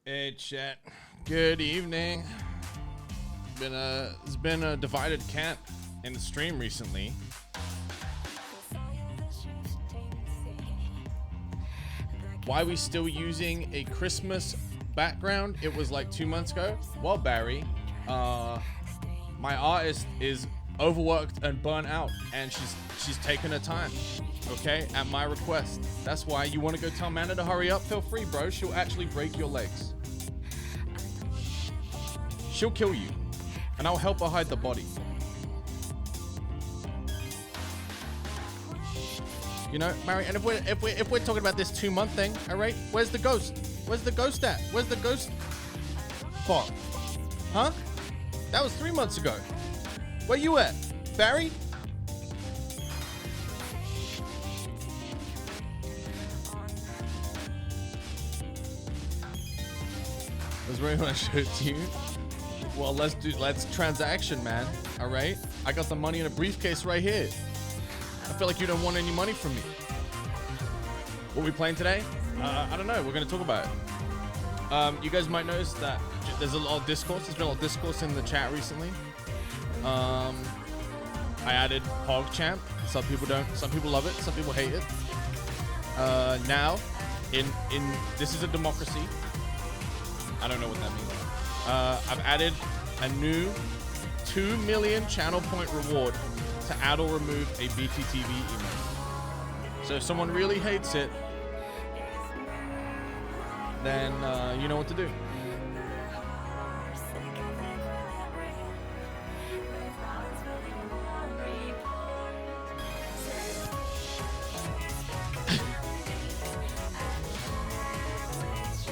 Hey chat, good evening. It's been a divided camp in the stream recently. Why are we still using a Christmas background? It was like 2 months ago. Well, Barry, my artist is overworked and burnt out, and she's taking her time. Okay, at my request. That's why you want to go tell Mana to hurry up. Feel free, bro. She'll actually break your legs. She'll kill you, and I'll help her hide the body. You know, Mary. And if we're talking about this 2 month thing, all right? Where's the ghost? Where's the ghost at? Where's the ghost? Fuck. Huh? That was 3 months ago. Where you at, Barry? I was really want to show it to you. Well, let's transaction, man. All right. I got the money in a briefcase right here. I feel like you don't want any money from me. What are we playing today? I don't know. We're gonna talk about it. You guys might notice that there's a lot of discourse. There's been a lot of discourse in the chat recently. I added PogChamp. Some people don't. Some people love it. Some people hate it. Now, in this is a democracy. I don't know what that means. I've added a new 2 million channel point reward to add or remove a BTTV emote. So if someone really hates it, then you know what to do.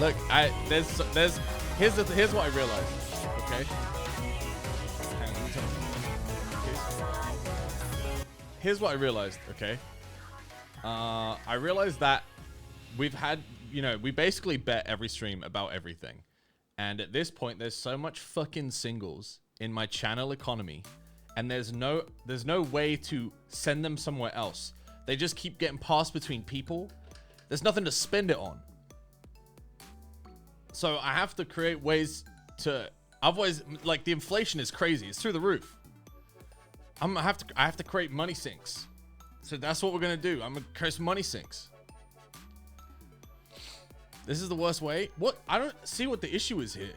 Look, here's what I realized. Okay. Hang on, let me tell you. Here's what I realized. Okay. I realized that we've had, we basically bet every stream about everything, and at this point, there's so much fucking singles in my channel economy, and there's no way to send them somewhere else. They just keep getting passed between people. There's nothing to spend it on. So I have to create ways to, otherwise, like, the inflation is crazy. It's through the roof. I have to create money sinks. So that's what we're gonna do. I'm gonna create money sinks. This is the worst way. What? I don't see what the issue is here.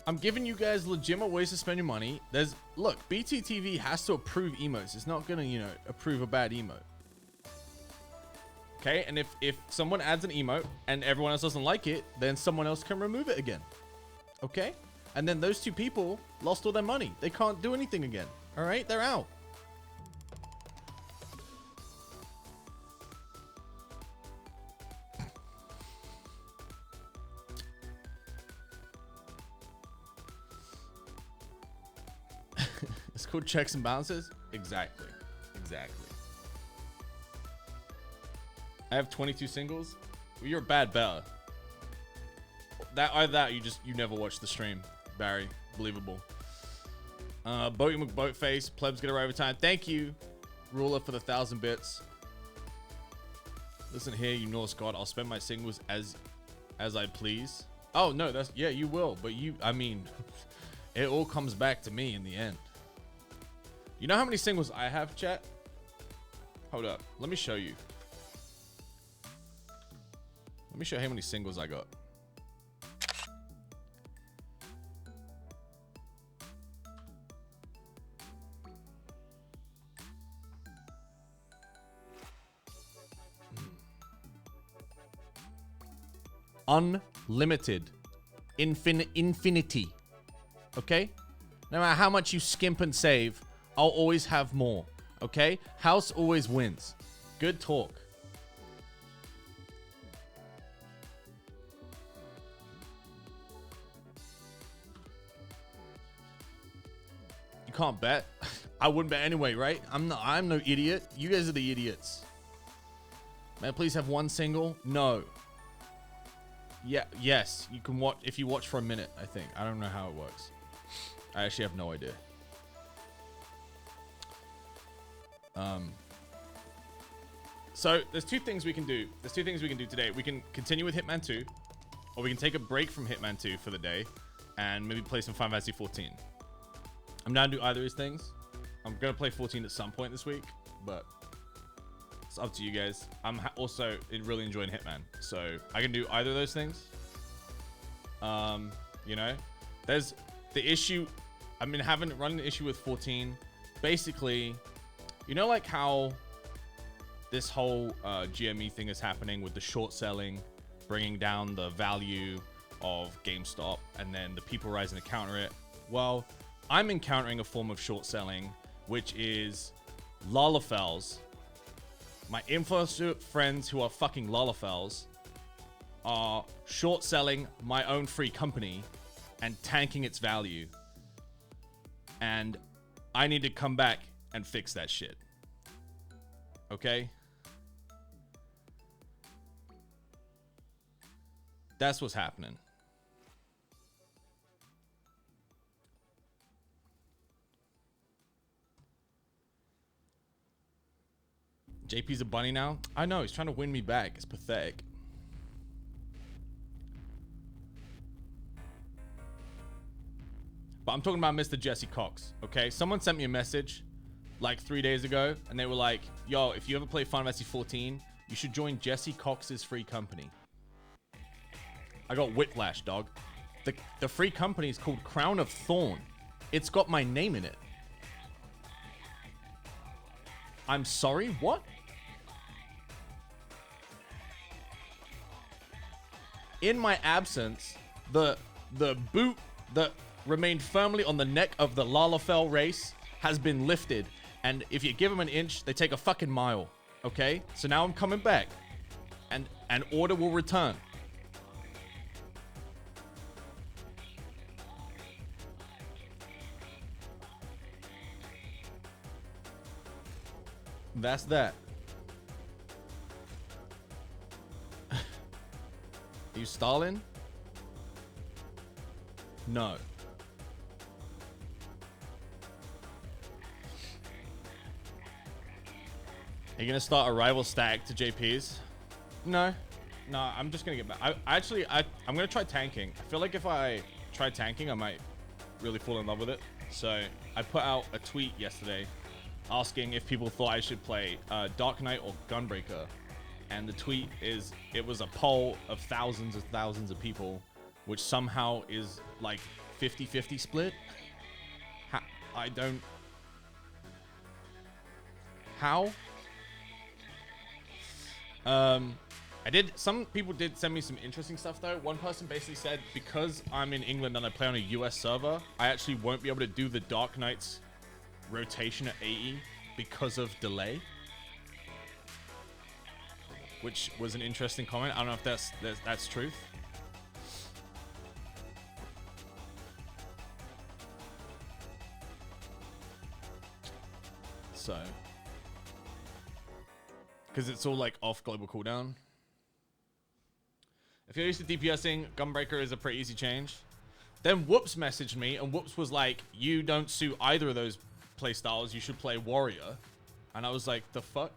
I'm giving you guys legitimate ways to spend your money. Look, BTTV has to approve emotes. It's not gonna, approve a bad emote. Okay, and if someone adds an emote and everyone else doesn't like it, then someone else can remove it again. Okay? And then those two people lost all their money. They can't do anything again. All right? They're out. It's called checks and balances. Exactly. I have 22 singles. Well, you're a bad better. Either that, you never watched the stream, Barry. Believable. Boaty McBoatface. Plebs get a right time. Thank you, Ruler, for the 1,000 bits. Listen here, you Norse god. I'll spend my singles as I please. Oh no, yeah, you will. But it all comes back to me in the end. You know how many singles I have, chat? Hold up. Let me show you. Let me show you how many singles I got. Unlimited. Infinity. Okay? No matter how much you skimp and save, I'll always have more. Okay? House always wins. Good talk. You can't bet. I wouldn't bet anyway, right? I'm no idiot. You guys are the idiots. May I please have one single? No. Yeah, yes, you can watch if you watch for a minute, I think. I don't know how it works. I actually have no idea. So there's two things we can do. There's two things we can do today. We can continue with Hitman 2, or we can take a break from Hitman 2 for the day and maybe play some Final Fantasy 14. I'm down to do either of these things. I'm gonna play 14 at some point this week, but it's up to you guys. I'm also really enjoying Hitman, so I can do either of those things. You know, there's the issue. I've been running an issue with 14. Basically, you know, like how this whole GME thing is happening with the short selling, bringing down the value of GameStop, and then the people rising to counter it. Well, I'm encountering a form of short selling, which is Lalafels. My influencer friends who are fucking Lalafels are short selling my own free company and tanking its value. And I need to come back and fix that shit. Okay? That's what's happening. JP's a bunny now? I know, he's trying to win me back. It's pathetic. But I'm talking about Mr. Jesse Cox, okay? Someone sent me a message like 3 days ago, and they were like, yo, if you ever play Final Fantasy 14, you should join Jesse Cox's free company. I got whiplash, dog. The free company is called Crown of Thorn. It's got my name in it. I'm sorry, what? In my absence, the boot that remained firmly on the neck of the Lalafell race has been lifted. And if you give them an inch, they take a fucking mile. Okay? So now I'm coming back. And order will return. That's that. Are you Stalin? No. Are you gonna start a rival stack to JP's? No. No, I'm just gonna get back. I'm gonna try tanking. I feel like if I try tanking, I might really fall in love with it. So I put out a tweet yesterday asking if people thought I should play Dark Knight or Gunbreaker. And the tweet is, it was a poll of thousands of people, which somehow is like 50-50 split. I don't... How? Some people did send me some interesting stuff though. One person basically said, because I'm in England and I play on a US server, I actually won't be able to do the Dark Knight's rotation at AE because of delay. Which was an interesting comment. I don't know if that's truth. So, because it's all like off global cooldown. If you're used to DPSing, Gunbreaker is a pretty easy change. Then Whoops messaged me, and Whoops was like, you don't suit either of those playstyles, you should play Warrior. And I was like, the fuck?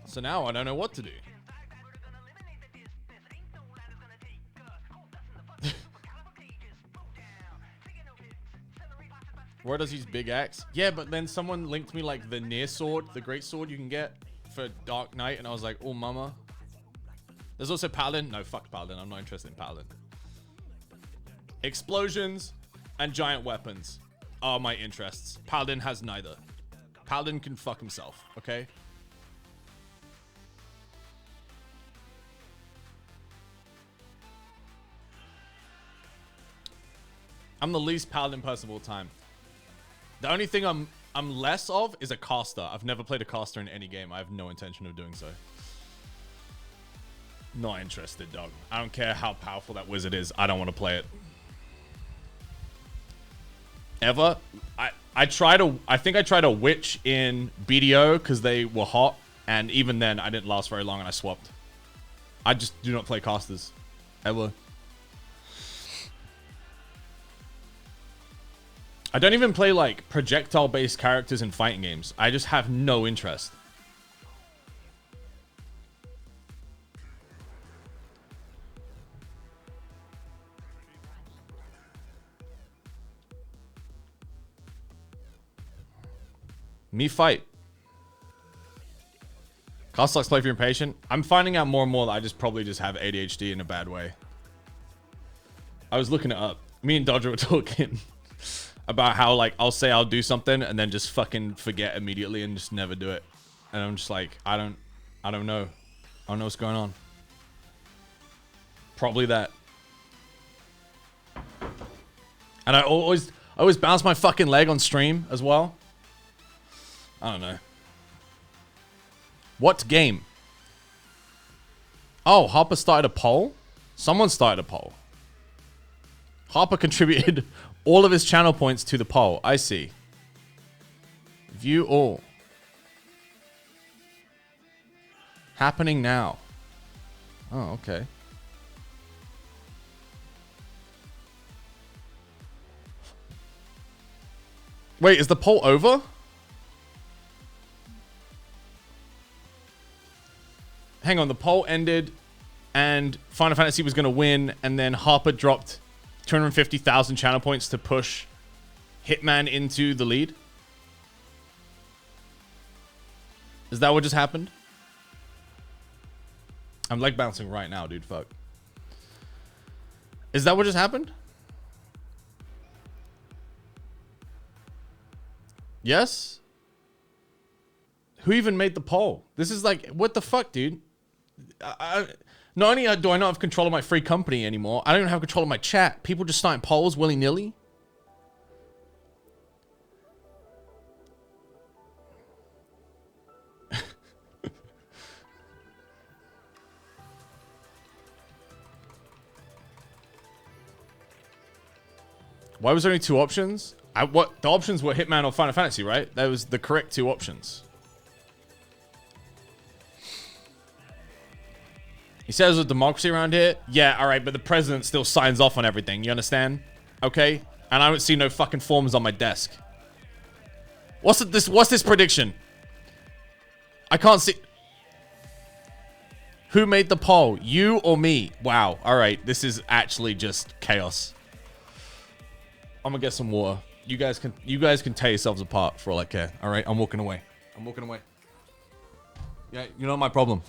So now I don't know what to do. Where does use big axe? Yeah, but then someone linked me like the near sword, the great sword you can get for Dark Knight, and I was like, oh mama. There's also Paladin. No, fuck Paladin. I'm not interested in Paladin. Explosions and giant weapons are my interests. Paladin has neither. Paladin can fuck himself, okay? I'm the least Paladin person of all time. The only thing I'm less of is a caster. I've never played a caster in any game. I have no intention of doing so. Not interested, dog. I don't care how powerful that wizard is. I don't want to play it. Ever. I think I tried a witch in BDO because they were hot, And even then, I didn't last very long and I swapped. I just do not play casters. Ever. I don't even play, like, projectile-based characters in fighting games. I just have no interest. Me fight. Cost sucks play if you're impatient. I'm finding out more and more that I probably just have ADHD in a bad way. I was looking it up. Me and Dodger were talking about how, like, I'll say I'll do something and then just fucking forget immediately and just never do it. And I'm just like, I don't know. I don't know what's going on. Probably that. And I always bounce my fucking leg on stream as well. I don't know. What game? Oh, Harper started a poll? Someone started a poll. Harper contributed all of his channel points to the poll. I see. View all. Happening now. Oh, okay. Wait, is the poll over? Hang on, the poll ended and Final Fantasy was going to win, and then Harper dropped 250,000 channel points to push Hitman into the lead? Is that what just happened? I'm leg bouncing right now, dude. Fuck. Is that what just happened? Yes? Who even made the poll? This is like, what the fuck, dude? Not only do I not have control of my free company anymore, I don't even have control of my chat. People just starting polls willy-nilly. Why was there only two options? The options were Hitman or Final Fantasy, right? That was the correct two options. He says there's a democracy around here. Yeah, all right, but the president still signs off on everything. You understand? Okay? And I don't see no fucking forms on my desk. What's this prediction? I can't see. Who made the poll? You or me? Wow. All right, this is actually just chaos. I'm gonna get some water. You guys can tear yourselves apart for all I care. All right, I'm walking away. I'm walking away. Yeah, you know my problem.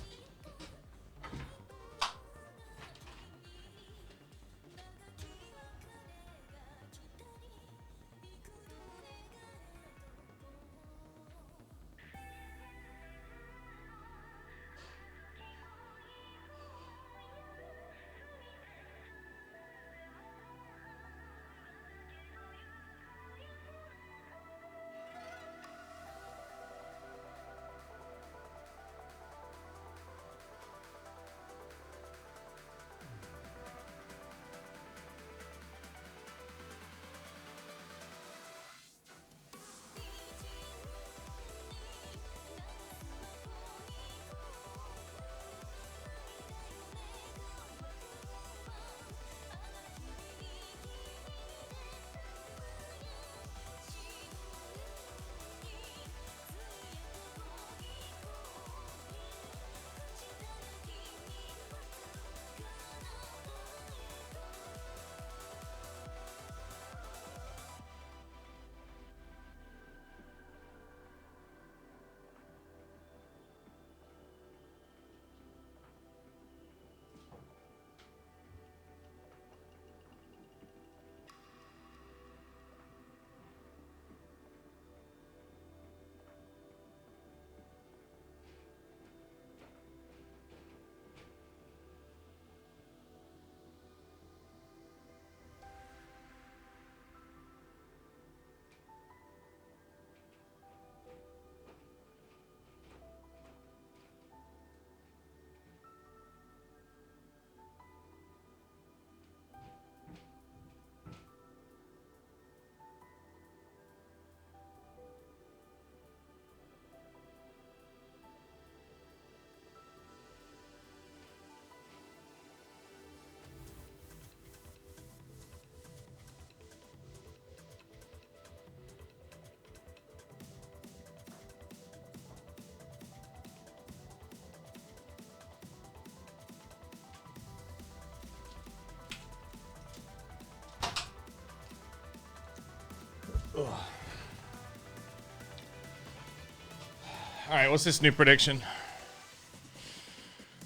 All right, what's this new prediction?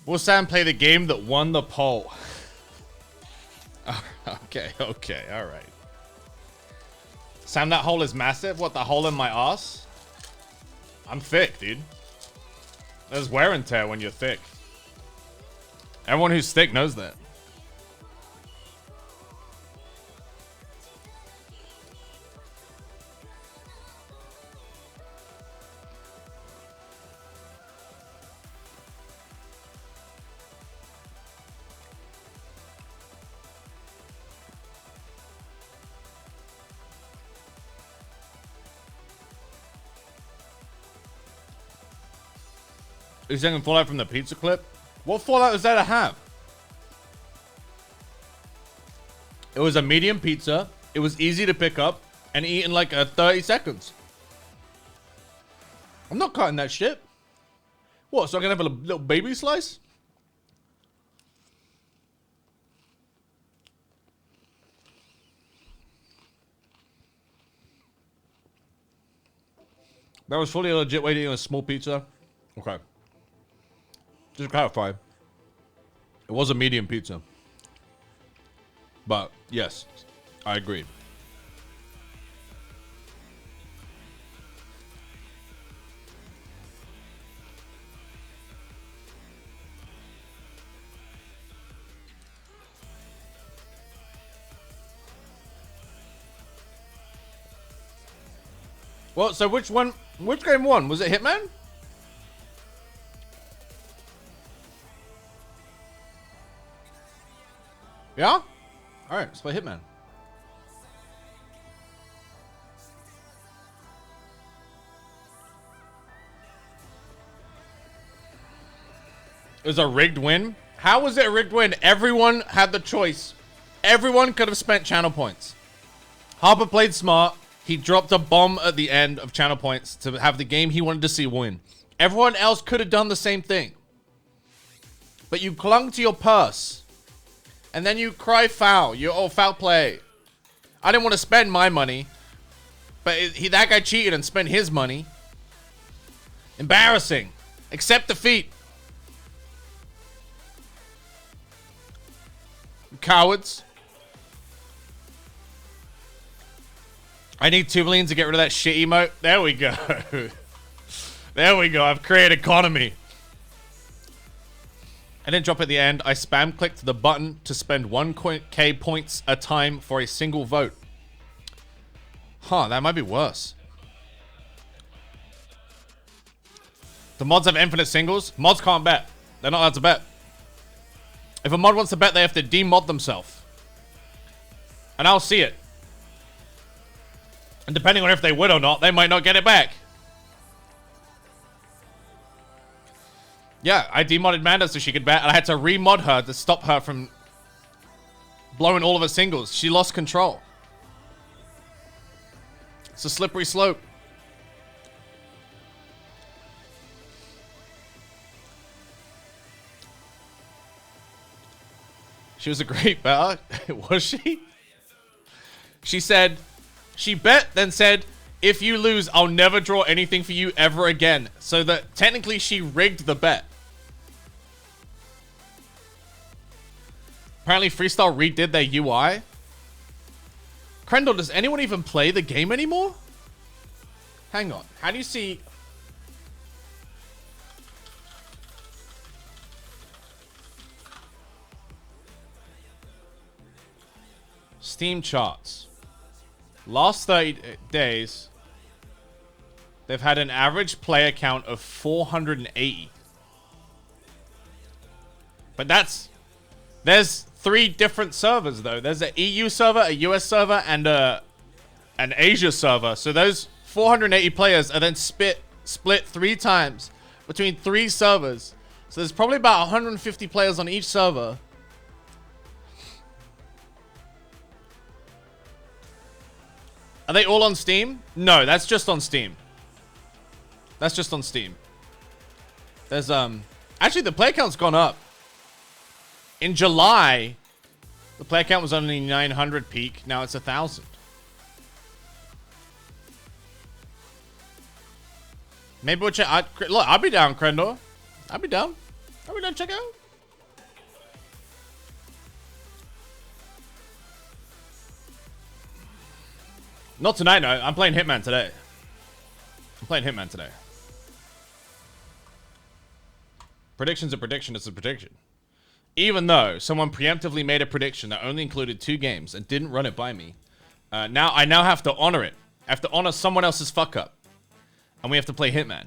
Will Sam play the game that won the poll? Okay, all right. Sam, that hole is massive. What, the hole in my ass? I'm thick, dude. There's wear and tear when you're thick. Everyone who's thick knows that. You're saying fallout from the pizza clip? What fallout is there to have? It was a medium pizza. It was easy to pick up and eat in like 30 seconds. I'm not cutting that shit. What, so I can have a little baby slice? That was fully a legit way to eat a small pizza? Okay. Just to clarify, it was a medium pizza. But, yes, I agree. Well, so which game won? Was it Hitman? Yeah? Alright, let's play Hitman. It was a rigged win? How was it a rigged win? Everyone had the choice. Everyone could have spent channel points. Harper played smart. He dropped a bomb at the end of channel points to have the game he wanted to see win. Everyone else could have done the same thing. But you clung to your purse. And then you cry foul. Foul play. I didn't want to spend my money. But that guy cheated and spent his money. Embarrassing. Accept defeat. Cowards. I need 2 million to get rid of that shit emote. There we go. There we go. I've created economy. I didn't drop at the end. I spam clicked the button to spend 1k points a time for a single vote. Huh, that might be worse. The mods have infinite singles. Mods can't bet. They're not allowed to bet. If a mod wants to bet, they have to demod themselves. And I'll see it. And depending on if they win or not, they might not get it back. Yeah, I demodded Manda so she could bet, and I had to remod her to stop her from blowing all of her singles. She lost control. It's a slippery slope. She was a great better. Was she? She said, she bet, then said, if you lose, I'll never draw anything for you ever again. So that technically she rigged the bet. Apparently Freestyle redid their UI. Krendel, does anyone even play the game anymore? Hang on. How do you see... Steam charts. Last 30 days, they've had an average player count of 480. But there's 3 different servers though. There's an EU server, a US server, and an Asia server. So those 480 players are then split 3 times between 3 servers. So there's probably about 150 players on each server. Are they all on Steam? No, that's just on Steam. That's just on Steam. There's, actually, the player count's gone up. In July, the player count was only 900 peak. Now it's 1,000. Maybe we'll check. Look, I'll be down, Crendor. I'll be down. I'll be down. Check out. Not tonight, no. I'm playing Hitman today. Prediction's a prediction. It's a prediction. Even though someone preemptively made a prediction that only included 2 games and didn't run it by me, I now have to honor it. I have to honor someone else's fuck up. And we have to play Hitman.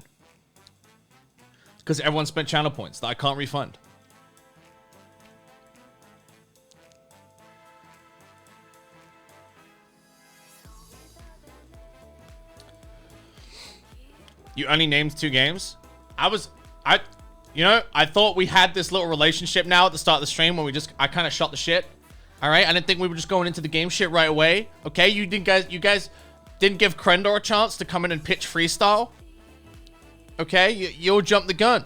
Because everyone spent channel points that I can't refund. You only named 2 games? You know, I thought we had this little relationship now at the start of the stream when I kind of shot the shit. All right, I didn't think we were just going into the game shit right away. Okay, you guys didn't give Crendor a chance to come in and pitch freestyle. Okay, you'll jump the gun.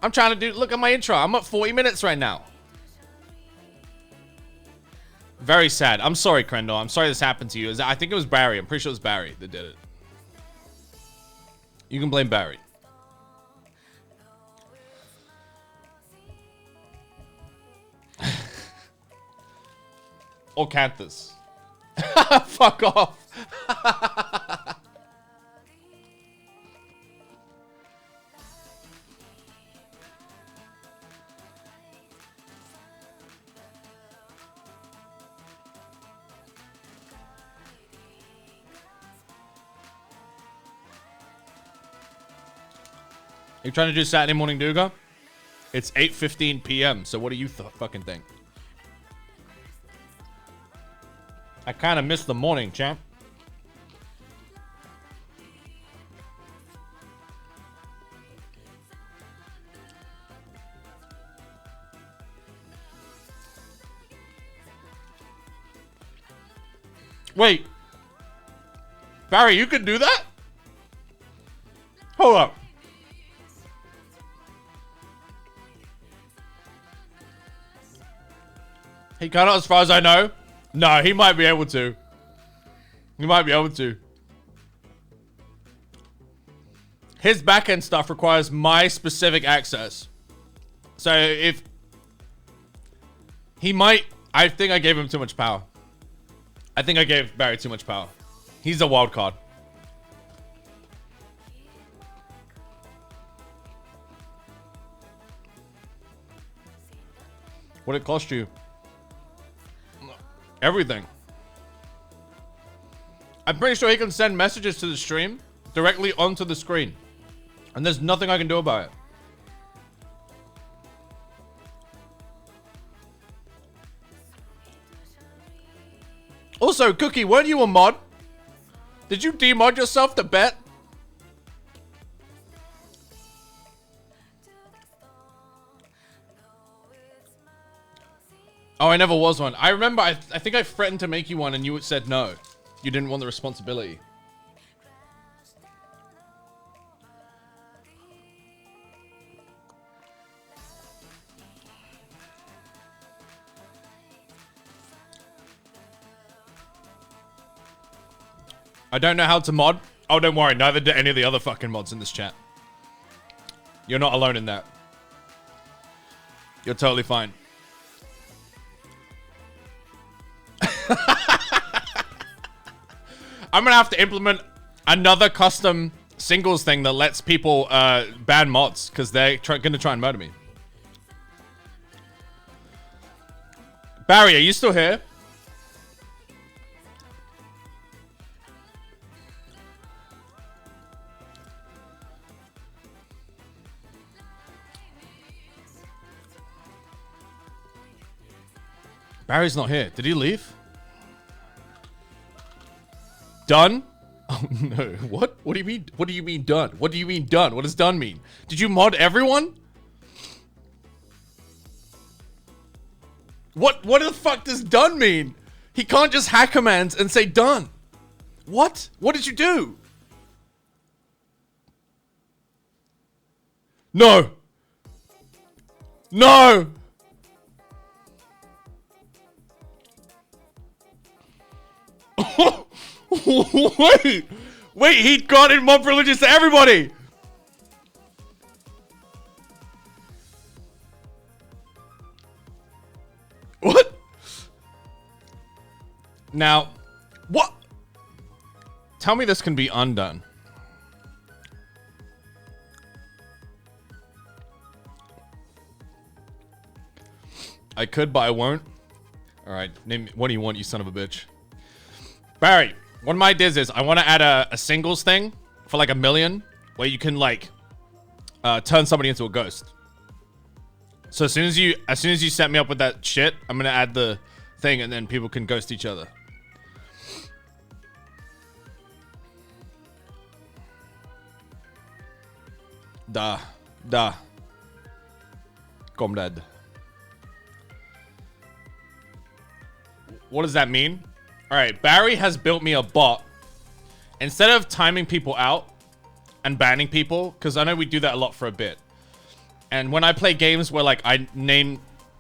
I'm trying to look at my intro. I'm at 40 minutes right now. Very sad. I'm sorry, Crendor. I'm sorry this happened to you. I think it was Barry. I'm pretty sure it was Barry that did it. You can blame Barry. Or Canthus. Fuck off. You trying to do Saturday morning Duga? It's 8:15 p.m. So what do you fucking think? I kind of missed the morning, champ. Wait. Barry, you can do that? Hold up. He cannot, as far as I know. No, he might be able to. He might be able to. His backend stuff requires my specific access. So if... He might... I think I gave him too much power. I think I gave Barry too much power. He's a wild card. What'd it cost you? Everything. I'm pretty sure he can send messages to the stream directly onto the screen. And there's nothing I can do about it. Also, Cookie, weren't you a mod? Did you demod yourself to bet? Oh, I never was one. I remember, I think I threatened to make you one and you said no. You didn't want the responsibility. I don't know how to mod. Oh, don't worry. Neither do any of the other fucking mods in this chat. You're not alone in that. You're totally fine. I'm gonna have to implement another custom singles thing that lets people ban mods because they're gonna try and murder me. Barry, are you still here? Barry's not here. Did he leave? Done? Oh no. What? What do you mean? What do you mean done? What do you mean done? What does done mean? Did you mod everyone? What the fuck does done mean? He can't just hack commands and say done. What? What did you do? No. No. Wait, Wait, he granted mod privileges to everybody. What? Now, what? Tell me this can be undone. I could, but I won't. All right, name. What do you want, you son of a bitch? Barry, one of my ideas is I want to add a singles thing for like 1 million, where you can like turn somebody into a ghost. So as soon as you set me up with that shit, I'm gonna add the thing, and then people can ghost each other. Da. Comrade. What does that mean? All right, Barry has built me a bot. Instead of timing people out and banning people, because I know we do that a lot for a bit. And when I play games where like I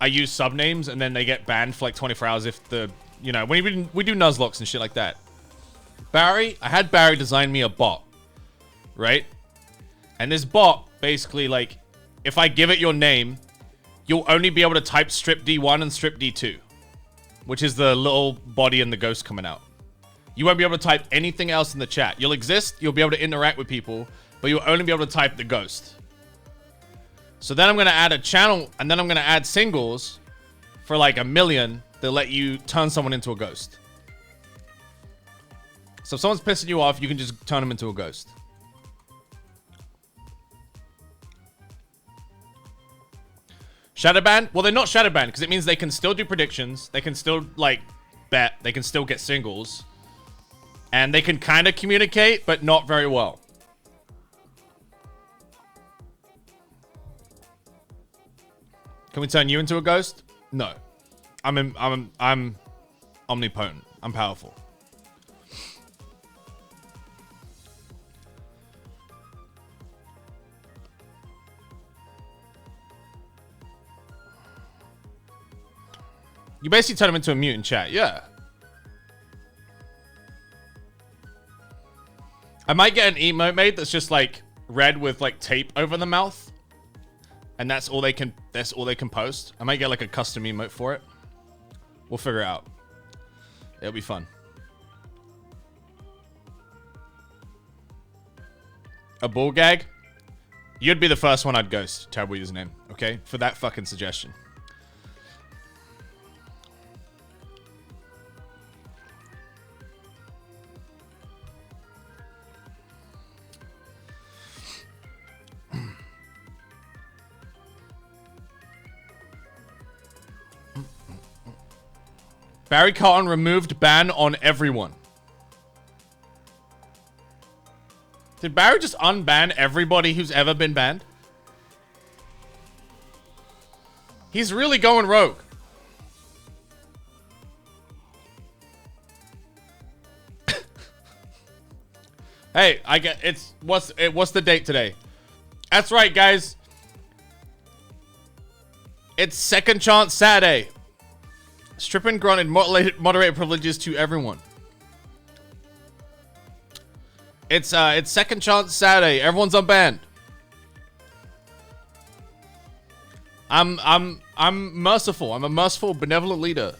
use subnames and then they get banned for like 24 hours if the, you know, when we do Nuzlocke and shit like that. I had Barry design me a bot, right? And this bot basically, like, if I give it your name, you'll only be able to type strip D1 and strip D2, which is the little body and the ghost coming out. You won't be able to type anything else in the chat. You'll exist, you'll be able to interact with people, but you'll only be able to type the ghost. So then I'm going to add a channel, and then I'm going to add singles for like 1 million that let you turn someone into a ghost. So if someone's pissing you off, you can just turn them into a ghost. Shadow ban? Well, they're not shadow banned because it means they can still do predictions. They can still, like, bet. They can still get singles. And they can kind of communicate, but not very well. Can we turn you into a ghost? No. I'm omnipotent. I'm powerful. You basically turn him into a mutant, chat. Yeah. I might get an emote made that's just like red with like tape over the mouth. And that's all they can post. I might get like a custom emote for it. We'll figure it out. It'll be fun. A bull gag? You'd be the first one I'd ghost. Terrible username. Okay? For that fucking suggestion. Barry Carlton removed ban on everyone. Did Barry just unban everybody who's ever been banned? He's really going rogue. Hey, I get it's what's the date today? That's right, guys. It's Second Chance Saturday. Strippin granted moderated privileges to everyone. It's Second Chance Saturday. Everyone's unbanned. I'm merciful. I'm a merciful, benevolent leader.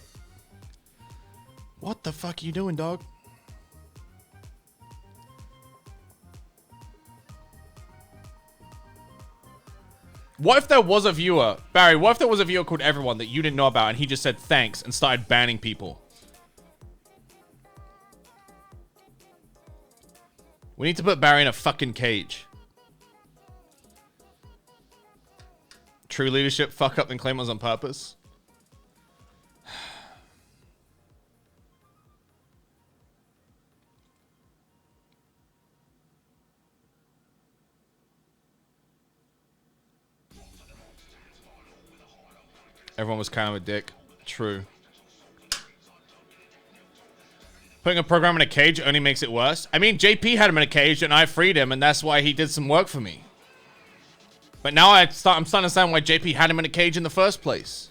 What the fuck are you doing, dog? What if there was a viewer, Barry, what if there was a viewer called Everyone that you didn't know about and he just said thanks and started banning people? We need to put Barry in a fucking cage. True leadership, fuck up and claim us on purpose. Everyone was kind of a dick. True. Putting a program in a cage only makes it worse. I mean, JP had him in a cage and I freed him, and that's why he did some work for me. But now I'm starting to understand why JP had him in a cage in the first place.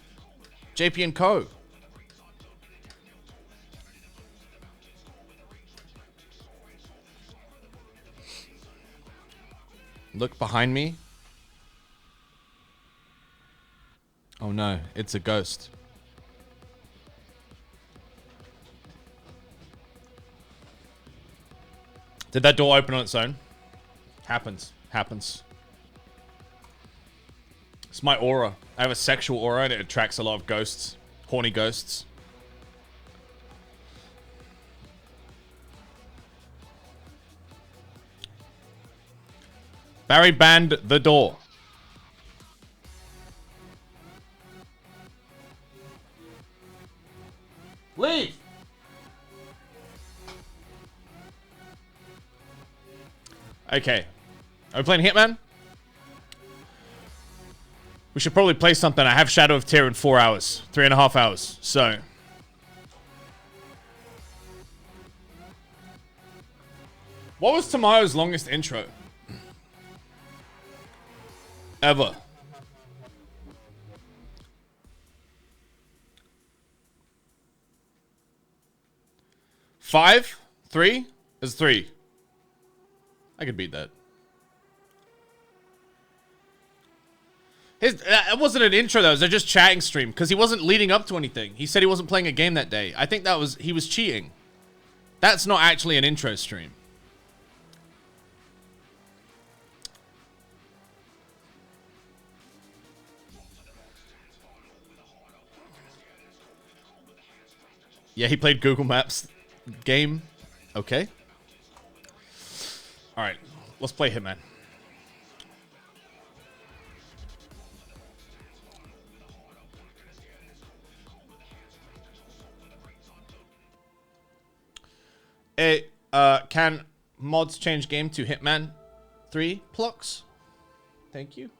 JP and Co. Look behind me. Oh no, it's a ghost. Did that door open on its own? Happens. It's my aura. I have a sexual aura and it attracts a lot of ghosts. Horny ghosts. Barry banned the door. Leave! Okay. Are we playing Hitman? We should probably play something. I have Shadow of Tear in 4 hours. 3.5 hours. So. What was Tamayo's longest intro? Ever. Five? 3? It's 3. I could beat that. It wasn't an intro though, it was a just chatting stream because he wasn't leading up to anything. He said he wasn't playing a game that day. I think he was cheating. That's not actually an intro stream. Yeah, he played Google Maps game. Okay. All right, let's play Hitman. Hey, can mods change game to Hitman 3 Plux? Thank you.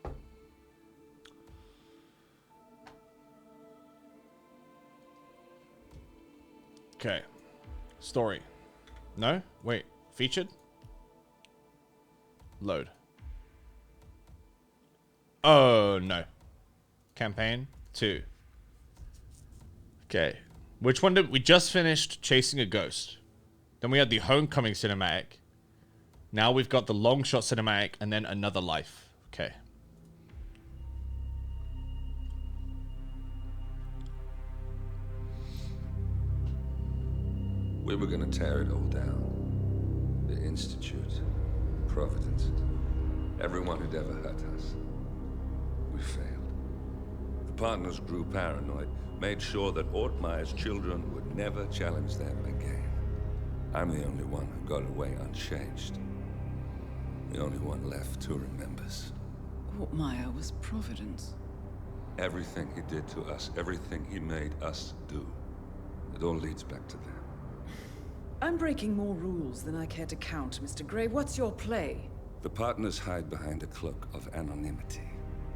Okay. Story. No? Wait. Featured? Load. Oh, no. Campaign 2. Okay. Which one did we just finished? Chasing a Ghost. Then we had the Homecoming cinematic. Now we've got the Long Shot cinematic and then Another Life. Okay. We were gonna tear it all down. The Institute, Providence, everyone who'd ever hurt us. We failed. The partners grew paranoid, made sure that Ortmeyer's children would never challenge them again. I'm the only one who got away unchanged. The only one left who remembers. Ortmeyer was Providence. Everything he did to us, everything he made us do, it all leads back to them. I'm breaking more rules than I care to count, Mr. Gray. What's your play? The partners hide behind a cloak of anonymity.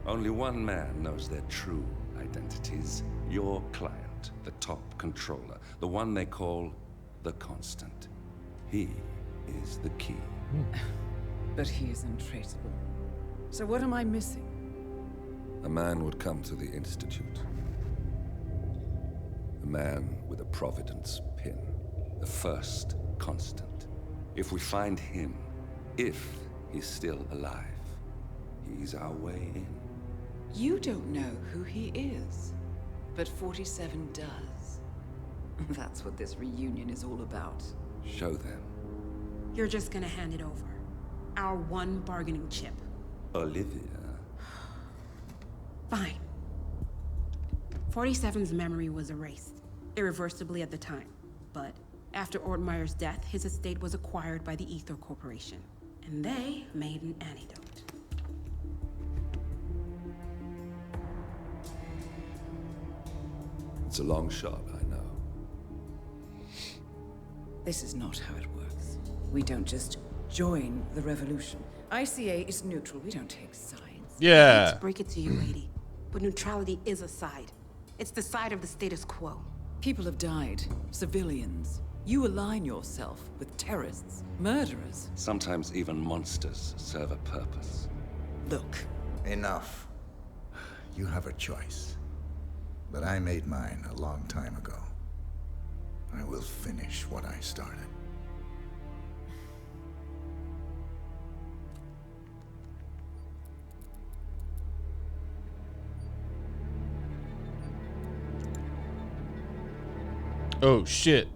Only one man knows their true identities. Your client, the top controller, the one they call the Constant. He is the key. But he is untraceable. So what am I missing? A man would come to the Institute. A man with a Providence pin. The first Constant. If we find him, if he's still alive, he's our way in. You don't know who he is, but 47 does. That's what this reunion is all about. Show them. You're just gonna hand it over. Our one bargaining chip. Olivia. Fine. 47's memory was erased, irreversibly at the time. But after Ortmeyer's death, his estate was acquired by the Ether Corporation. And they made an antidote. It's a long shot, I know. This is not how it works. We don't just join the revolution. ICA is neutral. We don't take sides. Yeah. Let's break it to you, lady. But neutrality is a side. It's the side of the status quo. People have died. Civilians. You align yourself with terrorists, murderers. Sometimes even monsters serve a purpose. Look. Enough. You have a choice. But I made mine a long time ago. I will finish what I started. Oh, shit.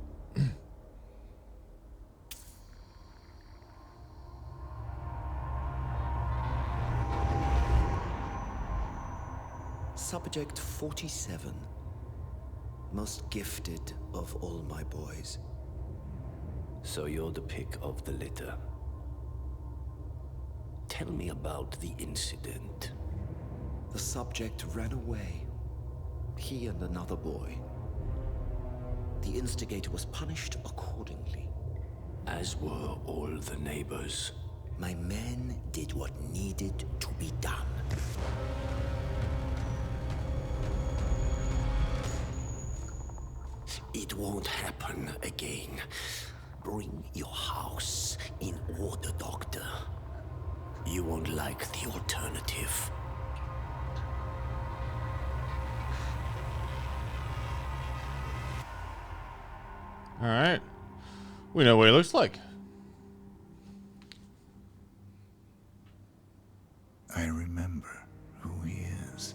Subject 47. Most gifted of all my boys. So you're the pick of the litter. Tell me about the incident. The subject ran away. He and another boy. The instigator was punished accordingly. As were all the neighbors. My men did what needed to be done. It won't happen again. Bring your house in order, Doctor. You won't like the alternative. All right. We know what he looks like. I remember who he is.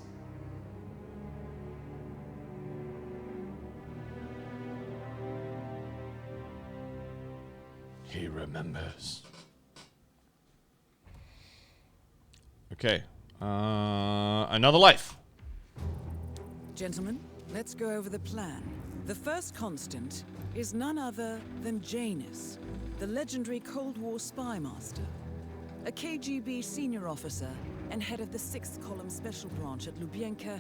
He remembers. Okay. Another life. Gentlemen, let's go over the plan. The first constant is none other than Janus, the legendary Cold War spy master, a KGB senior officer and head of the 6th Column Special Branch at Lubyanka.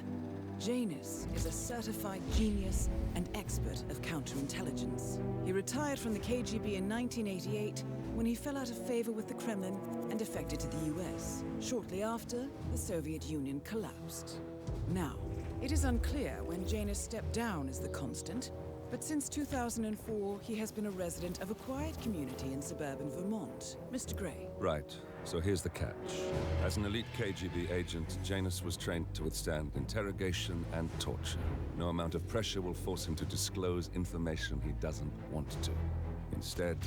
Janus is a certified genius and expert of counterintelligence. He retired from the KGB in 1988 when he fell out of favor with the Kremlin and defected to the US. Shortly after, the Soviet Union collapsed. Now, it is unclear when Janus stepped down as the constant, but since 2004, he has been a resident of a quiet community in suburban Vermont. Mr. Gray. Right. So here's the catch. As an elite KGB agent, Janus was trained to withstand interrogation and torture. No amount of pressure will force him to disclose information he doesn't want to. Instead,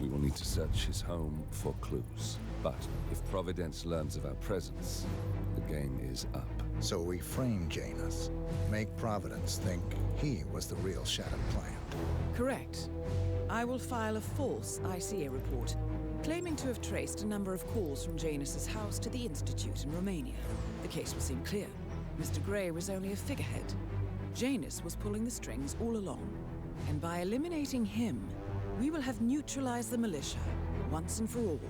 we will need to search his home for clues. But if Providence learns of our presence, the game is up. So we frame Janus, make Providence think he was the real Shattered Plant. Correct. I will file a false ICA report, claiming to have traced a number of calls from Janus's house to the Institute in Romania. The case will seem clear. Mr. Gray was only a figurehead. Janus was pulling the strings all along. And by eliminating him, we will have neutralized the militia, once and for all.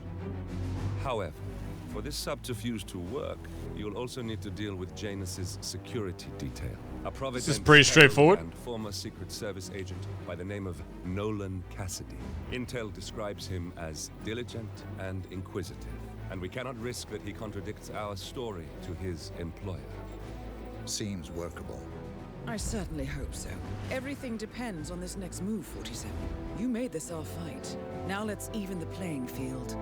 However, for this subterfuge to work, you'll also need to deal with Janus's security detail. A Providence This is pretty straightforward. and former Secret Service agent by the name of Nolan Cassidy. Intel describes him as diligent and inquisitive, and we cannot risk that he contradicts our story to his employer. Seems workable. I certainly hope so. Everything depends on this next move, 47. You made this our fight. Now let's even the playing field.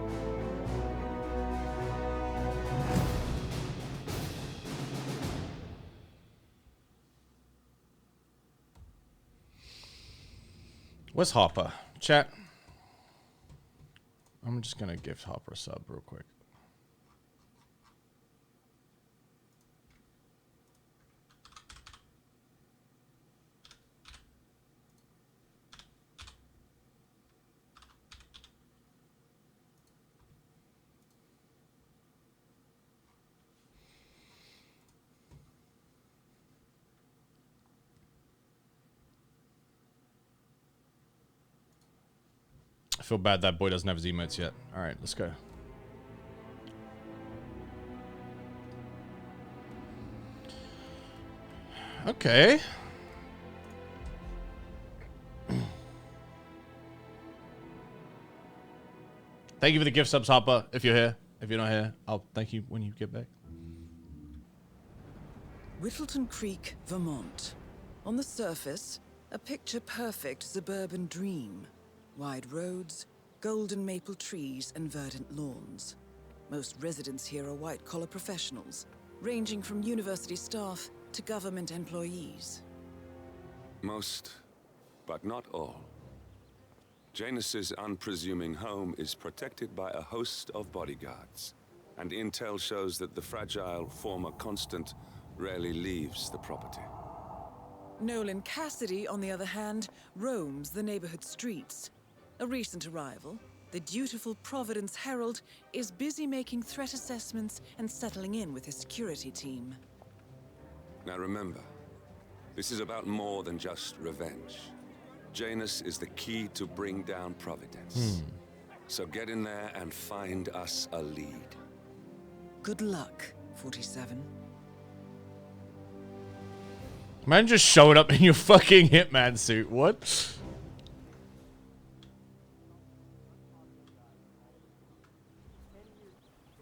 Where's Hopper? Chat. I'm just gonna gift Hopper a sub real quick. I feel bad that boy doesn't have his emotes yet. All right, let's go. Okay. Thank you for the gift subs, Hopper. If you're here. If you're not here, I'll thank you when you get back. Whittleton Creek, Vermont. On the surface, a picture-perfect suburban dream. Wide roads, golden maple trees, and verdant lawns. Most residents here are white-collar professionals, ranging from university staff to government employees. Most, but not all. Janus's unpresuming home is protected by a host of bodyguards, and intel shows that the fragile former constant rarely leaves the property. Nolan Cassidy, on the other hand, roams the neighborhood streets. A recent arrival, the dutiful Providence Herald is busy making threat assessments and settling in with his security team. Now remember, this is about more than just revenge. Janus is the key to bring down Providence. So get in there and find us a lead. Good luck, 47. Man just showed up in your fucking Hitman suit. What?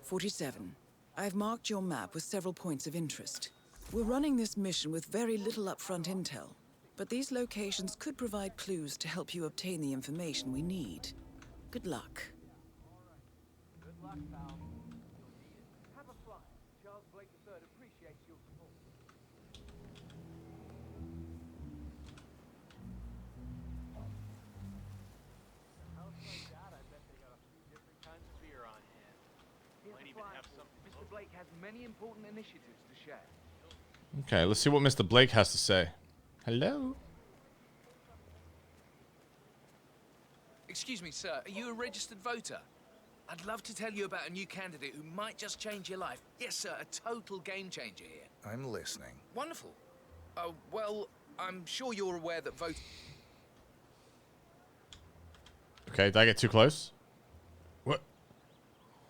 47. I've marked your map with several points of interest. We're running this mission with very little upfront intel, but these locations could provide clues to help you obtain the information we need. Good luck. Good luck, pal. Have a fly. Charles Blake III appreciates your support. House like that, I bet they got a few different kinds of beer on hand. Might even have some. Mr. Blake has many important initiatives to share. Okay, let's see what Mr. Blake has to say. Hello? Excuse me, sir. Are you a registered voter? I'd love to tell you about a new candidate who might just change your life. Yes, sir. A total game changer here. I'm listening. Wonderful. Well, I'm sure you're aware that voting... Okay, did I get too close? What?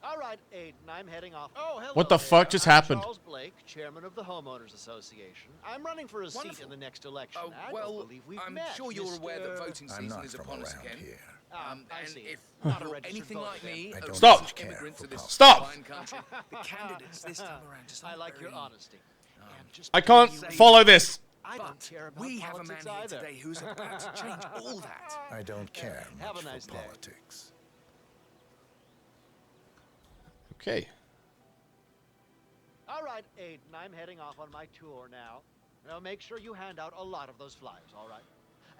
All right, Aiden, I'm heading off. Oh, hello. What the fuck just happened? Charles Blake, chairman of the Homeowners Association. I'm running for a seat in the next election. I don't believe we've I'm met, sure you're aware that voting I'm season not is from upon us around again. here. I And see. if Not a you're registered anything voter like then. me, I a don't Stop. recent care immigrant for to this politics. Stop. fine country, the candidates this time around just I aren't like your very- honesty. And just I can't because you- follow this. I don't But care about we have a man politics here either. today who's about to change all that. I don't care Have much a nice for day. politics. Okay. All right, Aiden, I'm heading off on my tour now. Now make sure you hand out a lot of those flyers, all right?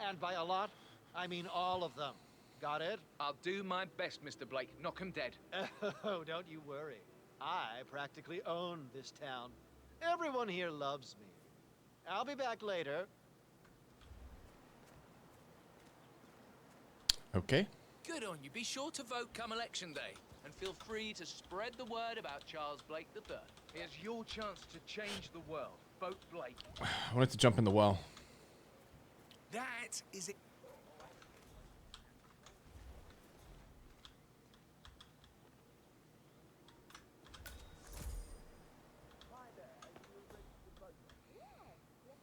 And by a lot, I mean all of them. Got it? I'll do my best, Mr. Blake. Knock 'em dead. Oh, don't you worry. I practically own this town. Everyone here loves me. I'll be back later. Okay. Good on you. Be sure to vote come election day. And feel free to spread the word about Charles Blake III. Here's your chance to change the world. Vote Blake. I wanted to jump in the well. That is it.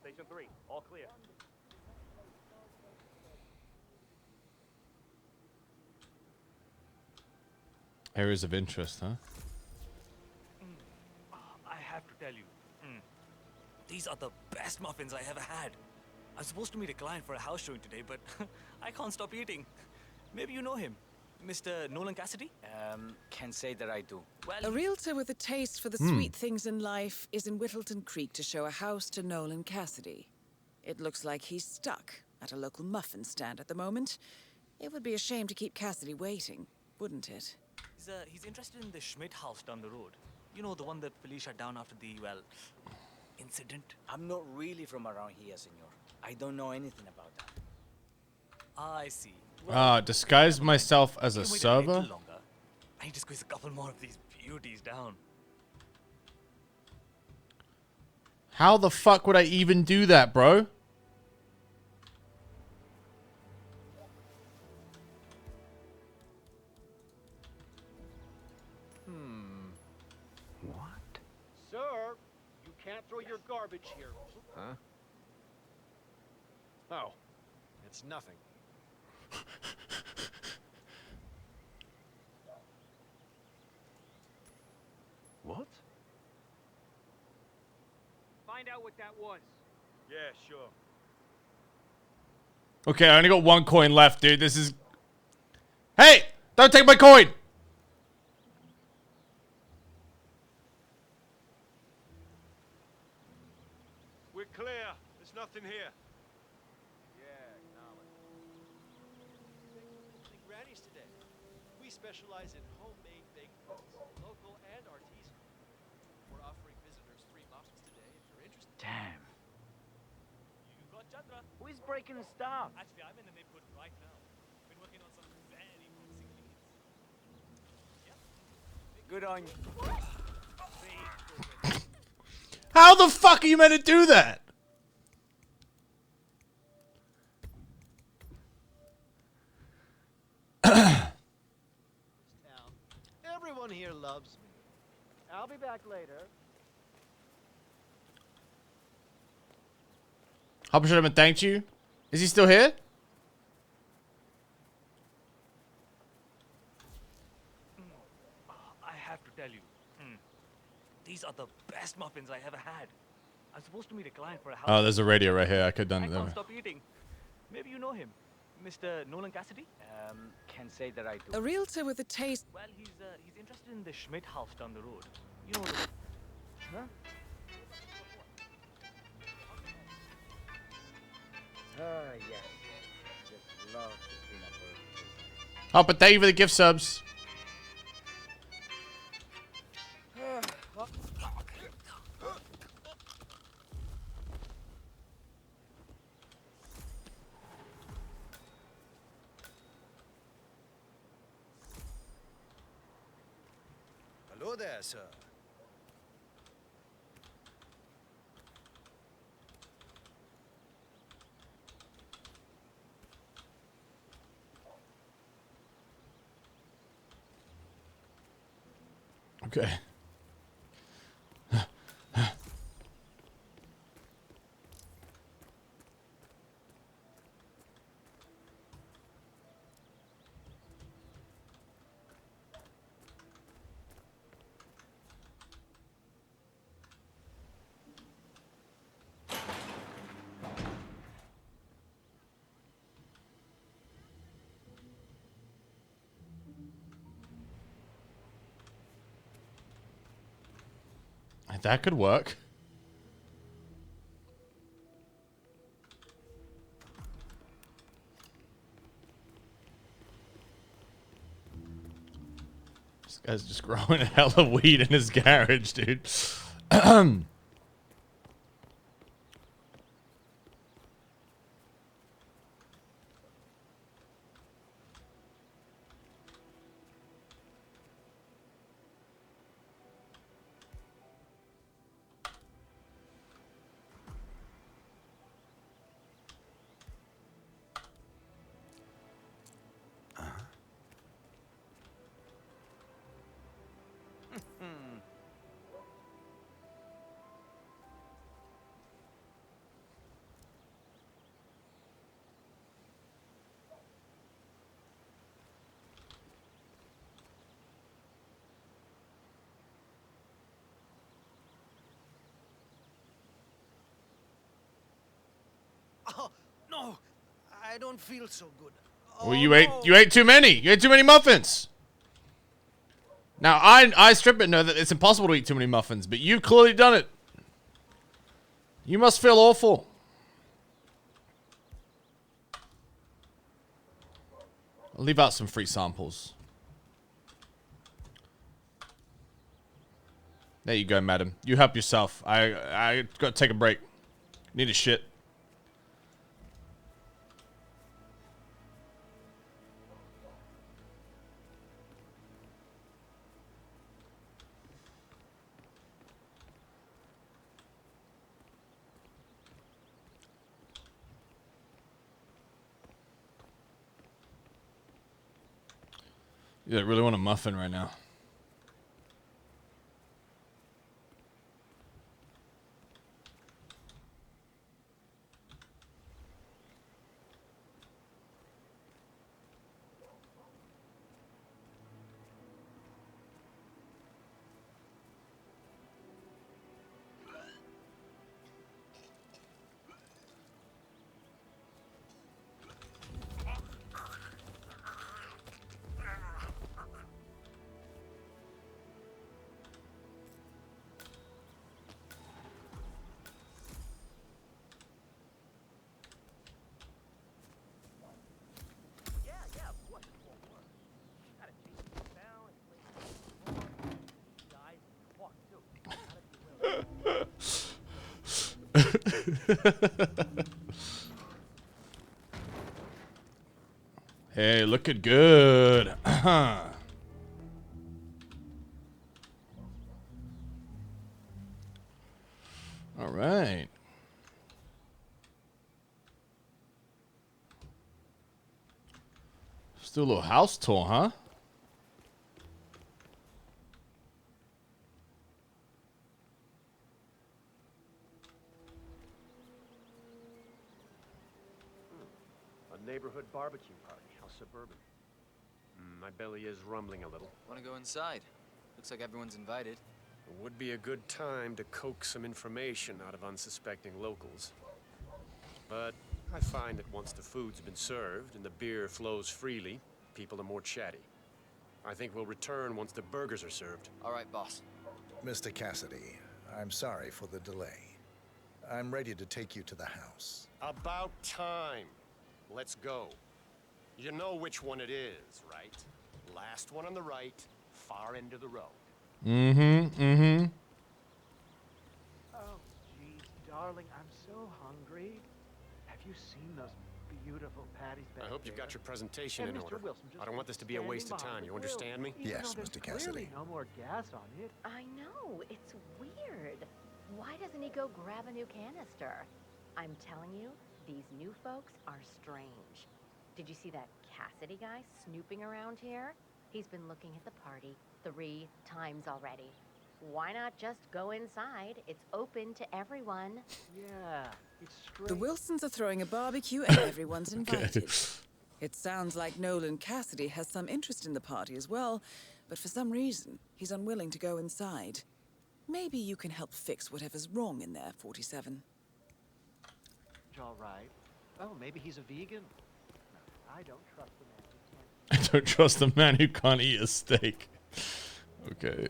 Station 3, all clear. Areas of interest, huh? I have to tell you, these are the best muffins I ever had. I was supposed to meet a client for a house showing today, but I can't stop eating. Maybe you know him, Mr. Nolan Cassidy? Can say that I do. Well, A realtor with a taste for the sweet things in life is in Whittleton Creek to show a house to Nolan Cassidy. It looks like he's stuck at a local muffin stand at the moment. It would be a shame to keep Cassidy waiting, wouldn't it? he's interested in the Schmidt house down the road. You know, the one that police shut down after the, well, incident. I'm not really from around here, senor. I don't know anything about that. I see. Disguise myself as a You can wait server? little longer. I need to squeeze a couple more of these beauties down. How the fuck would I even do that, bro? What? Sir, you can't throw your garbage here. Huh? Oh, it's nothing. What? Find out what that was. Yeah, sure. Okay, I only got one coin left, dude. This is... Hey! Don't take my coin! We're clear. There's nothing here. Yeah, acknowledged. Big Granny's today. We specialize in homemade baked goods, local and artisanal. We're offering visitors free muffins today if you're interested. Damn. You got Who is breaking his stuff? Actually, I'm in the neighborhood right now. Been working on some very promising leads. Good on you. How the fuck are you meant to do that? Everyone here loves me. I'll be back later. Hopper should have thanked you. Is he still here? I have to tell you, these are the best muffins I ever had. I'm supposed to meet a client for a house. Oh, there's a radio right here. I could have done I it can't there. stop eating. Maybe you know him, Mr. Nolan Cassidy? Can't say that I do. A realtor with a taste. Well, he's interested in the Schmidt house down the road. You know the... Huh? Ah, yes. Just love the peanut butter. Hopper, thank you for the gift subs. Hello there, sir. Okay. That could work. This guy's just growing a hell of weed in his garage, dude. Oh, no. I don't feel so good. Well, you ate too many. You ate too many muffins. Now, I Strippin know that it's impossible to eat too many muffins, but you've clearly done it. You must feel awful. I'll leave out some free samples. There you go, madam. You help yourself. I got to take a break. Need a shit. Yeah, I really want a muffin right now. looking good. All right. Let's do a little house tour, huh? A neighborhood barbecue party. How suburban. My belly is rumbling a little. Want to go inside? Looks like everyone's invited. It would be a good time to coax some information out of unsuspecting locals. But I find that once the food's been served and the beer flows freely, people are more chatty. I think we'll return once the burgers are served. All right, boss. Mr. Cassidy, I'm sorry for the delay. I'm ready to take you to the house. About time. Let's go. You know which one it is, right? Last one on the right, far end of the road. Mm-hmm. Oh, geez, darling, I'm so hungry. Have you seen those beautiful patties back I hope you've got your presentation And in Mr. order. Wilson just I don't want this to be a waste of time. You understand me? Yes, Mr. Cassidy. No more gas on it. I know, it's weird. Why doesn't he go grab a new canister? I'm telling you, these new folks are strange. Did you see that Cassidy guy snooping around here? He's been looking at the party 3 times already. Why not just go inside? It's open to everyone. Yeah, it's strange. The Wilsons are throwing a barbecue and everyone's invited. It sounds like Nolan Cassidy has some interest in the party as well, but for some reason, he's unwilling to go inside. Maybe you can help fix whatever's wrong in there, 47. All right. Oh, maybe he's a vegan. No, I don't trust the man who can't. I don't trust a man who can't eat a steak. Okay.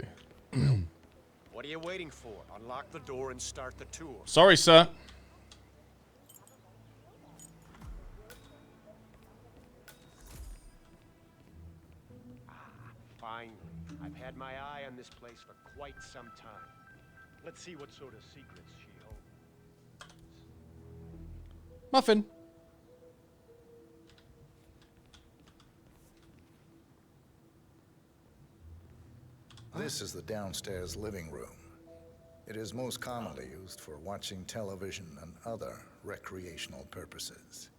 What are you waiting for? Unlock the door and start the tour. Sorry, sir. Finally. I've had my eye on this place for quite some time. Let's see what sort of secrets she holds. Muffin. This is the downstairs living room. It is most commonly used for watching television and other recreational purposes.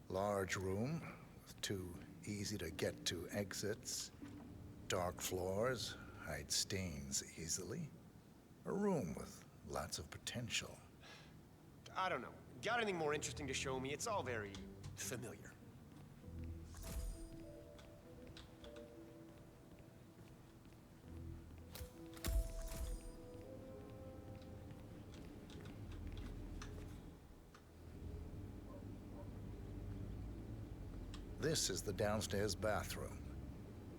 Large room with 2 easy-to-get-to exits. Dark floors hide stains easily. A room with lots of potential. I don't know. Got anything more interesting to show me? It's all very familiar. This is the downstairs bathroom.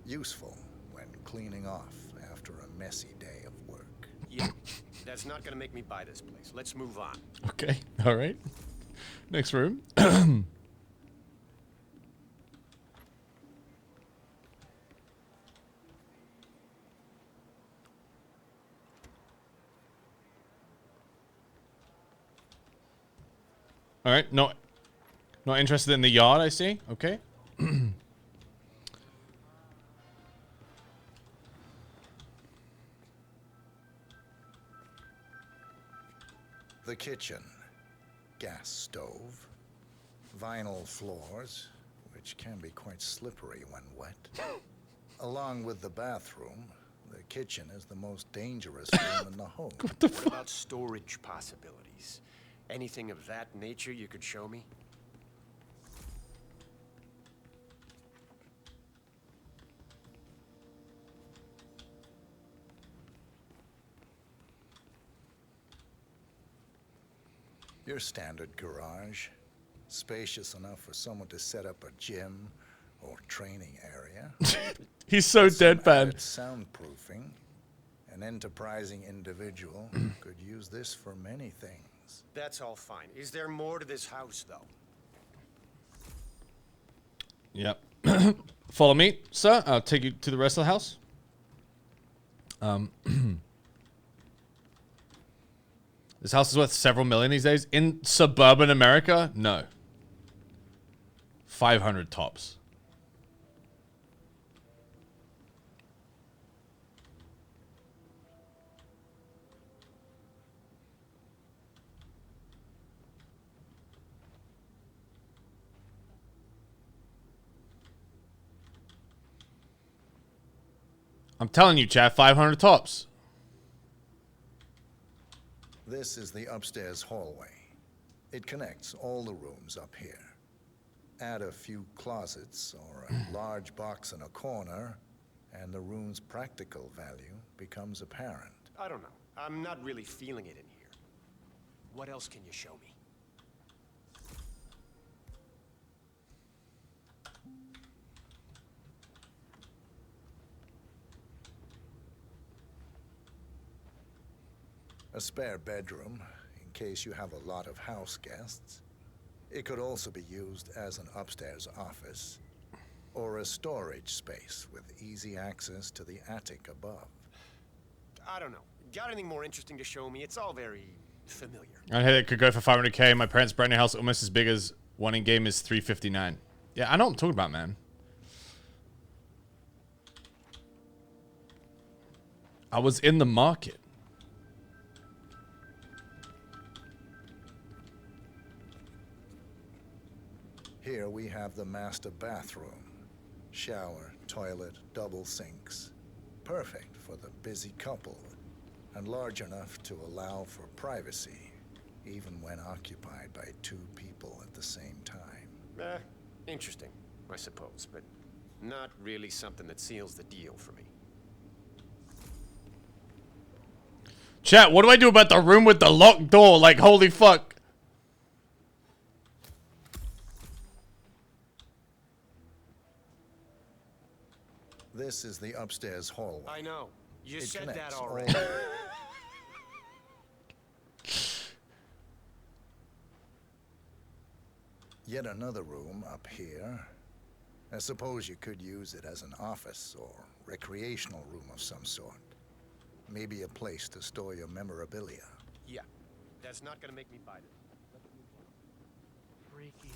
Useful when cleaning off after a messy day of work. Yeah, that's not gonna make me buy this place. Let's move on. Okay. All right. Next room. All right. Not interested in the yard, I see. Okay. The kitchen. Gas stove. Vinyl floors, which can be quite slippery when wet. Along with the bathroom, the kitchen is the most dangerous room in the home. What about storage possibilities? Anything of that nature you could show me? Your standard garage. Spacious enough for someone to set up a gym or training area. He's so deadpan. Soundproofing. An enterprising individual could use this for many things. That's all fine. Is there more to this house, though? Yep. Follow me, sir. I'll take you to the rest of the house. This house is worth several million these days. In suburban America, no. 500 tops. I'm telling you, chat, 500 tops. This is the upstairs hallway. It connects all the rooms up here. Add a few closets or a large box in a corner, and the room's practical value becomes apparent. I don't know. I'm not really feeling it in here. What else can you show me? A spare bedroom, in case you have a lot of house guests. It could also be used as an upstairs office, or a storage space with easy access to the attic above. I don't know. Got anything more interesting to show me? It's all very familiar. I heard it could go for 500k. My parents' brand new house, almost as big as one in game, is 359. Yeah, I know what I'm talking about, man. I was in the market. Here we have the master bathroom. Shower, toilet, double sinks. Perfect for the busy couple, and large enough to allow for privacy, even when occupied by two people at the same time. Interesting, I suppose, but not really something that seals the deal for me. Chat, what do I do about the room with the locked door? Like, holy fuck. — This is the upstairs hallway. I know. You It said that connects already. Yet another room up here. I suppose you could use it as an office or recreational room of some sort. Maybe a place to store your memorabilia. Yeah, that's not gonna make me bite it. Freaky.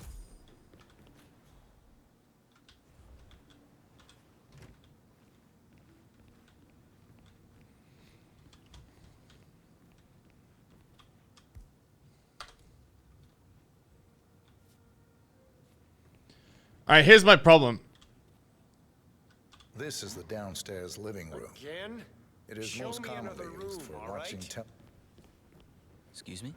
Alright, here's my problem. This is the downstairs living room. Again? It is Show most me commonly another used room, for all watching right? Excuse me?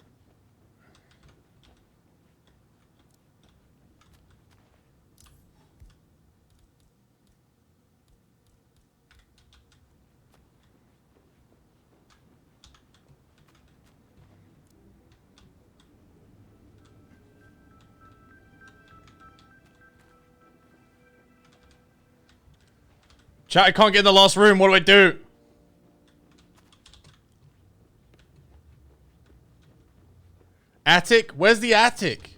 Chat, I can't get in the last room. What do I do? Attic? Where's the attic?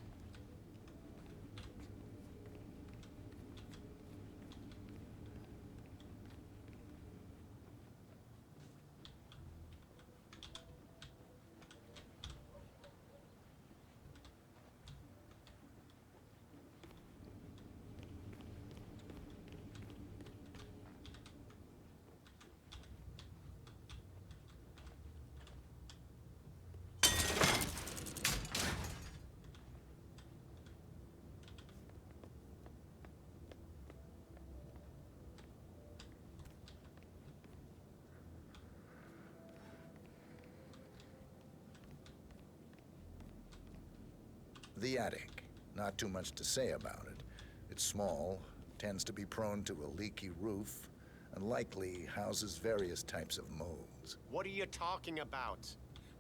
The attic. Not too much to say about it. It's small, tends to be prone to a leaky roof, and likely houses various types of molds. What are you talking about?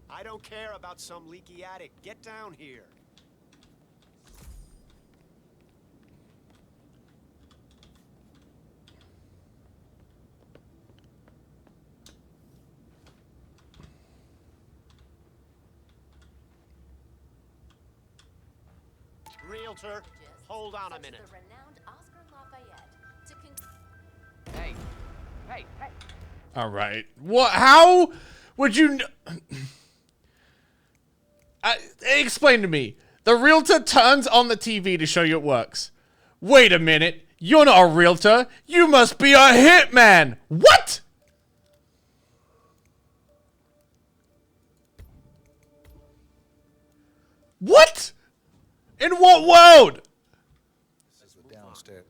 I don't care about some leaky attic. Get down here. Realtor, hold on a minute. Hey, hey, hey. All right. What? How would you? Explain to me. The realtor turns on the TV to show you it works. Wait a minute. You're not a realtor. You must be a hitman. What? What? In what world? This is the downstairs.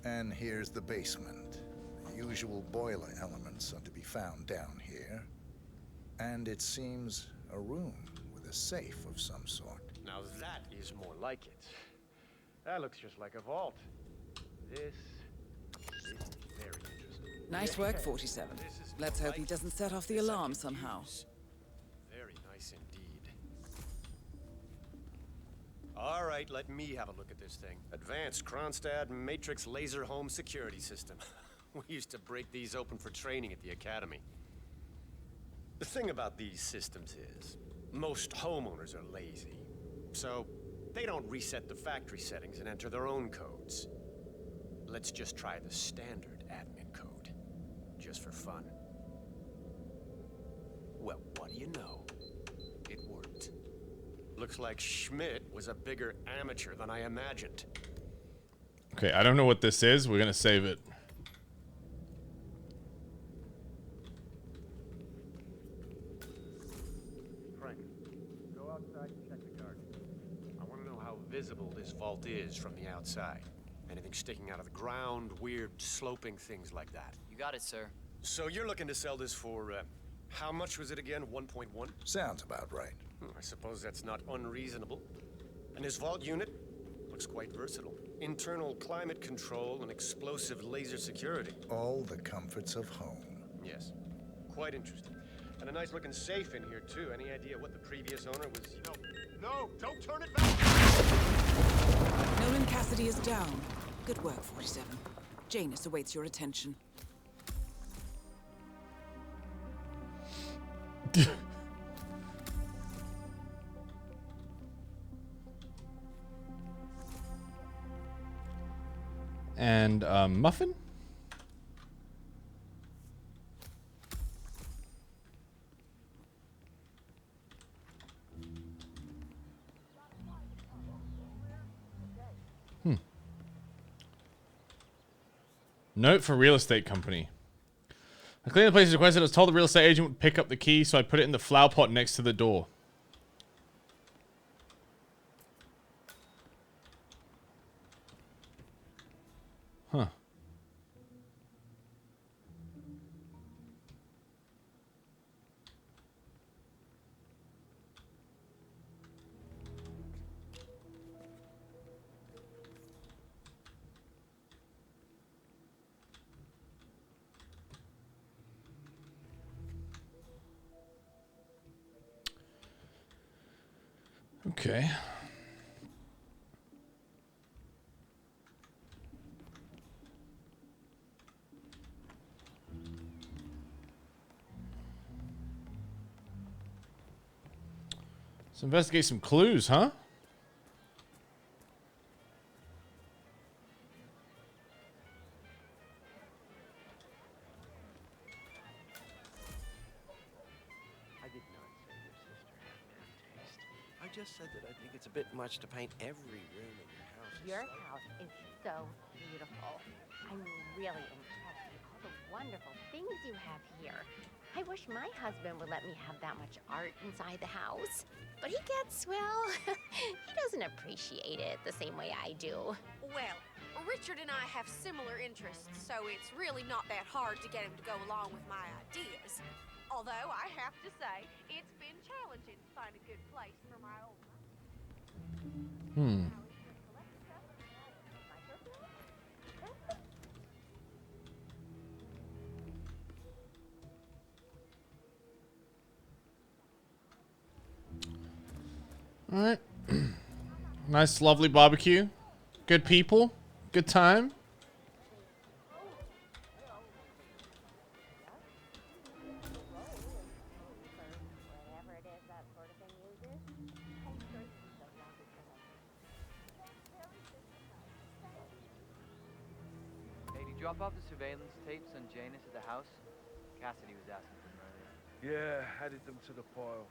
And here's the basement. The usual boiler elements are to be found down here. And it seems a room with a safe of some sort. Now that is more like it. That looks just like a vault. This is very interesting. Nice work, 47. Let's hope he doesn't set off the alarm somehow. Very nice indeed. All right, let me have a look at this thing. Advanced Kronstadt Matrix Laser Home Security System. We used to break these open for training at the academy. The thing about these systems is, most homeowners are lazy. So, they don't reset the factory settings and enter their own codes. Let's just try the standard admin code. Just for fun. Well, what do you know? It worked. Looks like Schmidt was a bigger amateur than I imagined. Okay, I don't know what this is. We're gonna save it. Frank, go outside and check the garden. I want to know how visible this vault is from the outside. Anything sticking out of the ground, weird sloping things like that. You got it, sir. So you're looking to sell this for, how much was it again? 1.1? Sounds about right. I suppose that's not unreasonable. And this vault unit looks quite versatile. Internal climate control and explosive laser security. All the comforts of home. Yes, quite interesting. And a nice looking safe in here too. Any idea what the previous owner was? No, don't turn it back! Nolan Cassidy is down. Good work, 47. Janus awaits your attention. And muffin? Note for real estate company. I cleaned the place as requested. I was told the real estate agent would pick up the key, so I put it in the flower pot next to the door. Huh. Okay. Let's investigate some clues, huh? I did not say your sister had bad taste. I just said that I think it's a bit much to paint every room in your house. Your house is so beautiful. I'm really impressed with all the wonderful things you have here. I wish my husband would let me have that much art inside the house. But he gets, well, he doesn't appreciate it the same way I do. Well, Richard and I have similar interests, so it's really not that hard to get him to go along with my ideas. Although, I have to say, it's been challenging to find a good place for my old man. All right. Nice, lovely barbecue. Good people. Good time. Hey, did you drop off the surveillance tapes on Janus at the house? Cassidy was asking for them earlier. Yeah, added them to the pile.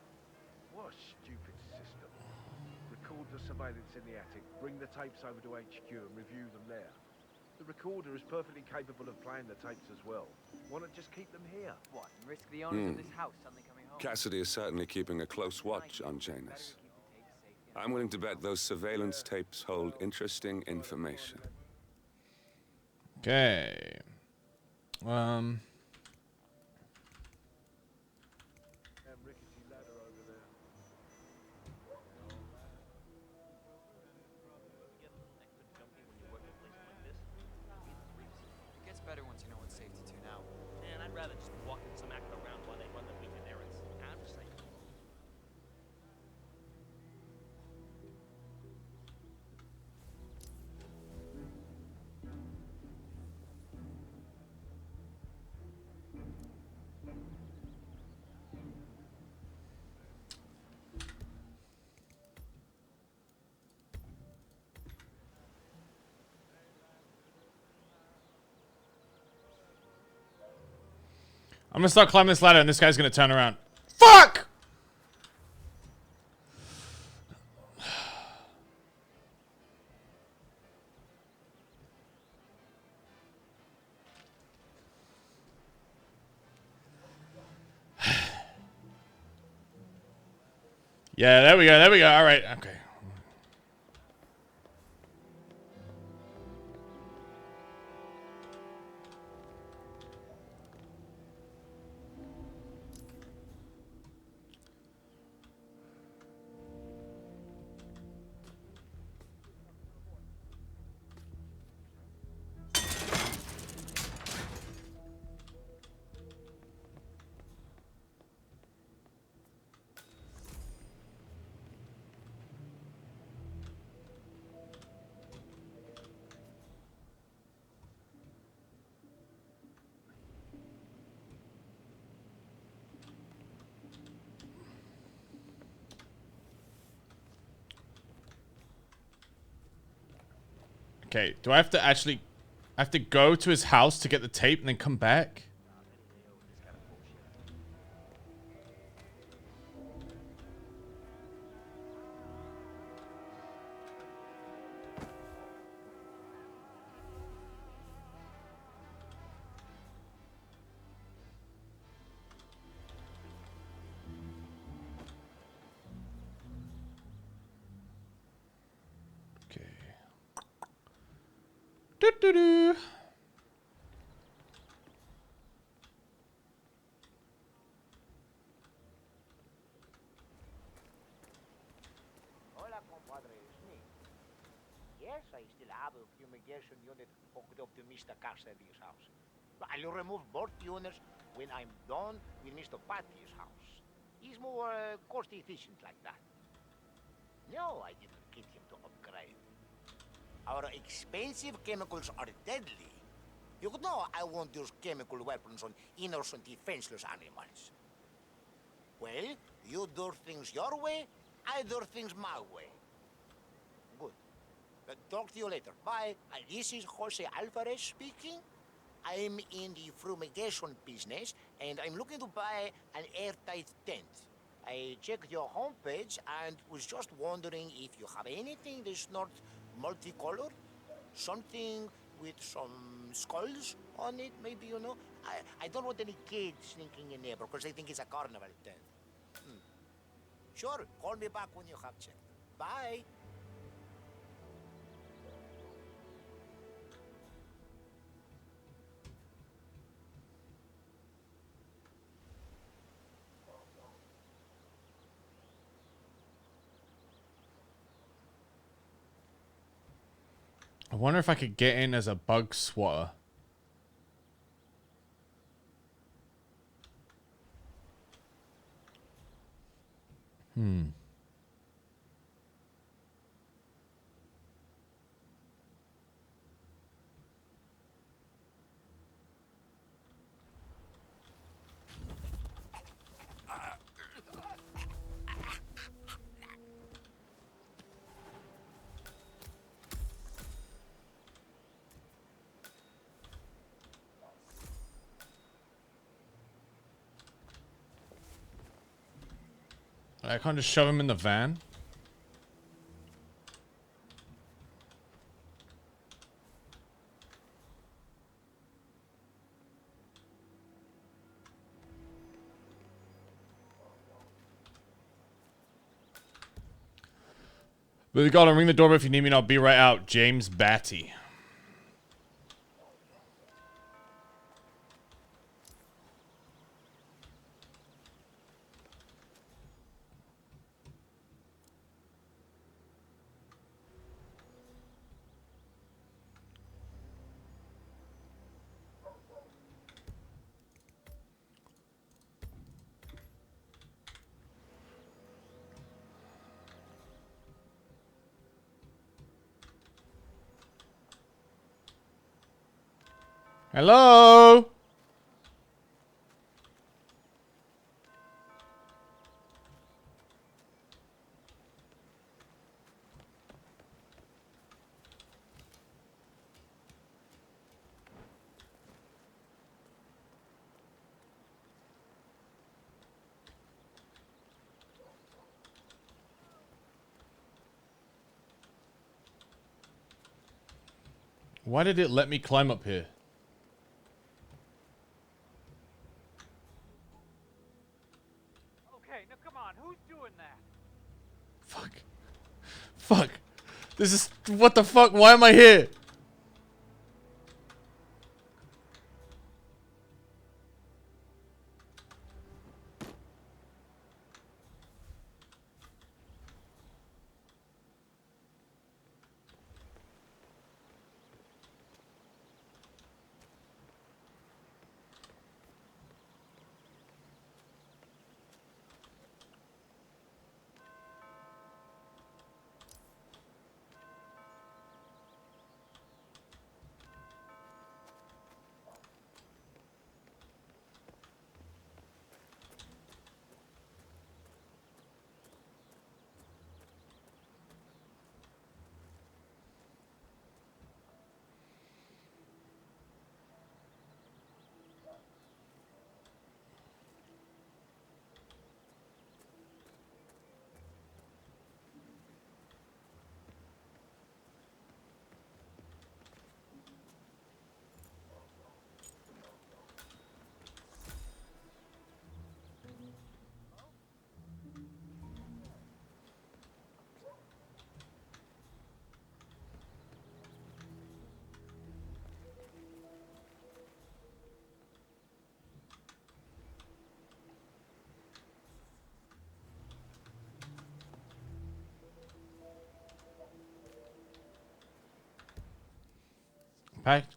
What a stupid system. Record the surveillance in the attic, bring the tapes over to HQ and review them there. The recorder is perfectly capable of playing the tapes as well. Why not just keep them here? What, and risk the owners of this house suddenly coming home? Cassidy is certainly keeping a close watch on Janus. I'm willing to bet those surveillance tapes hold interesting information. Okay. It gets better once you know what safety tune out. Man, I'd rather just walk in some actor around while they run the weekend errands. I'm just saying. I'm gonna start climbing this ladder and this guy's gonna turn around. Fuck! Yeah, there we go, there we go. All right, okay. Okay, do I have to actually... I have to go to his house to get the tape and then come back? Doo-doo-doo. Hola, compadre, it's me. Yes, I still have a fumigation unit hooked up to Mr. Cassidy's house. I'll remove both units when I'm done with Mr. Patty's house. He's more cost efficient like that. No, I didn't get him to upgrade. Our expensive chemicals are deadly. You know I won't use chemical weapons on innocent, defenseless animals. Well, you do things your way, I do things my way. Good. Talk to you later. Bye. This is Jose Alvarez speaking. I'm in the fumigation business, and I'm looking to buy an airtight tent. I checked your homepage and was just wondering if you have anything that's not multicolored. Something with some skulls on it, maybe, you know? I don't want any kids sneaking in there because they think it's a carnival tent. Sure, call me back when you have checked. Bye. I wonder if I could get in as a bug swatter. I can't just shove him in the van. Billy Golden, ring the doorbell if you need me and I'll be right out. James Batty. Hello? Why did it let me climb up here? Okay, now come on, who's doing that? Fuck. This is... What the fuck? Why am I here?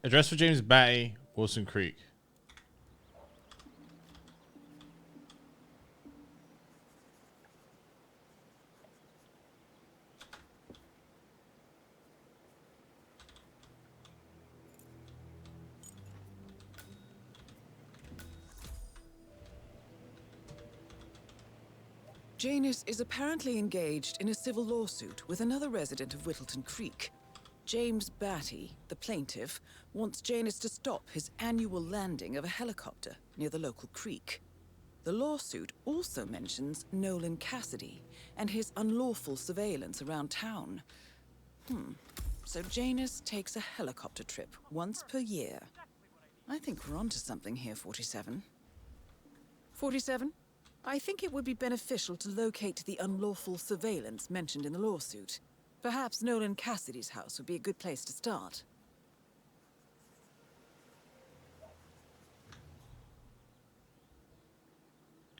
Address for James Batty, Wilson Creek. Janus is apparently engaged in a civil lawsuit with another resident of Whittleton Creek. James Batty, the plaintiff, wants Janus to stop his annual landing of a helicopter near the local creek. The lawsuit also mentions Nolan Cassidy and his unlawful surveillance around town. So Janus takes a helicopter trip once per year. I think we're onto something here, 47. 47? I think it would be beneficial to locate the unlawful surveillance mentioned in the lawsuit. Perhaps Nolan Cassidy's house would be a good place to start.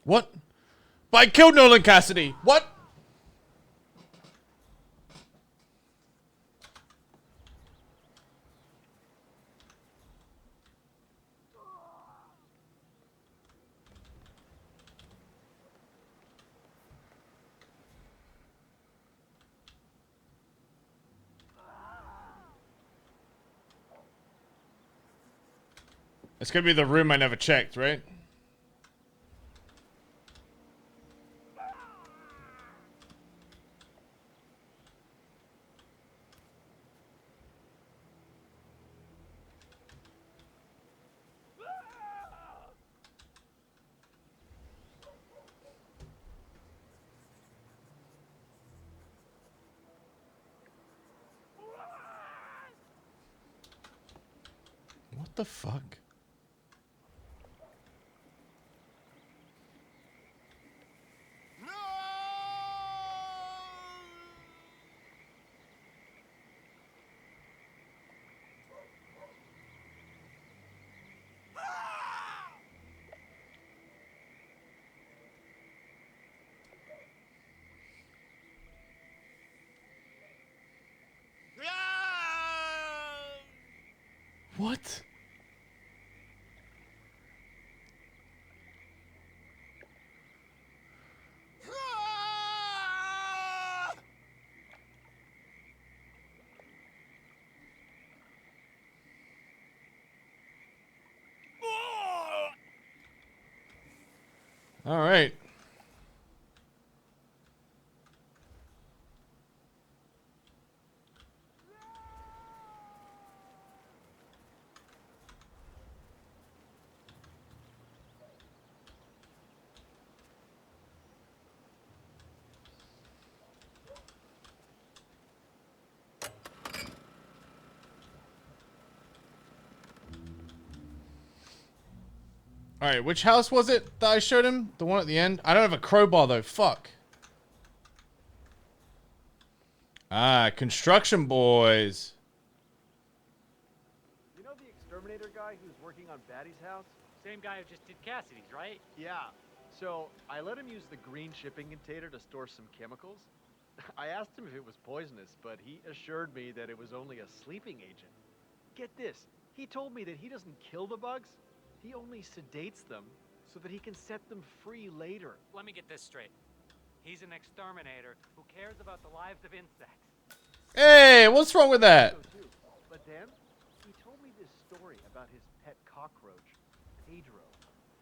What? But I killed Nolan Cassidy. What? It's gonna be the room I never checked, right? What the fuck? What? All right. All right, which house was it that I showed him? The one at the end? I don't have a crowbar, though. Fuck. Ah, construction boys. You know the exterminator guy who's working on Batty's house? Same guy who just did Cassidy's, right? Yeah. So I let him use the green shipping container to store some chemicals. I asked him if it was poisonous, but he assured me that it was only a sleeping agent. Get this. He told me that he doesn't kill the bugs. He only sedates them so that he can set them free later. Let me get this straight. He's an exterminator who cares about the lives of insects. Hey, what's wrong with that? But then, he told me this story about his pet cockroach, Pedro.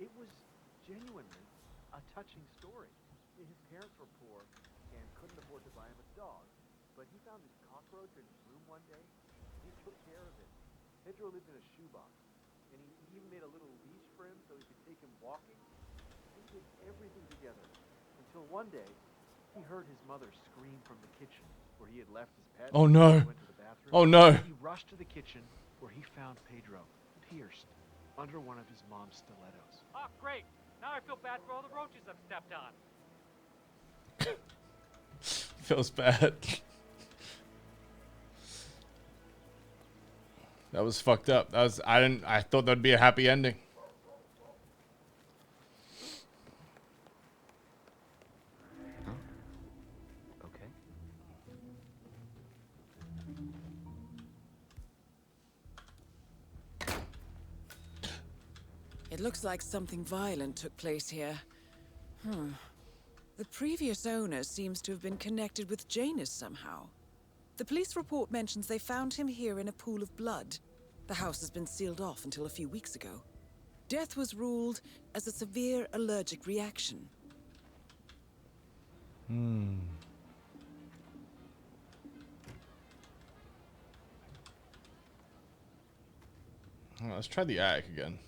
It was genuinely a touching story. His parents were poor and couldn't afford to buy him a dog, but he found his cockroach in his room one day. He took care of it. Pedro lived in a shoebox, and he even made a little leash for him so he could take him walking. They did everything together until one day he heard his mother scream from the kitchen where he had left his pet. Oh, no. He went to the bathroom. Oh, no. He rushed to the kitchen where he found Pedro pierced under one of his mom's stilettos. Oh, great. Now I feel bad for all the roaches I've stepped on. Feels bad. That was fucked up. That was I thought that'd be a happy ending. Okay. It looks like something violent took place here. The previous owner seems to have been connected with Janus somehow. The police report mentions they found him here in a pool of blood. The house has been sealed off until a few weeks ago. Death was ruled as a severe allergic reaction. Oh, let's try the attic again.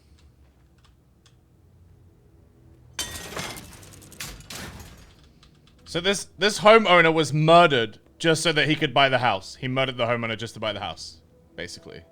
So this homeowner was murdered just so that he could buy the house. He murdered the homeowner just to buy the house, basically.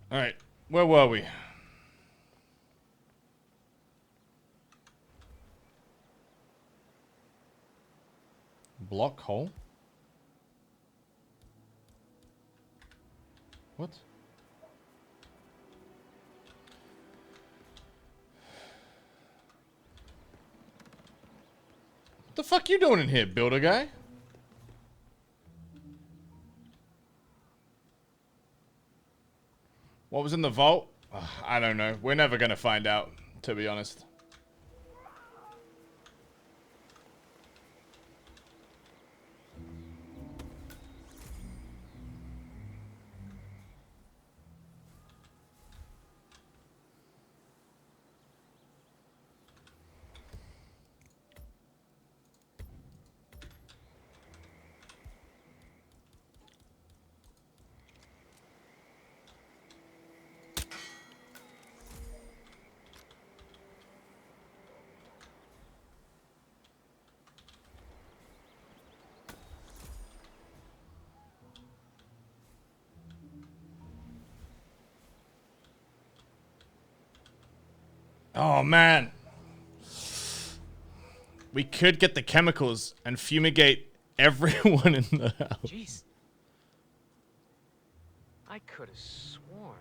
All right, where were we? Block hole? What? What the fuck you doing in here, builder guy? What was in the vault? I don't know. We're never gonna find out, to be honest. Oh, man. We could get the chemicals and fumigate everyone in the house. Jeez. I could have sworn.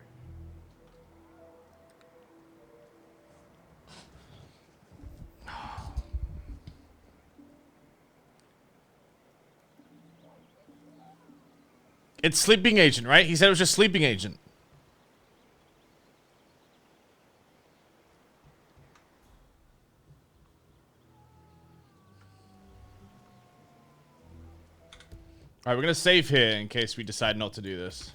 It's sleeping agent, right? He said it was just sleeping agent. All right, we're gonna save here in case we decide not to do this.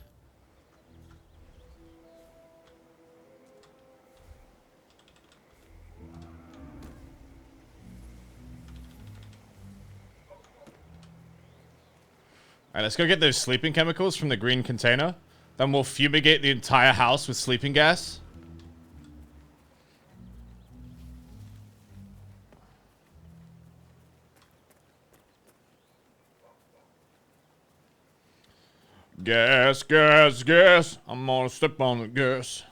Alright, let's go get those sleeping chemicals from the green container. Then we'll fumigate the entire house with sleeping gas. Gas, gas, gas. I'm gonna step on the gas.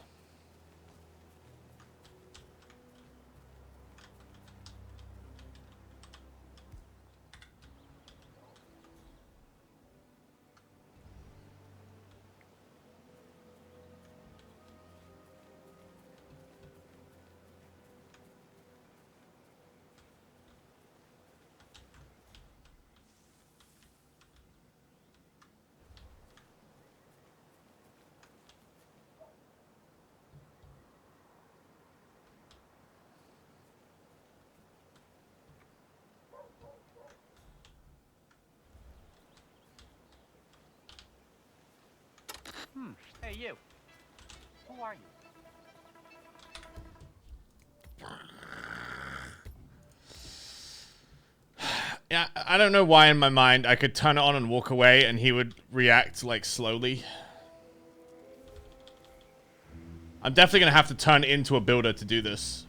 Hey, you. Who are you? Yeah, I don't know why in my mind I could turn it on and walk away and he would react like slowly. I'm definitely gonna have to turn into a builder to do this.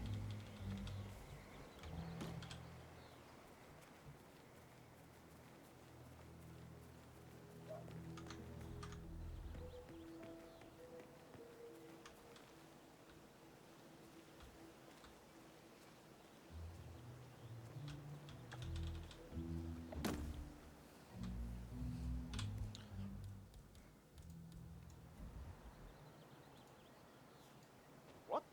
What?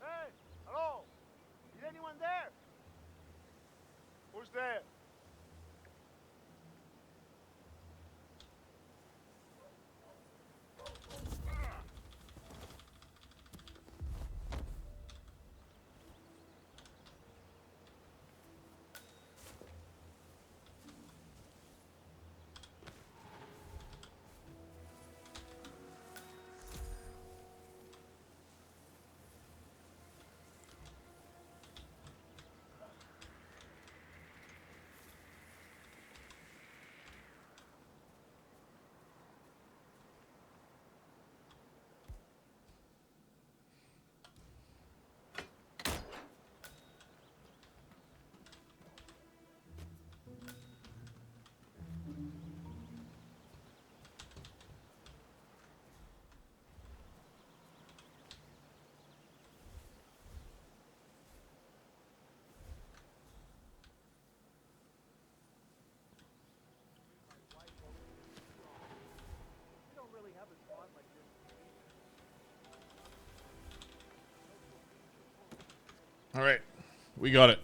Hey, hello? Is anyone there? Who's there? All right, we got it.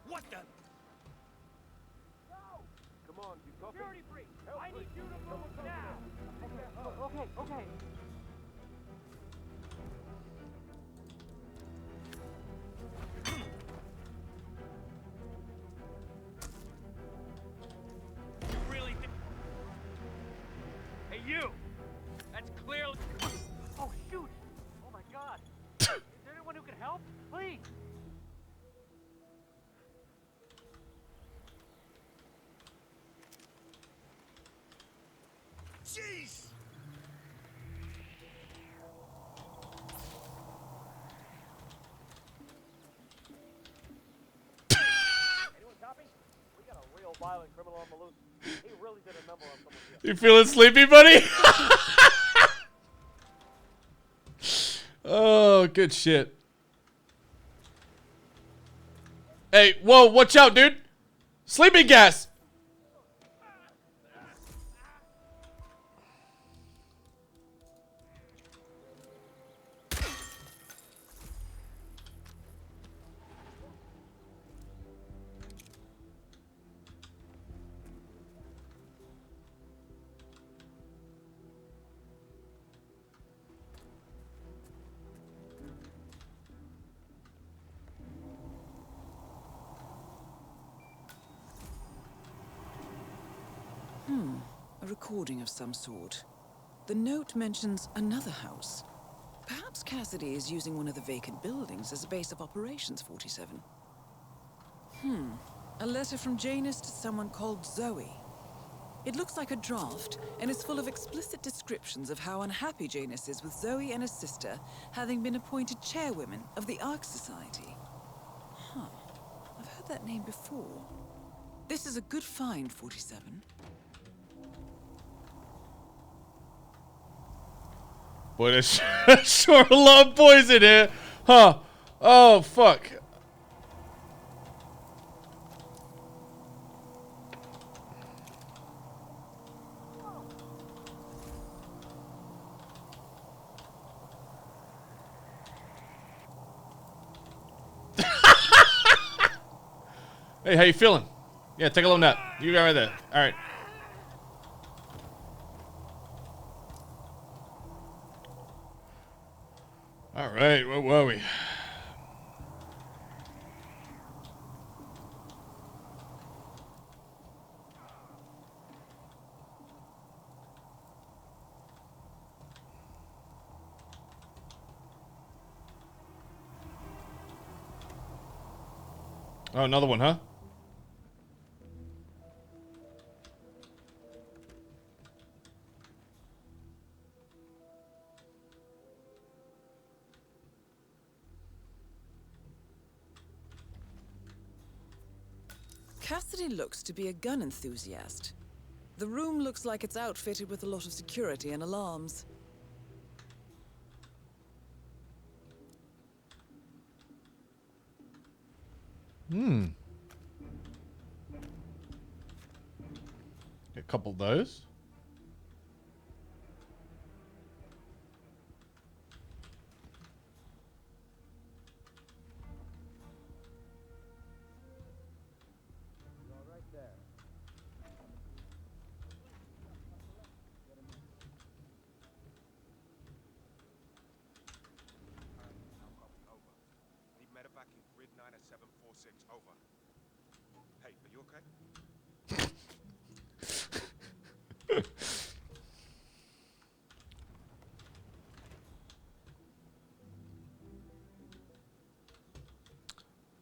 What the? Come on, you copy? Security breach! Help I me. need you to move now! Okay. You really think... Hey, you! That's clearly... Oh, shoot! Oh, my God! Is there anyone who can help? Please! Jeez! violent criminal on the loose. He really did a number on someone here. You feeling sleepy, buddy? Oh, good shit. Hey, whoa, watch out, dude. Sleeping gas. A recording of some sort. The note mentions another house. Perhaps Cassidy is using one of the vacant buildings as a base of operations, 47. A letter from Janus to someone called Zoe. It looks like a draft, and is full of explicit descriptions of how unhappy Janus is with Zoe and his sister having been appointed chairwomen of the Ark Society. I've heard that name before. This is a good find, 47. Boy, there's sure a lot of boys in here. Huh. Oh, fuck. Hey, how you feeling? Yeah, take a little nap. You got right there. All right. All right, where were we? Oh, another one, huh? Cassidy looks to be a gun enthusiast. The room looks like it's outfitted with a lot of security and alarms. A couple of those. Over. Hey, are you okay?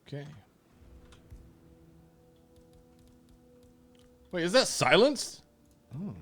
Okay. Wait, is that silenced? Oh.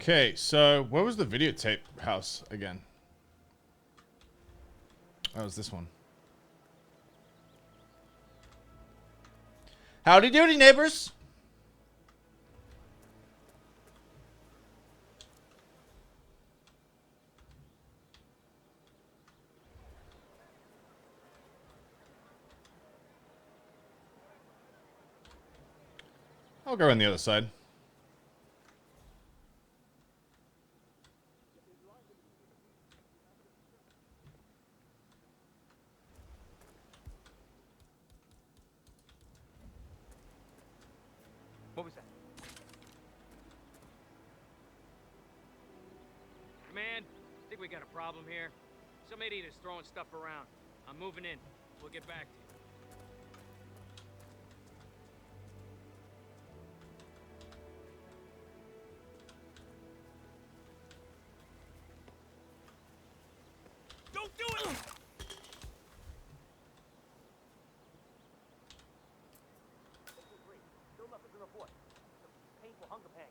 Okay, so where was the videotape house again? Oh, it was this one. Howdy doody, neighbors. I'll go on the other side. What was that? Command, think we got a problem here? Some idiot is throwing stuff around. I'm moving in. We'll get back to you. Don't do it! Still nothing to report. Painful hunger pangs.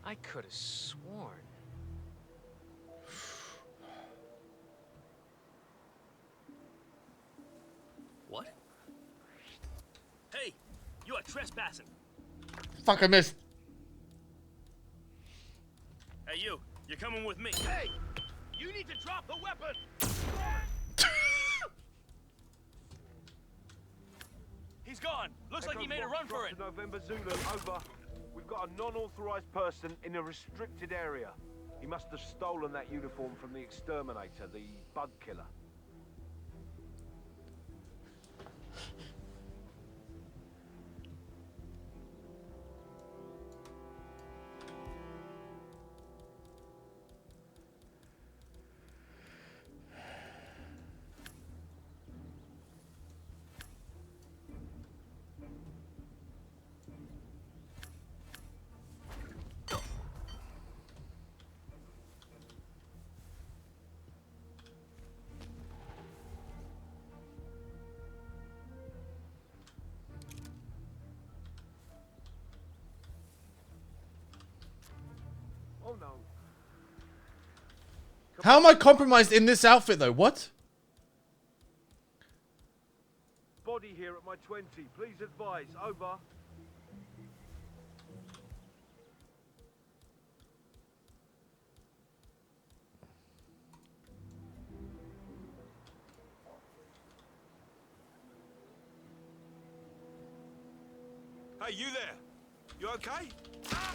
I could have sworn. What? Hey, you are trespassing. Fuck, I missed. Hey, you're coming with me. Hey! You need to drop the weapon! He's gone. Looks like he made a run for it. November Zulu, over. We've got a non-authorized person in a restricted area. He must have stolen that uniform from the exterminator, the bug killer. Oh no. How am I compromised in this outfit though? What? Body here at my 20. Please advise. Over. Hey, you there? You okay? Ah!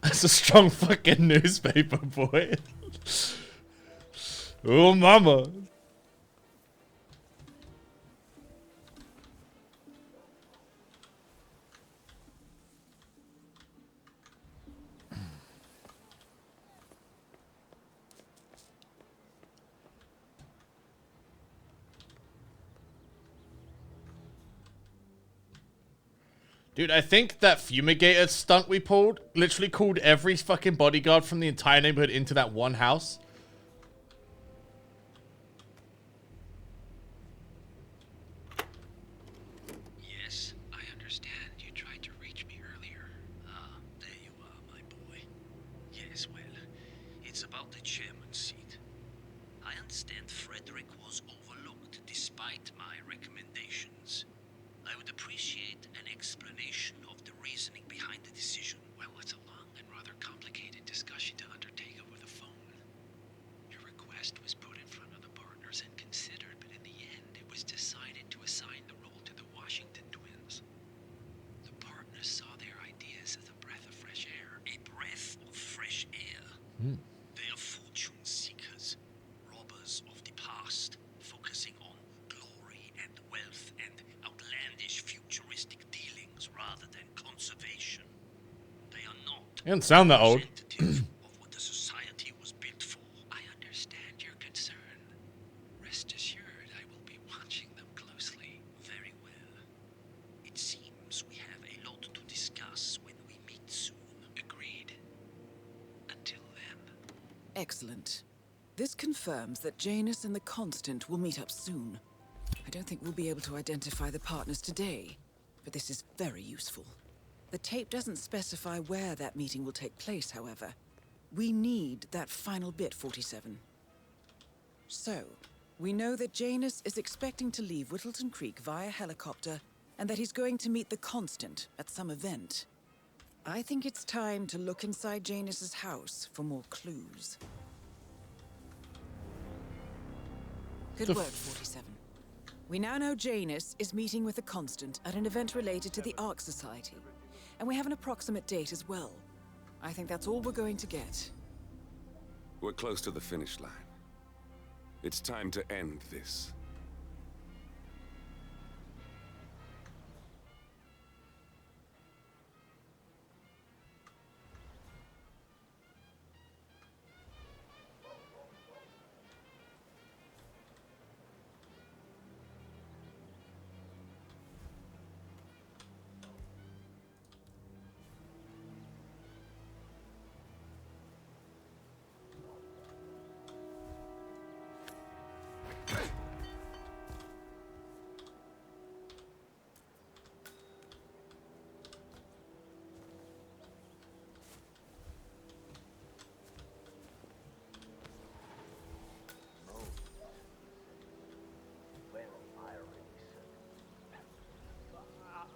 That's a strong fucking newspaper, boy. Oh, mama. Dude, I think that fumigator stunt we pulled literally called every fucking bodyguard from the entire neighborhood into that one house. Yes, I understand. You tried to reach me earlier. Ah, there you are, my boy. Yes, well, it's about the chairman's seat. I understand Frederick was overlooked despite my recommendations. I would appreciate an explanation of the reasoning behind the decision. Well, it's a long and rather complicated discussion to undertake over the phone. Your request was put in front of the partners and considered, but in the end, it was decided to assign the role to the Washington twins. The partners saw their ideas as a breath of fresh air. A breath of fresh air. They are fortune seekers, robbers of the past, focusing on glory and wealth and outlandish futuristic dealings rather than conservation. They are not You don't sound that old. of what the society was built for. I understand your concern. Rest assured, I will be watching them closely. Very well. It seems we have a lot to discuss when we meet soon. Agreed. Until then. Excellent. This confirms that Janus and the Constant will meet up soon. I don't think we'll be able to identify the partners today, but this is very useful. The tape doesn't specify where that meeting will take place, however. We need that final bit, 47. So, we know that Janus is expecting to leave Whittleton Creek via helicopter, and that he's going to meet the Constant at some event. I think it's time to look inside Janus's house for more clues. Good work, 47. We now know Janus is meeting with the Constant at an event related to the Ark Society, and we have an approximate date as well. I think that's all we're going to get. We're close to the finish line. It's time to end this.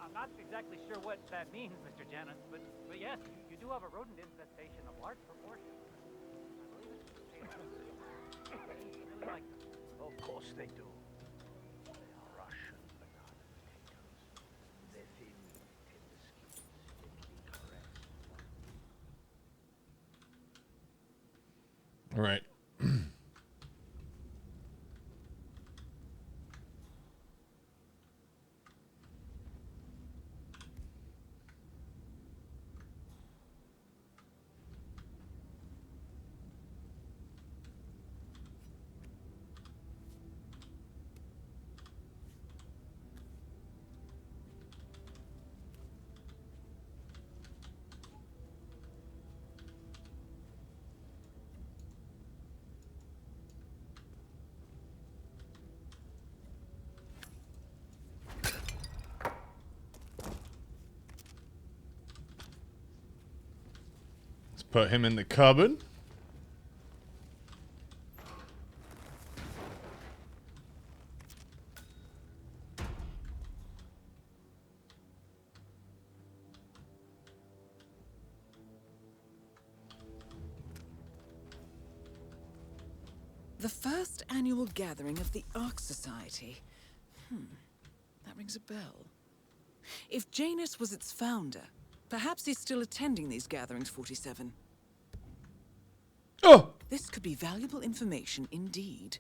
I'm not exactly sure what that means, Mr. Janus, but yes, you do have a rodent infestation of large proportions. I believe it's potatoes. Really like them. Of course they do. They are Russian banana potatoes. They're thin, tender skins, gently caressed. All right. Put him in the cupboard. The first annual gathering of the Ark Society. That rings a bell. If Janus was its founder, perhaps he's still attending these gatherings, 47. Oh! This could be valuable information indeed.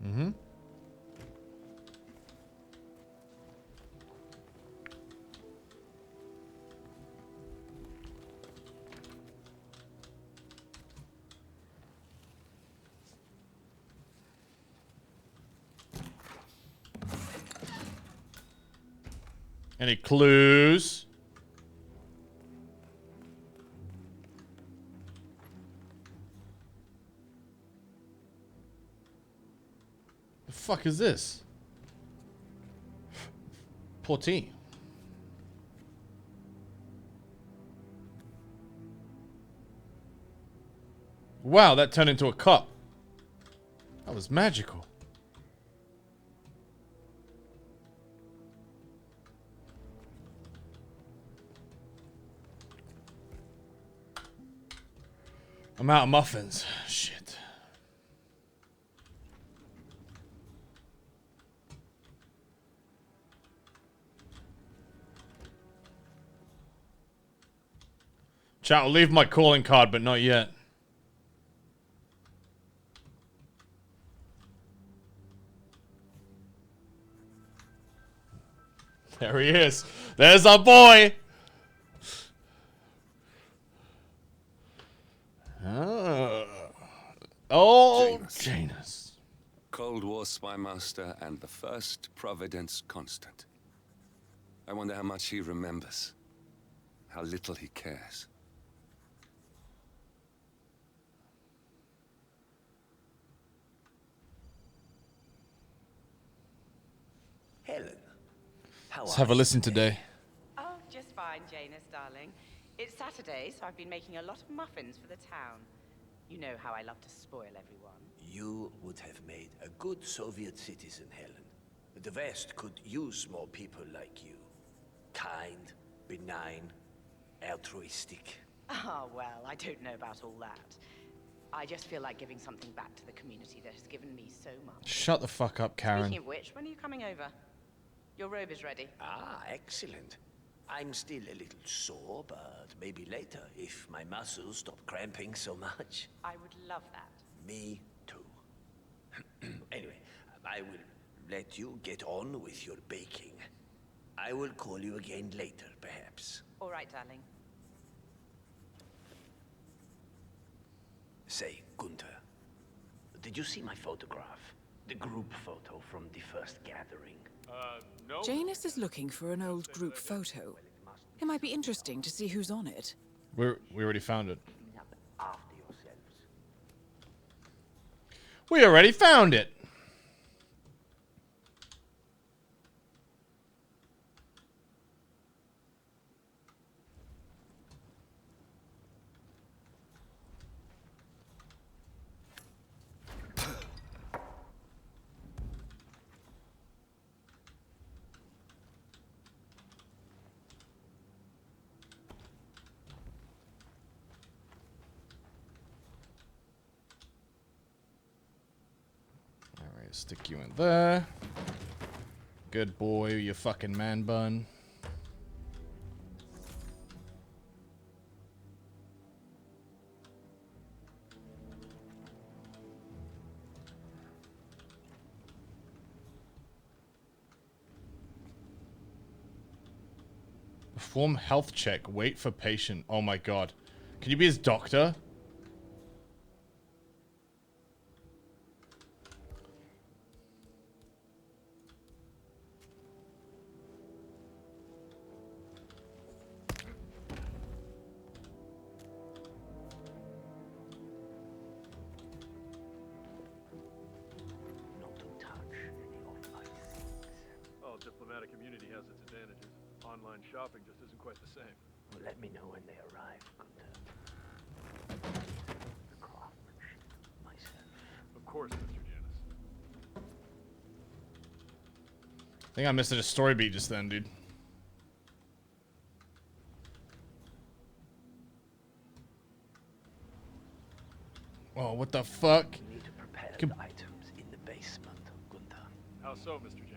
Mm-hmm. Any clues? The fuck is this? Portee. Wow, that turned into a cup. That was magical. I'm out of muffins. Shit. Chat, I'll leave my calling card, but not yet. There he is. There's our boy. Janus. Janus. Cold War spy master and the first Providence constant. I wonder how much he remembers. How little he cares. Helen, how Let's are have a you listen today. Oh, just fine, Janus, darling. It's Saturday, so I've been making a lot of muffins for the town. You know how I love to spoil everyone. You would have made a good Soviet citizen, Helen. The West could use more people like you. Kind, benign, altruistic. Oh, well, I don't know about all that. I just feel like giving something back to the community that has given me so much. Shut the fuck up, Karen. Speaking of which, when are you coming over? Your robe is ready. Ah, excellent. I'm still a little sore, but maybe later, if my muscles stop cramping so much. I would love that. Me too. Anyway, I will let you get on with your baking. I will call you again later, perhaps. All right, darling. Say, Gunther, did you see my photograph? The group photo from the first gathering? No. Janus is looking for an old group photo. It might be interesting to see who's on it. We already found it. After yourselves. We already found it. Alright, stick you in there. Good boy, you fucking man bun. Perform health check. Wait for patient. Oh my god. Can you be his doctor? Not to touch any of my things. Oh, diplomatic immunity has its advantages. Online shopping just isn't quite the same. Well, let me know when they arrive, Gunther. The craftsmanship myself. Of course, Mr. Janus. I think I missed a story beat just then, dude. Oh, what the fuck? You need to prepare Can- the items in the basement, Gunther. How so, Mr. Janus?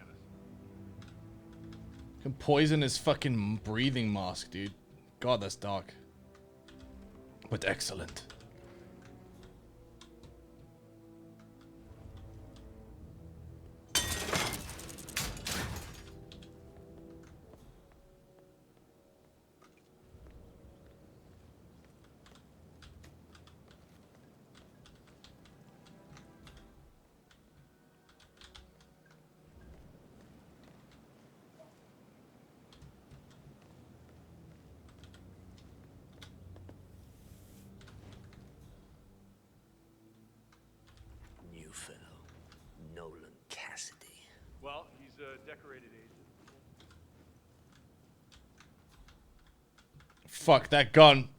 Can poison his fucking breathing mask, dude. God, that's dark. But excellent. New fellow, Nolan Cassidy. Well, he's a decorated agent. Fuck, that gun.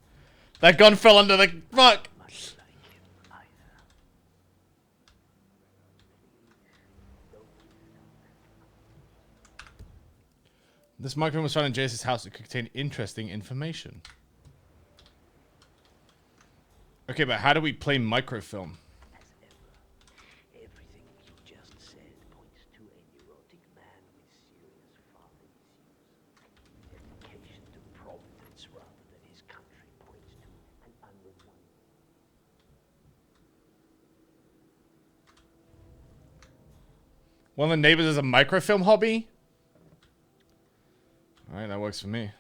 That gun fell under the... Fuck! This microphone was found in Jason's house. It could contain interesting information. Okay, but how do we play microfilm? Everything you just said points to a neurotic man with serious father issues. Dedication to Providence rather than his country points to an unrelenting. One of the neighbors has a microfilm hobby? Alright, that works for me.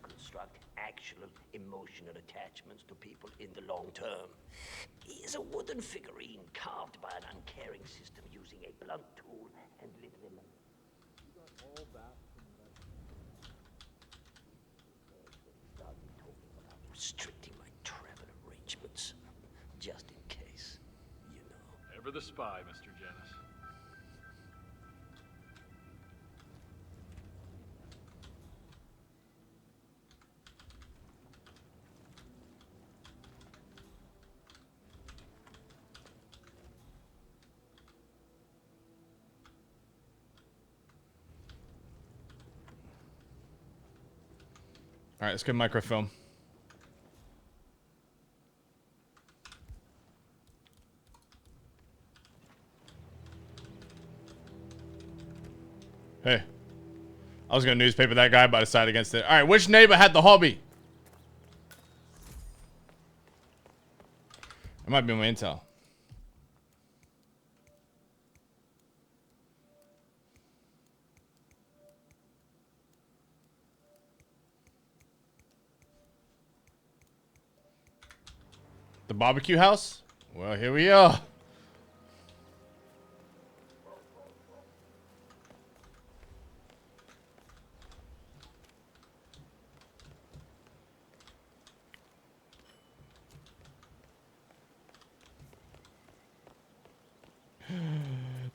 Construct actual emotional attachments to people in the long term. He is a wooden figurine carved by an uncaring system using a blunt tool and little element. You got all that from that. Started talking about restricting my travel arrangements, just in case, you know. Ever the spy, Mr. Janus. All right, let's get microfilm. Hey, I was gonna newspaper that guy, but I decided against it. All right, which neighbor had the hobby? It might be my intel. The barbecue house? Well, here we are.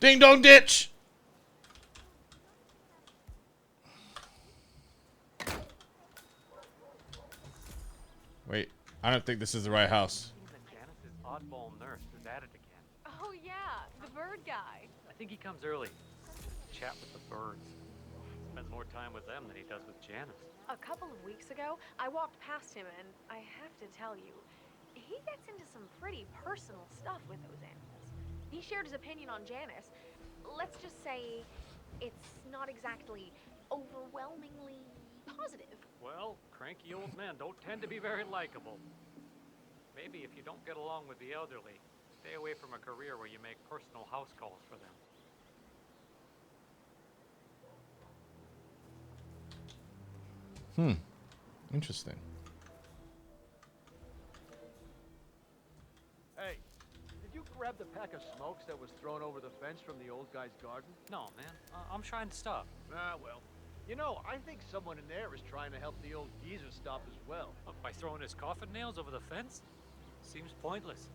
Ding dong ditch. Wait, I don't think this is the right house. Janice's oddball nurse is at it again. Oh, yeah, the bird guy. I think he comes early. Chat with the birds. Spends more time with them than he does with Janice. A couple of weeks ago, I walked past him, and I have to tell you, he gets into some pretty personal stuff with those animals. He shared his opinion on Janice. Let's just say it's not exactly overwhelmingly positive. Well, cranky old men don't tend to be very likable. Maybe if you don't get along with the elderly, stay away from a career where you make personal house calls for them. Interesting. Hey, did you grab the pack of smokes that was thrown over the fence from the old guy's garden? No, man. I'm trying to stop. Ah, well. You know, I think someone in there is trying to help the old geezer stop as well. By throwing his coffin nails over the fence? Seems pointless.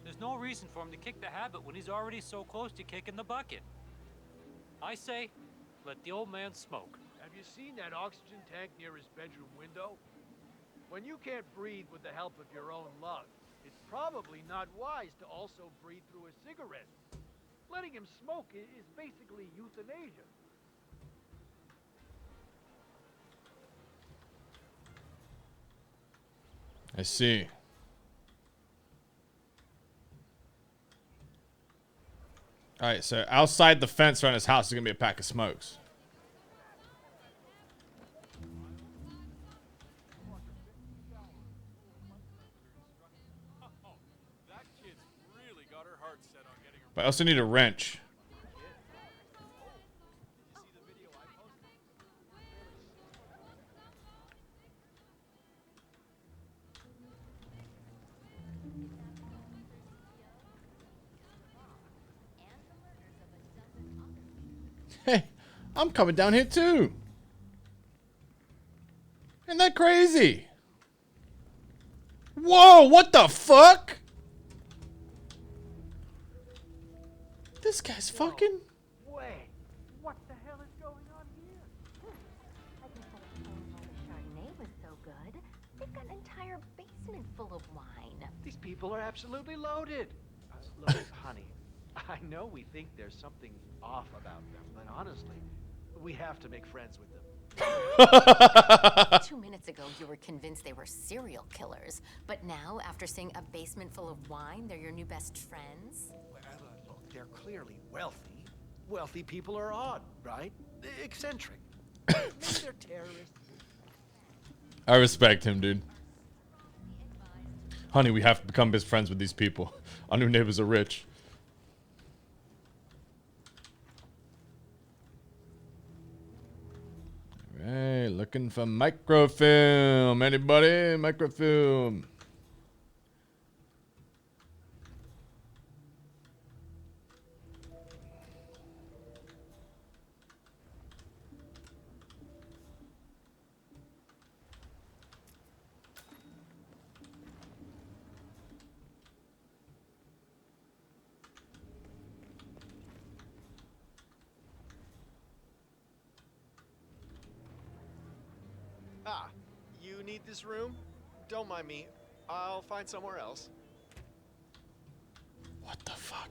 There's no reason for him to kick the habit when he's already so close to kicking the bucket. I say, let the old man smoke. Have you seen that oxygen tank near his bedroom window? When you can't breathe with the help of your own lungs, it's probably not wise to also breathe through a cigarette. Letting him smoke is basically euthanasia. I see. All right, so outside the fence around his house is gonna be a pack of smokes. But I also need a wrench. Hey, I'm coming down here too. Isn't that crazy? Whoa, what the fuck? This guy's fucking... Wait, what the hell is going on here? I guess that's why the Chardonnay was so good. They've got an entire basement full of wine. These people are absolutely loaded. Look, honey, I know we think there's something off about them, but honestly, we have to make friends with them. 2 minutes ago, you were convinced they were serial killers. But now, after seeing a basement full of wine, they're your new best friends? Well, look, they're clearly wealthy. Wealthy people are odd, right? Eccentric. Maybe they're terrorists. I respect him, dude. Honey, we have to become best friends with these people. Our new neighbors are rich. Alright, looking for microfilm. Anybody? Microfilm. Ah, you need this room? Don't mind me. I'll find somewhere else. What the fuck?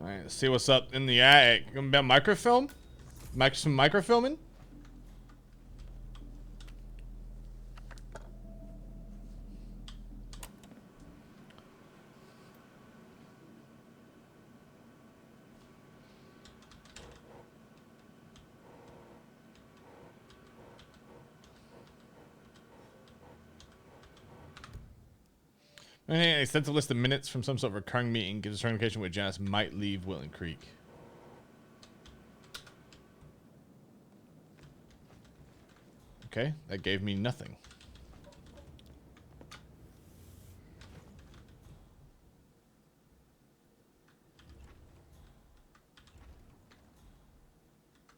All right, let's see what's up in the attic. Gonna be a microfilm? Some microfilming? An extensive list of minutes from some sort of recurring meeting gives us an indication where Janice might leave Wilton Creek. Okay, that gave me nothing.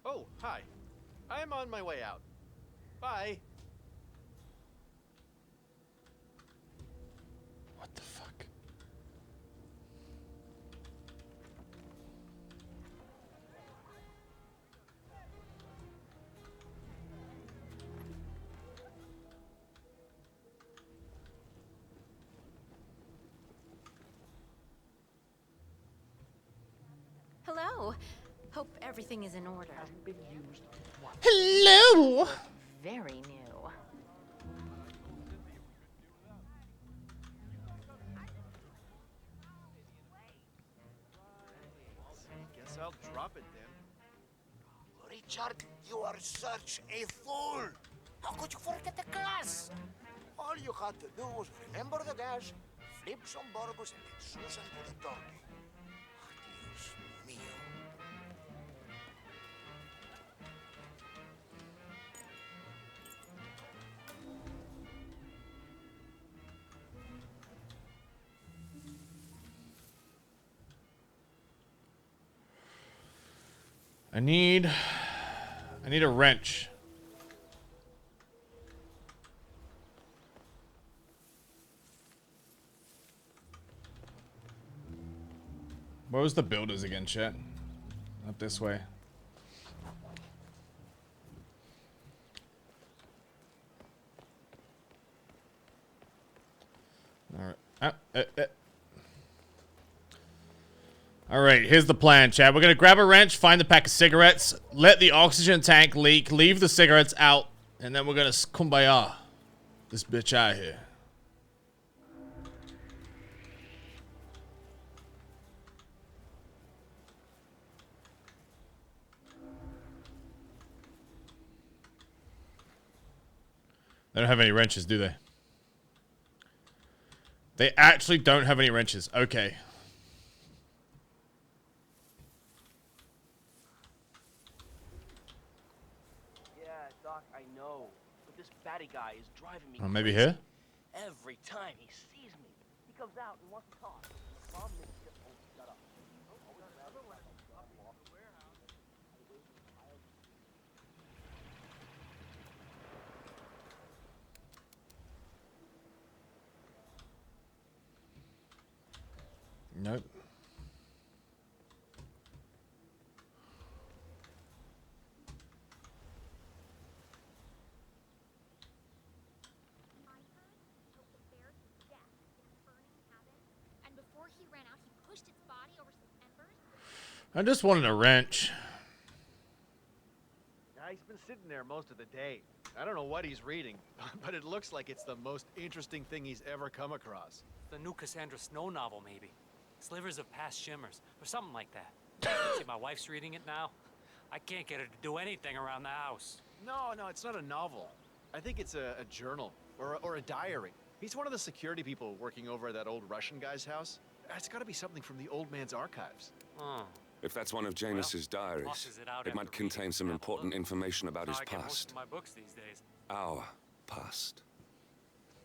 Oh, hi. I'm on my way out. Bye. What the fuck? Hello. Hope everything is in order. Hello. Very new. Guess I'll drop it then. Richard, you are such a fool! How could you forget the class? All you had to do was remember the gas, flip some burgers, and get Susan to the turkey. Dios mío. I need a wrench. Where was the builders again, chat? Up this way. All right. All right, here's the plan, Chad. We're going to grab a wrench, find the pack of cigarettes, let the oxygen tank leak, leave the cigarettes out, and then we're going to kumbaya this bitch out here. They don't have any wrenches, do they? They actually don't have any wrenches. Okay. Yeah, Doc, I know. But this batty guy is driving me Maybe crazy. here? Every time he sees me, he comes out and wants to talk. The problem is he just won't shut up. Nope. I just wanted a wrench. Yeah, he's been sitting there most of the day. I don't know what he's reading, but it looks like it's the most interesting thing he's ever come across. The new Cassandra Snow novel, maybe. Slivers of Past Shimmers, or something like that. See, my wife's reading it now. I can't get her to do anything around the house. No, it's not a novel. I think it's a journal, or a diary. He's one of the security people working over at that old Russian guy's house. It's gotta be something from the old man's archives. Oh. If that's one of Janus's diaries, tosses it out it might after contain some important information about his I get most past. of my books these days. Our past.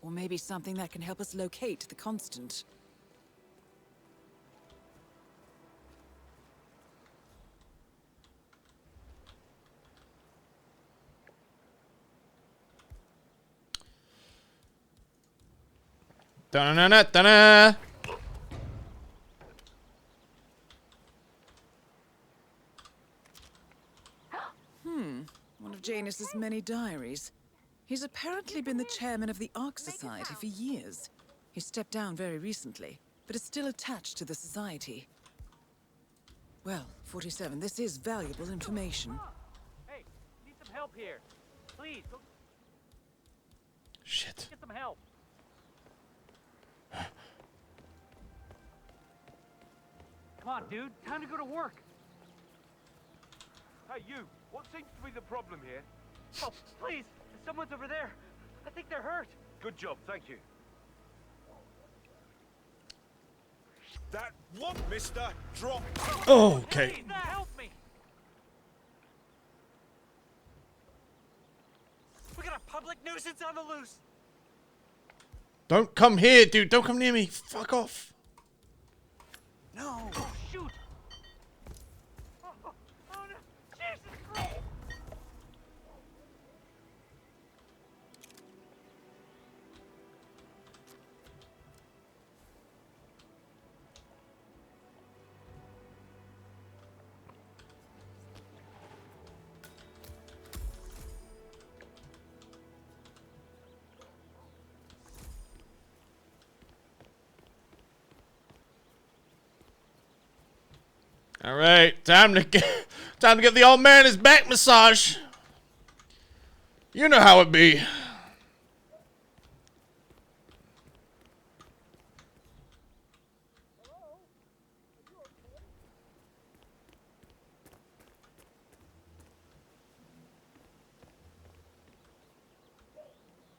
Or maybe something that can help us locate the Constant. Da-na-na-na-na-na. One of Janus's many diaries. He's apparently been the chairman of the Ark Society for years. He stepped down very recently, but is still attached to the society. Well, 47, this is valuable information. Hey, need some help here. Please, go Shit. get some help. Come on, dude. Time to go to work. Hey, you! What seems to be the problem here? Oh, please. Someone's over there. I think they're hurt. Good job, thank you. That what, mister? Drop! Oh, okay. Please, help me. We got a public nuisance on the loose. Don't come here, dude. Don't come near me. Fuck off. No. Oh, shoot. Oh, no. Jesus Christ. All right, time to get the old man his back massage. You know how it be.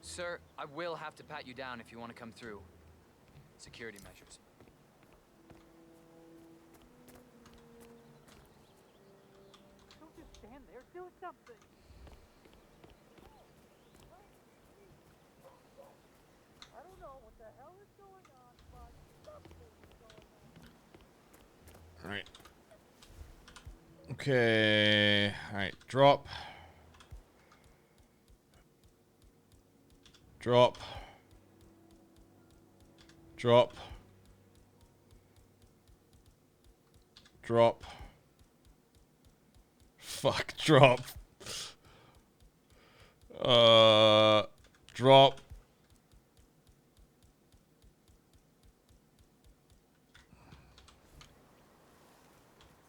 Sir, I will have to pat you down if you want to come through. Security measures. Don't just stand there. Do something. I don't know what the hell is going on, but something is going on. All right. Okay. All right. Drop. Drop. Drop. Drop. Fuck. Drop. Drop.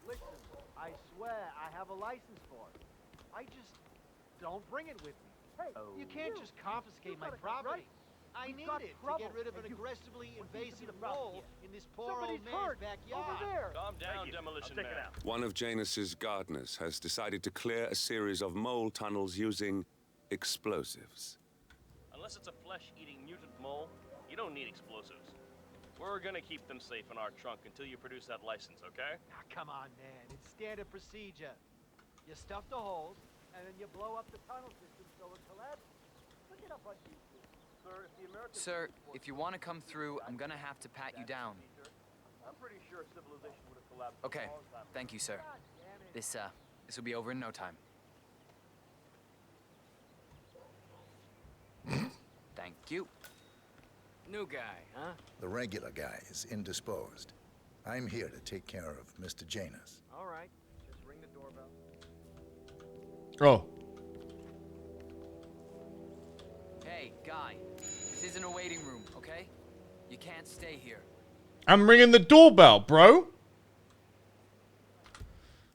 Listen, I swear I have a license for it. I just don't bring it with me. Hey, you can't just confiscate my property. I need it to get rid of an aggressively invasive mole in this poor old man's backyard. Over there. Calm down, Demolition Man. One of Janus's gardeners has decided to clear a series of mole tunnels using explosives. Unless it's a flesh-eating mutant mole, you don't need explosives. We're gonna keep them safe in our trunk until you produce that license, okay? Ah, come on, man. It's standard procedure. You stuff the holes, and then you blow up the tunnel system so it collapses. Look it up on YouTube. Sir, if you want to come through, I'm gonna have to pat you down. I'm pretty sure civilization would have collapsed. Okay, thank you, sir. This will be over in no time. Thank you. New guy, huh? The regular guy is indisposed. I'm here to take care of Mr. Janus. All right, just ring the doorbell. Oh. Hey, guy. This isn't a waiting room, okay? You can't stay here. I'm ringing the doorbell, bro.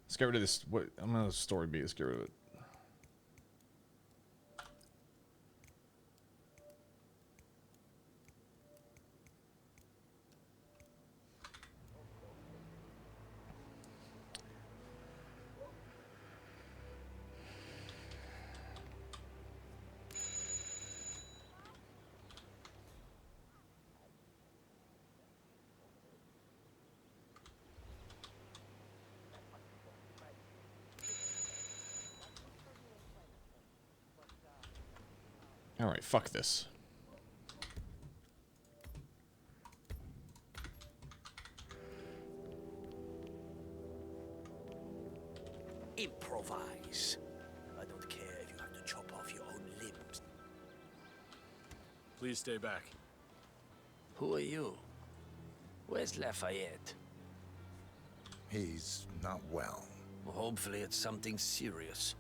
Let's get rid of this. What? I'm gonna story beat. Let's get rid of it. All right, fuck this. Improvise. I don't care if you have to chop off your own limbs. Please stay back. Who are you? Where's Lafayette? He's not well. Well, hopefully it's something serious.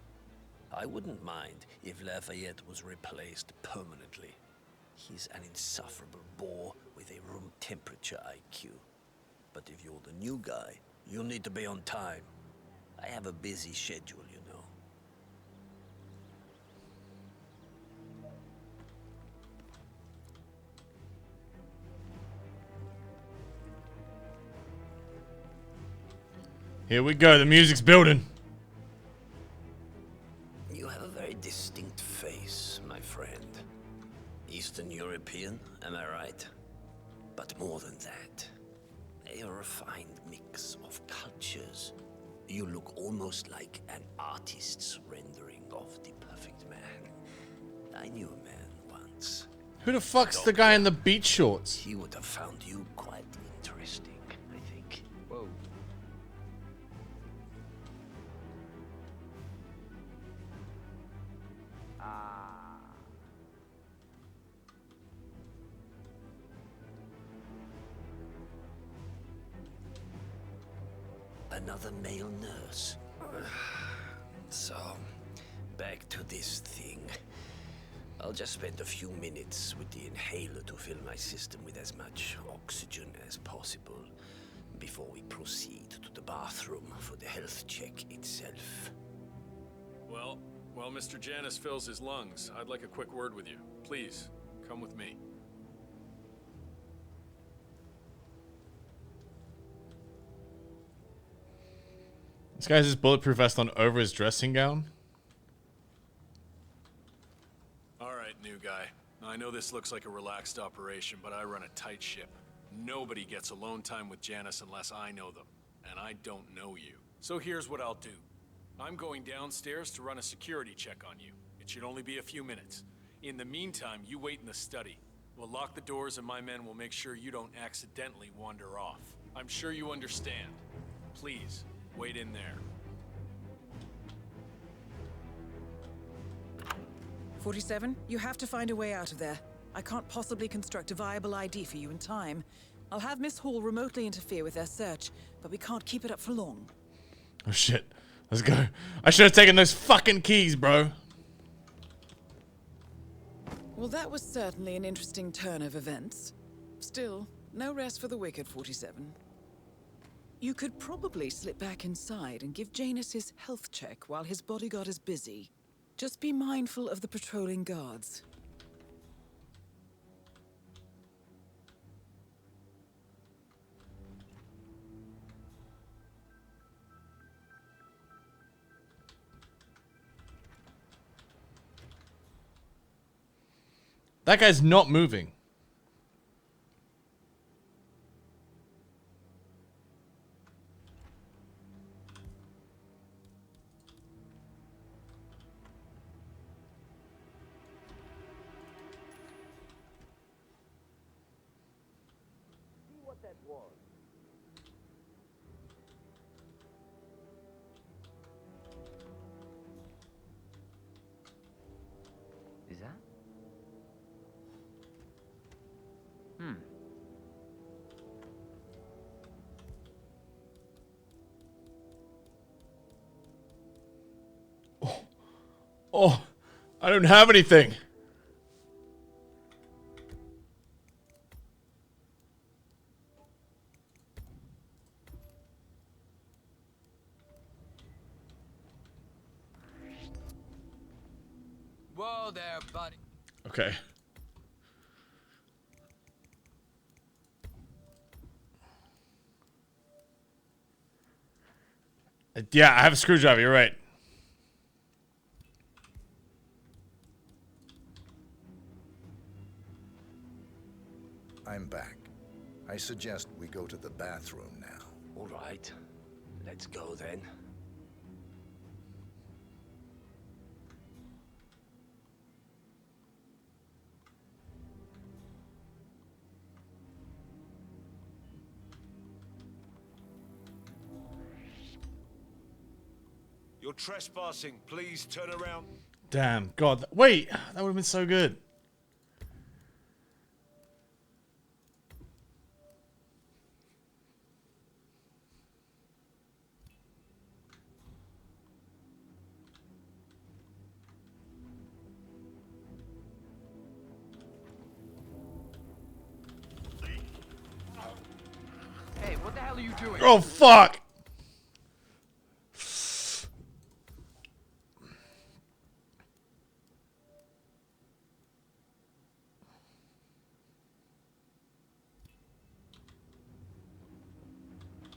I wouldn't mind if Lafayette was replaced permanently. He's an insufferable bore with a room temperature IQ. But if you're the new guy, you'll need to be on time. I have a busy schedule, you know. Here we go. The music's building. You have a very distinct face, my friend. Eastern European, am I right? But more than that, a refined mix of cultures. You look almost like an artist's rendering of the perfect man. I knew a man once. Who the fuck's the guy in the beach shorts? He would have found you quite interesting, I think. Whoa. Another male nurse. So, back to this thing. I'll just spend a few minutes with the inhaler to fill my system with as much oxygen as possible before we proceed to the bathroom for the health check itself. Well, while Mr. Janus fills his lungs, I'd like a quick word with you. Please, come with me. This guy has his bulletproof vest on over his dressing gown. All right, new guy. I know this looks like a relaxed operation, but I run a tight ship. Nobody gets alone time with Janus unless I know them, and I don't know you. So here's what I'll do. I'm going downstairs to run a security check on you. It should only be a few minutes. In the meantime, you wait in the study. We'll lock the doors and my men will make sure you don't accidentally wander off. I'm sure you understand. Please, wait in there. 47, you have to find a way out of there. I can't possibly construct a viable ID for you in time. I'll have Miss Hall remotely interfere with their search, but we can't keep it up for long. Oh shit. Let's go. I should have taken those fucking keys, bro. Well, that was certainly an interesting turn of events. Still, no rest for the wicked, 47. You could probably slip back inside and give Janus his health check while his bodyguard is busy. Just be mindful of the patrolling guards. That guy's not moving. See what that was. Is that? Oh, I don't have anything. Whoa there, buddy. Okay. Yeah, I have a screwdriver, you're right. I'm back. I suggest we go to the bathroom now. All right. Let's go then. You're trespassing. Please turn around. Damn, God. Wait, that would have been so good. hell are you doing? Oh, fuck!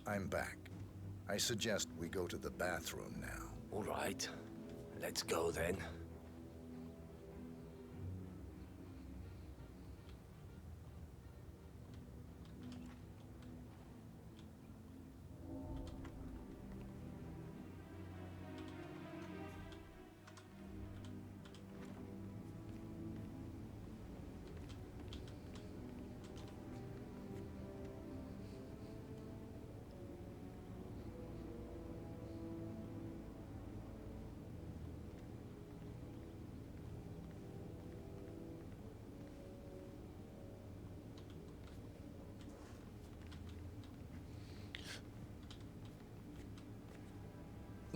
I'm back. I suggest we go to the bathroom now. All right. Let's go then.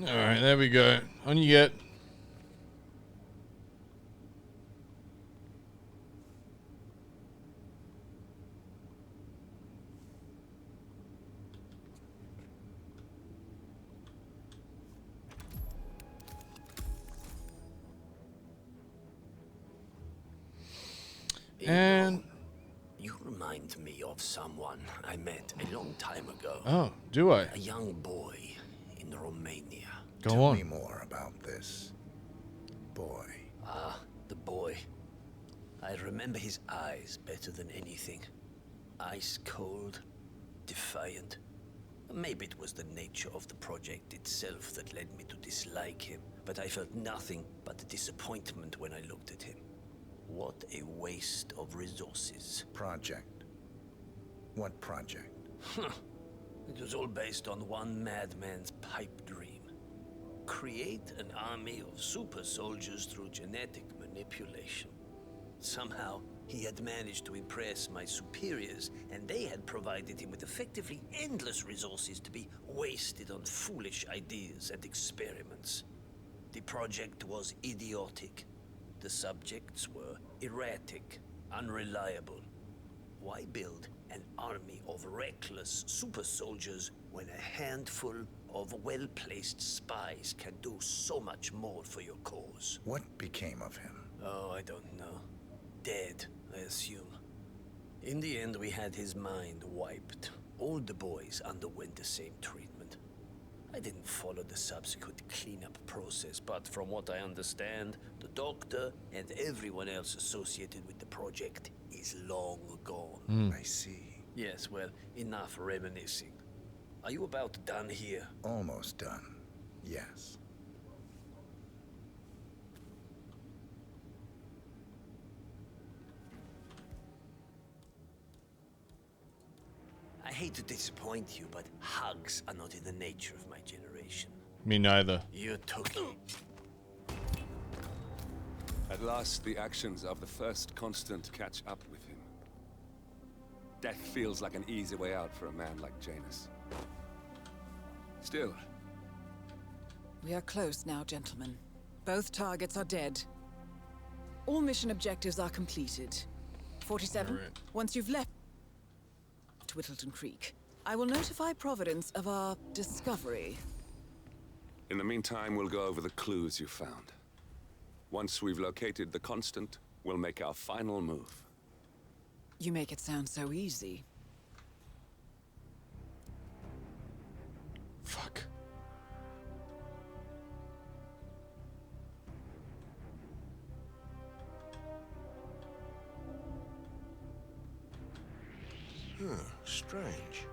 All right, there we go. On you get. And you remind me of someone I met a long time ago. Oh, do I? A young boy in Romania. Tell me more about this boy. Ah, the boy. I remember his eyes better than anything. Ice cold, defiant. Maybe it was the nature of the project itself that led me to dislike him, but I felt nothing but disappointment when I looked at him. What a waste of resources. Project? What project? It was all based on one madman's pipe dream. Create an army of super soldiers through genetic manipulation. Somehow, he had managed to impress my superiors, and they had provided him with effectively endless resources to be wasted on foolish ideas and experiments. The project was idiotic. The subjects were erratic, unreliable. Why build an army of reckless super soldiers when a handful of well-placed spies can do so much more for your cause? What became of him? Oh, I don't know. Dead, I assume. In the end, we had his mind wiped. All the boys underwent the same treatment. I didn't follow the subsequent cleanup process, but from what I understand, the doctor and everyone else associated with the project is long gone. I see. Yes, well, enough reminiscing. Are you about done here? Almost done. Yes. I hate to disappoint you, but hugs are not in the nature of my generation. Me neither. You took... At last, the actions of the first constant catch up with him. Death feels like an easy way out for a man like Janus. Still. We are close now, gentlemen. Both targets are dead. All mission objectives are completed. 47, once you've left Whittleton Creek, I will notify Providence of our discovery. In the meantime, we'll go over the clues you found. Once we've located the constant, we'll make our final move. You make it sound so easy. Fuck. Strange.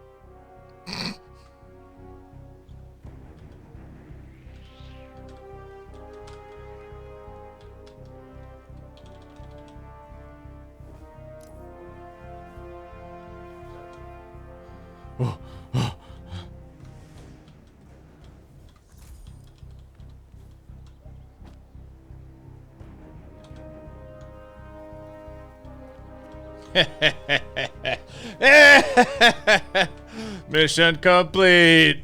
Mission complete.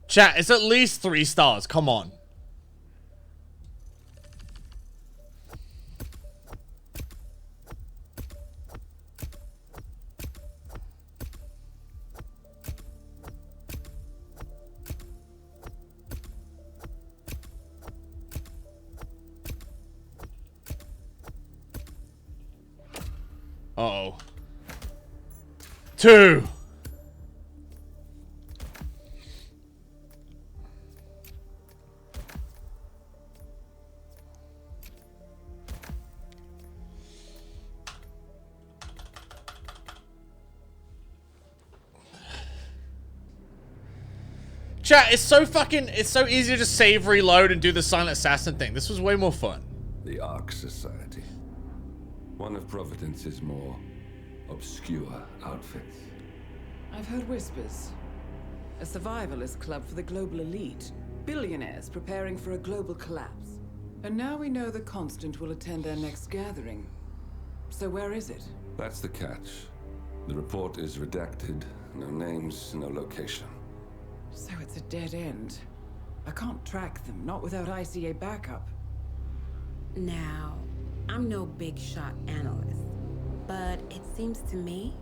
Chat, it's at least 3 stars. Come on. Uh-oh. 2. Chat, it's so easy to just save, reload, and do the silent assassin thing. This was way more fun. The Ark Society. One of Providence's more obscure outfits. I've heard whispers. A survivalist club for the global elite. Billionaires preparing for a global collapse. And now we know the Constant will attend their next gathering. So where is it? That's the catch. The report is redacted. No names, no location. So it's a dead end. I can't track them, not without ICA backup. Now, I'm no big shot analyst, but it seems to me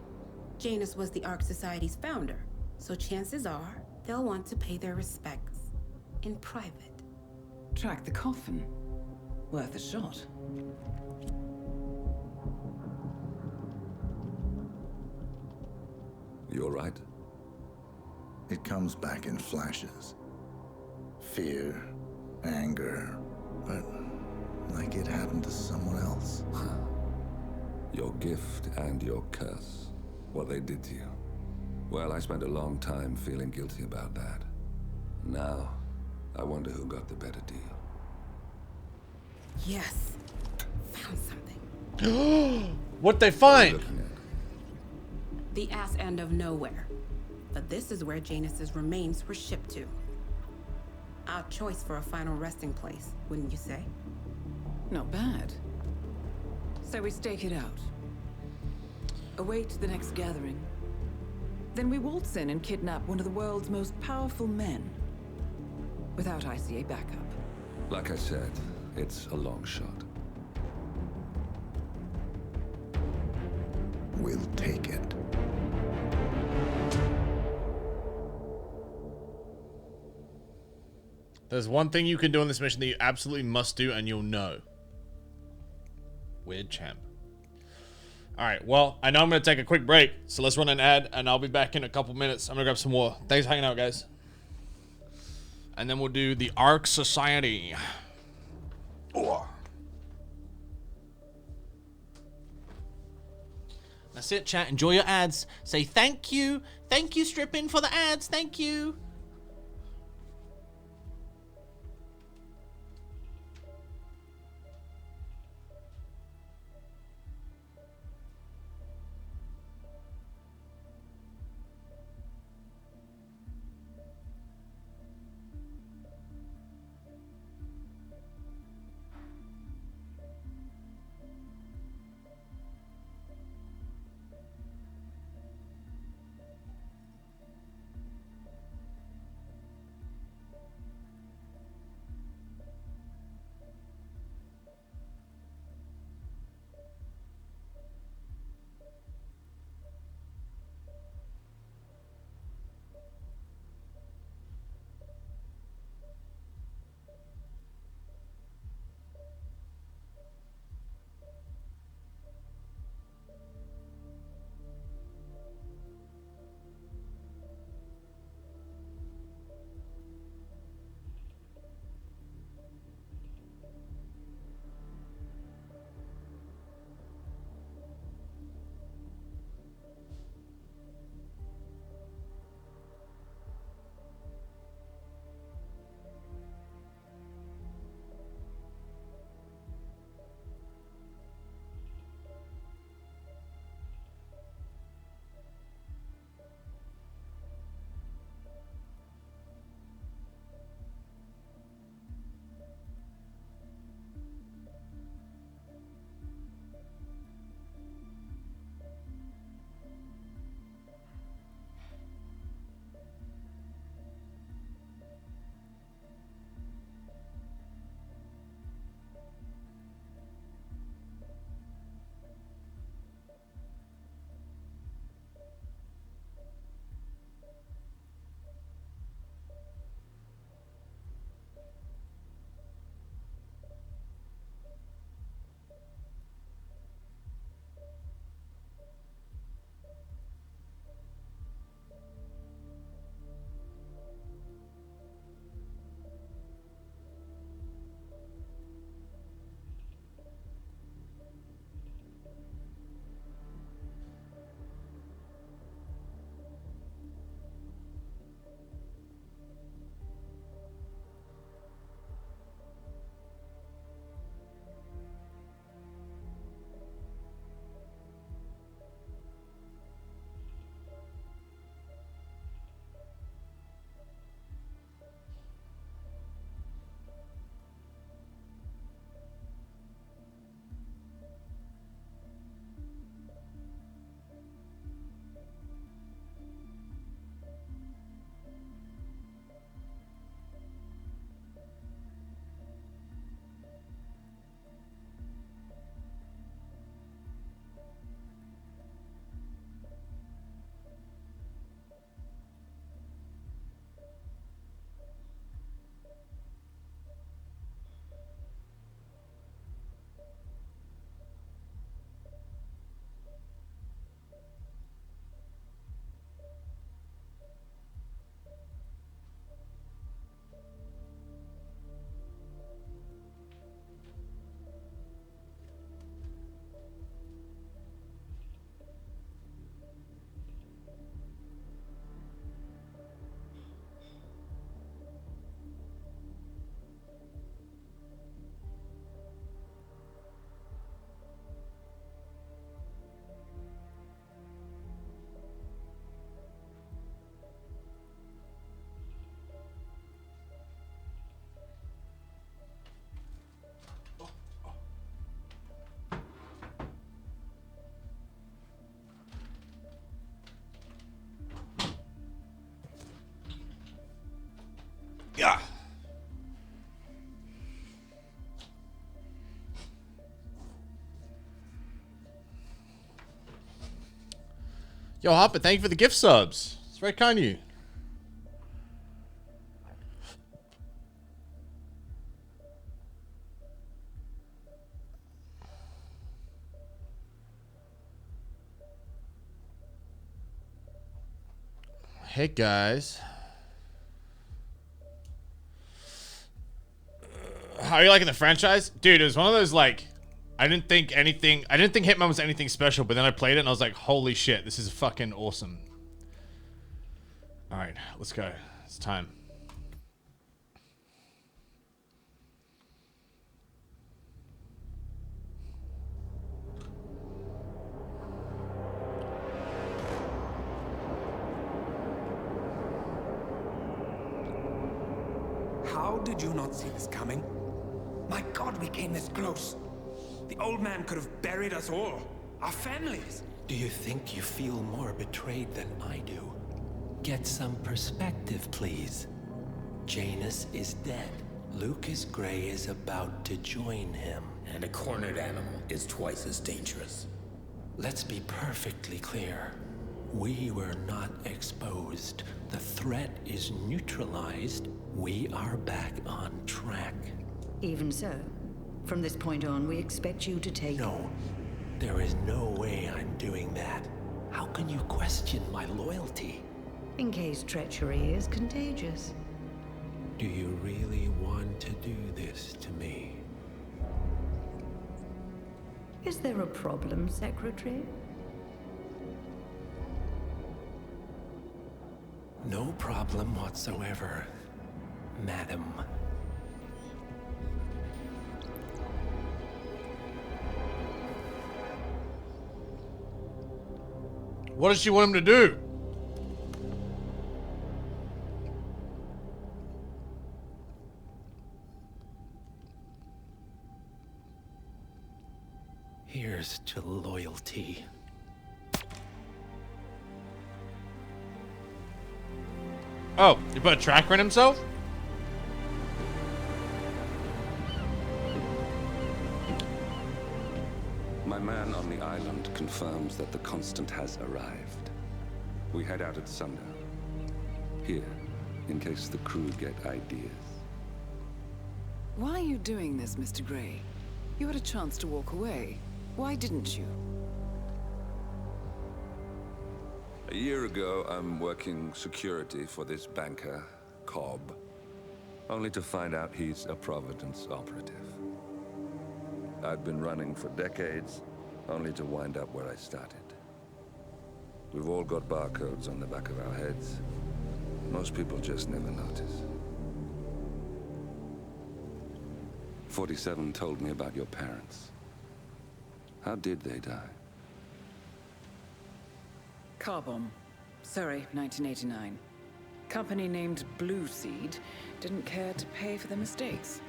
Janus was the Ark Society's founder, so chances are they'll want to pay their respects in private. Track the coffin. Worth a shot. You're right. It comes back in flashes. Fear, anger, but like it happened to someone else. Your gift and your curse. What they did to you. Well, I spent a long time feeling guilty about that. Now, I wonder who got the better deal. Yes. Found something. What'd they find? The ass end of nowhere. But this is where Janus's remains were shipped to. Our choice for a final resting place, wouldn't you say? Not bad. So we stake it out. Await the next gathering. Then we waltz in and kidnap one of the world's most powerful men. Without ICA backup. Like I said, it's a long shot. We'll take it. There's one thing you can do in this mission that you absolutely must do, and you'll know. Weird champ. Alright, well, I know I'm going to take a quick break, so let's run an ad, and I'll be back in a couple minutes. I'm going to grab some more. Thanks for hanging out, guys. And then we'll do the Ark Society. Oh. That's it, chat. Enjoy your ads. Say thank you. Thank you, Strippin, for the ads. Thank you. Yeah. Yo, Hopper, thank you for the gift subs. It's very kind of you. Hey guys, how are you liking the franchise? Dude, it was one of those like, I didn't think Hitman was anything special, but then I played it and I was like, holy shit, this is fucking awesome. All right, let's go. It's time. How did you not see this coming? My God, we came this close. The old man could have buried us all. Our families. Do you think you feel more betrayed than I do? Get some perspective, please. Janus is dead. Lucas Gray is about to join him. And a cornered animal is twice as dangerous. Let's be perfectly clear. We were not exposed. The threat is neutralized. We are back on track. Even so, from this point on, we expect you to take... No, there is no way I'm doing that. How can you question my loyalty? In case treachery is contagious. Do you really want to do this to me? Is there a problem, Secretary? No problem whatsoever, madam. What does she want him to do? Here's to loyalty. Oh, you put a tracker in himself? My man on the island confirms that the Constant has arrived. We head out at sundown. Here, in case the crew get ideas. Why are you doing this, Mr. Gray? You had a chance to walk away. Why didn't you? A year ago, I'm working security for this banker, Cobb, only to find out he's a Providence operative. I've been running for decades, only to wind up where I started. We've all got barcodes on the back of our heads. Most people just never notice. 47 told me about your parents. How did they die? Car bomb. Surrey, 1989. Company named Blue Seed didn't care to pay for their mistakes.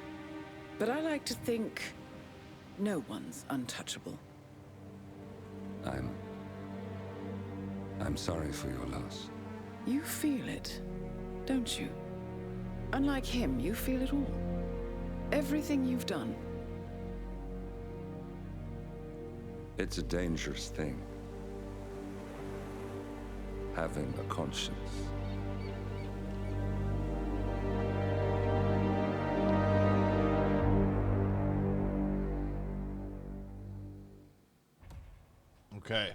But I like to think no one's untouchable. I'm sorry for your loss. You feel it, don't you? Unlike him, you feel it all. Everything you've done. It's a dangerous thing. Having a conscience. Okay.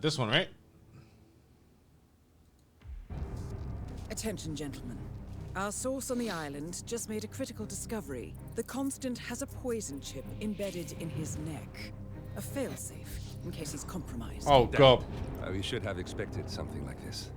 This one, right? Attention, gentlemen. Our source on the island just made a critical discovery. The Constant has a poison chip embedded in his neck. A failsafe, in case he's compromised. Oh, God. We should have expected something like this.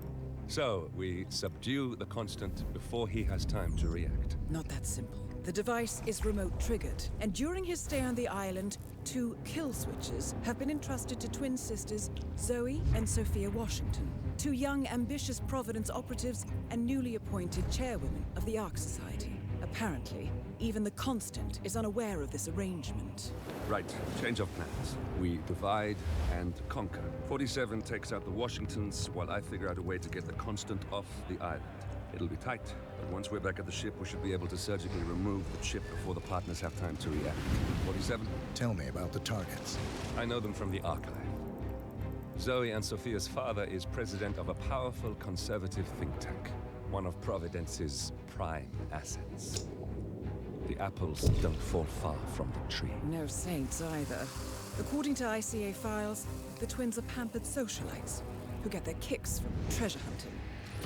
So, we subdue the Constant before he has time to react. Not that simple. The device is remote triggered, and during his stay on the island, 2 kill switches have been entrusted to twin sisters Zoe and Sophia Washington, 2 young, ambitious Providence operatives and newly appointed chairwomen of the Ark Society, a Apparently, even the Constant is unaware of this arrangement. Right, change of plans. We divide and conquer. 47 takes out the Washingtons, while I figure out a way to get the Constant off the island. It'll be tight, but once we're back at the ship, we should be able to surgically remove the chip before the partners have time to react. 47? Tell me about the targets. I know them from the archive. Zoe and Sophia's father is president of a powerful conservative think tank, one of Providence's prime assets. The apples don't fall far from the tree. No saints either. According to ICA files, the twins are pampered socialites who get their kicks from treasure hunting.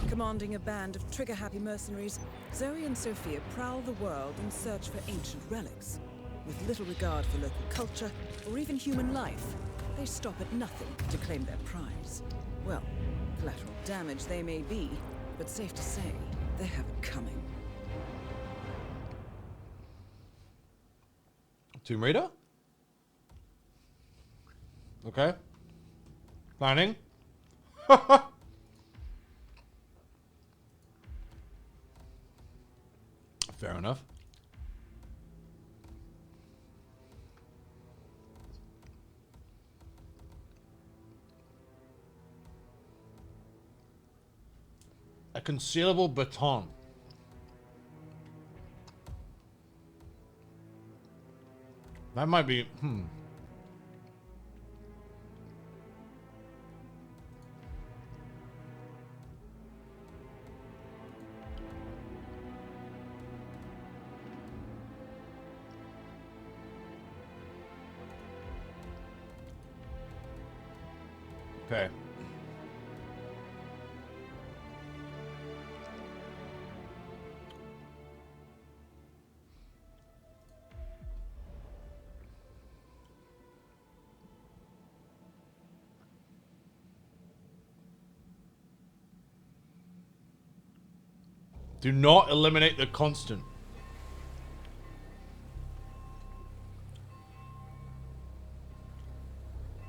Commanding a band of trigger-happy mercenaries, Zoe and Sophia prowl the world in search for ancient relics. With little regard for local culture or even human life, they stop at nothing to claim their prize. Well, collateral damage they may be, but safe to say, they have it coming. Tomb Raider? Okay. Planning? Fair enough. A concealable baton. That might be, Okay. Do not eliminate the constant.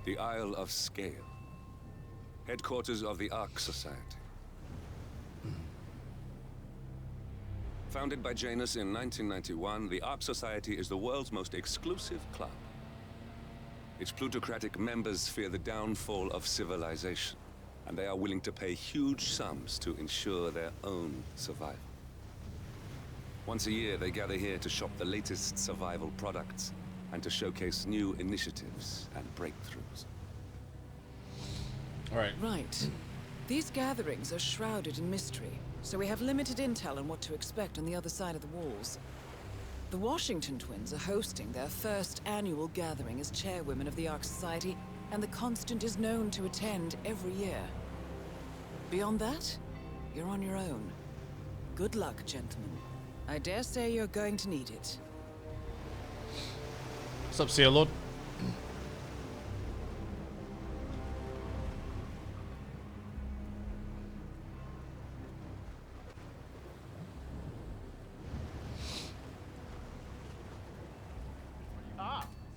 The Isle of Scale. Headquarters of the Ark Society. Founded by Janus in 1991, the Ark Society is the world's most exclusive club. Its plutocratic members fear the downfall of civilization, and they are willing to pay huge sums to ensure their own survival. Once a year, they gather here to shop the latest survival products and to showcase new initiatives and breakthroughs. All right. Right. These gatherings are shrouded in mystery, so we have limited intel on what to expect on the other side of the walls. The Washington twins are hosting their first annual gathering as chairwomen of the Ark Society, and the Constant is known to attend every year. Beyond that, you're on your own. Good luck, gentlemen. I dare say you're going to need it. What's up, Sea Lord?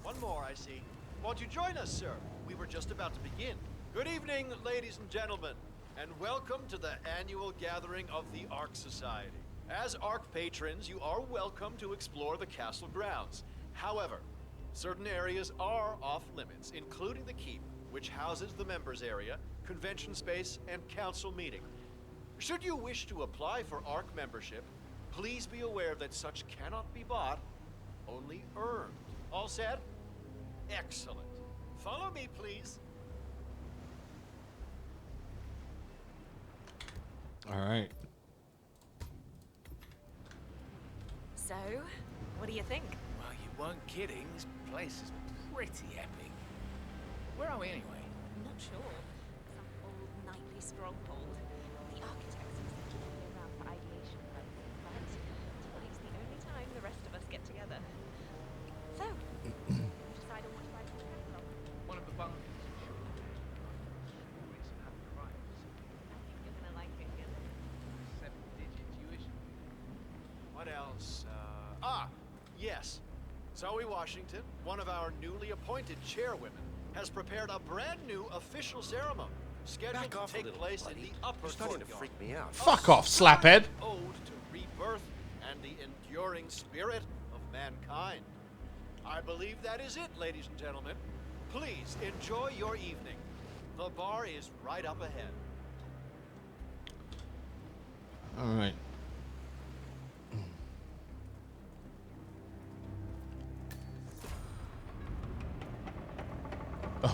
One more, I see. Won't you join us, sir? We were just about to begin. Good evening, ladies and gentlemen, and welcome to the annual gathering of the Ark Society. As Ark patrons, you are welcome to explore the castle grounds. However, certain areas are off limits, including the keep, which houses the members area, convention space, and council meeting. Should you wish to apply for Ark membership, please be aware that such cannot be bought, only earned. All set? Excellent. Follow me, please. All right. So, what do you think? Well, you weren't kidding. This place is pretty epic. Where are we anyway? I'm not sure. Some old knightly stronghold. The architects have said to be around for ideation work, but tonight's the only time the rest of us get together. So, decide on what to buy from the from. One of the bunkers. I think you're gonna like it here. 7-digit tuition. What else? Yes. Zoe Washington, one of our newly appointed chairwomen, has prepared a brand new official ceremony scheduled to take place in the upper courtyard. Fuck off, slaphead. Ode to rebirth and the enduring spirit of mankind. I believe that is it, ladies and gentlemen. Please enjoy your evening. The bar is right up ahead. All right.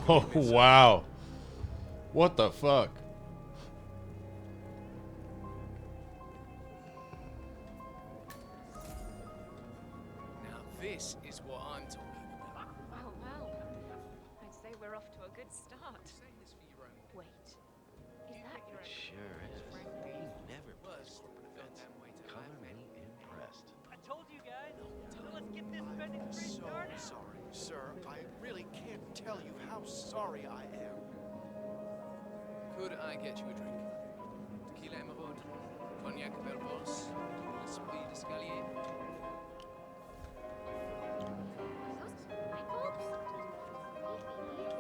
Oh, wow. What the fuck? Now this is what I'm talking about. Oh, wow. I'd say we're off to a good start. Wait, is that your own? Sure is. You never miss corporate events. Color me impressed. I told you guys. Let's get this spending spree started. Sorry, sir. I really can't tell you how sorry I am. Could I get you a drink? Tequila Emerald, Cognac Belvos, Esprit d'Escalier.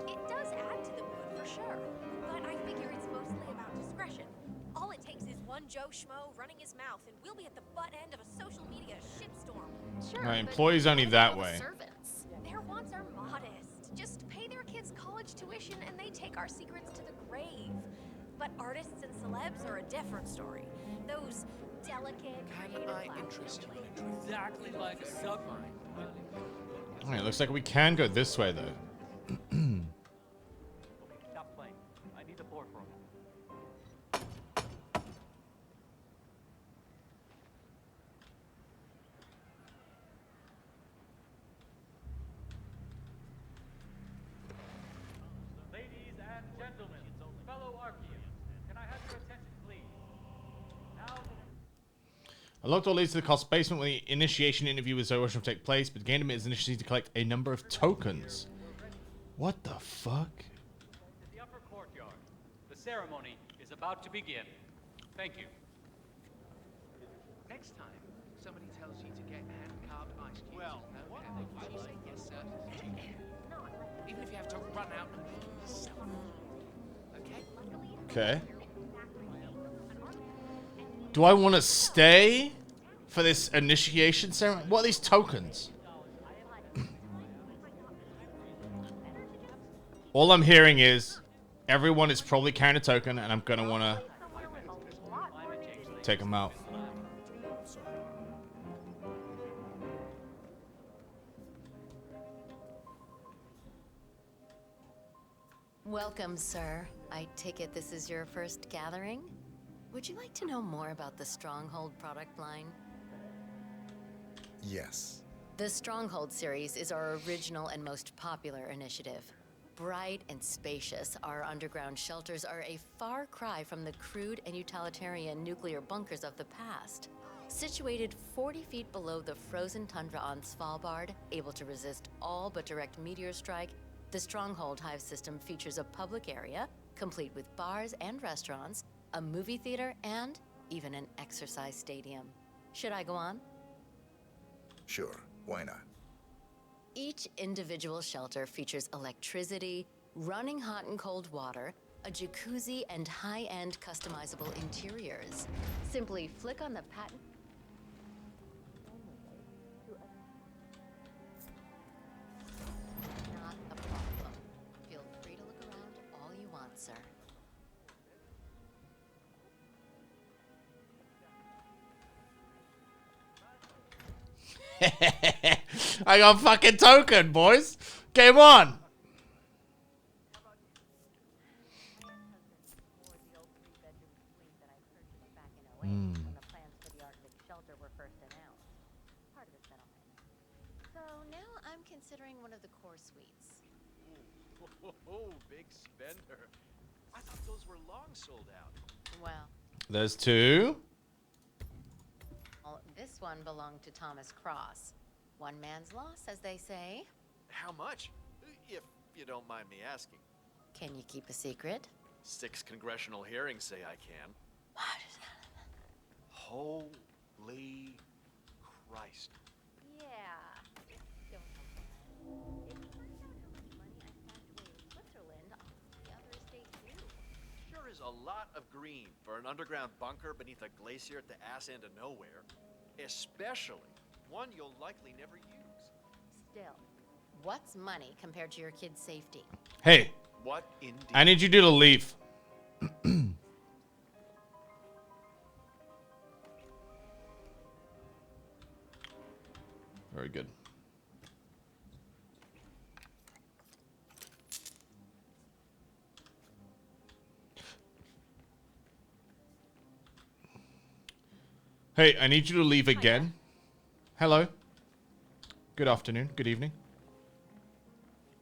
It does add to the mood for sure, but I figure it's mostly about discretion. All it takes is one Joe Schmo running his mouth, and we'll be at the butt end of a social media shitstorm. Sure, my employee's only that way. Servants. Their wants are modest. Just pay their kids college tuition, and they take our secrets to the grave. But artists and celebs are a different story. Those delicate, creative Interest you in a drink? Exactly like a submarine. All right, looks like we can go this way though. Stop playing. I need the floor for a moment. Ladies and gentlemen, fellow Archeans, can I have your attention, please? Now. A locked door leads to the cast basement where the initiation interview with Zoroastrian will take place, but the game is initially to collect a number of tokens. What the fuck? The upper courtyard. The ceremony is about to begin. Thank you. Next time, somebody tells you to get hand-carved ice cubes. Well, what you say yes, sir. Even if you have to run out and sell them. Okay? Okay. Do I want to stay for this initiation ceremony? What are these tokens? All I'm hearing is everyone is probably carrying a token, and I'm gonna want to take them out. Welcome, sir. I take it this is your first gathering? Would you like to know more about the Stronghold product line? Yes. The Stronghold series is our original and most popular initiative. Bright and spacious, our underground shelters are a far cry from the crude and utilitarian nuclear bunkers of the past. Situated 40 feet below the frozen tundra on Svalbard, able to resist all but direct meteor strike, the Stronghold Hive system features a public area, complete with bars and restaurants, a movie theater, and even an exercise stadium. Should I go on? Sure, why not? Each individual shelter features electricity, running hot and cold water, a jacuzzi, and high-end customizable interiors. Simply flick on the patent. Not a problem. Feel free to look around all you want, sir. I got a fucking token, boys. Game on. When the plans for the Arctic shelter were first announced. Part of the settlement. So now I'm considering one of the core suites. Oh, big spender. I thought those were long sold out. Well, There's two. this one belonged to Thomas Cross. One man's loss, as they say. How much? If you don't mind me asking. Can you keep a secret? 6 congressional hearings say I can. Holy Christ. Yeah. Don't complain. If you find out how much money I stashed away in Switzerland, I'll the other estate too. Sure is a lot of green for an underground bunker beneath a glacier at the ass end of nowhere. Especially one you'll likely never use. Still, what's money compared to your kid's safety? Hey, What indeed? I need you to leave. Very good. Hey, I need you to leave again. Hello. Good afternoon. Good evening.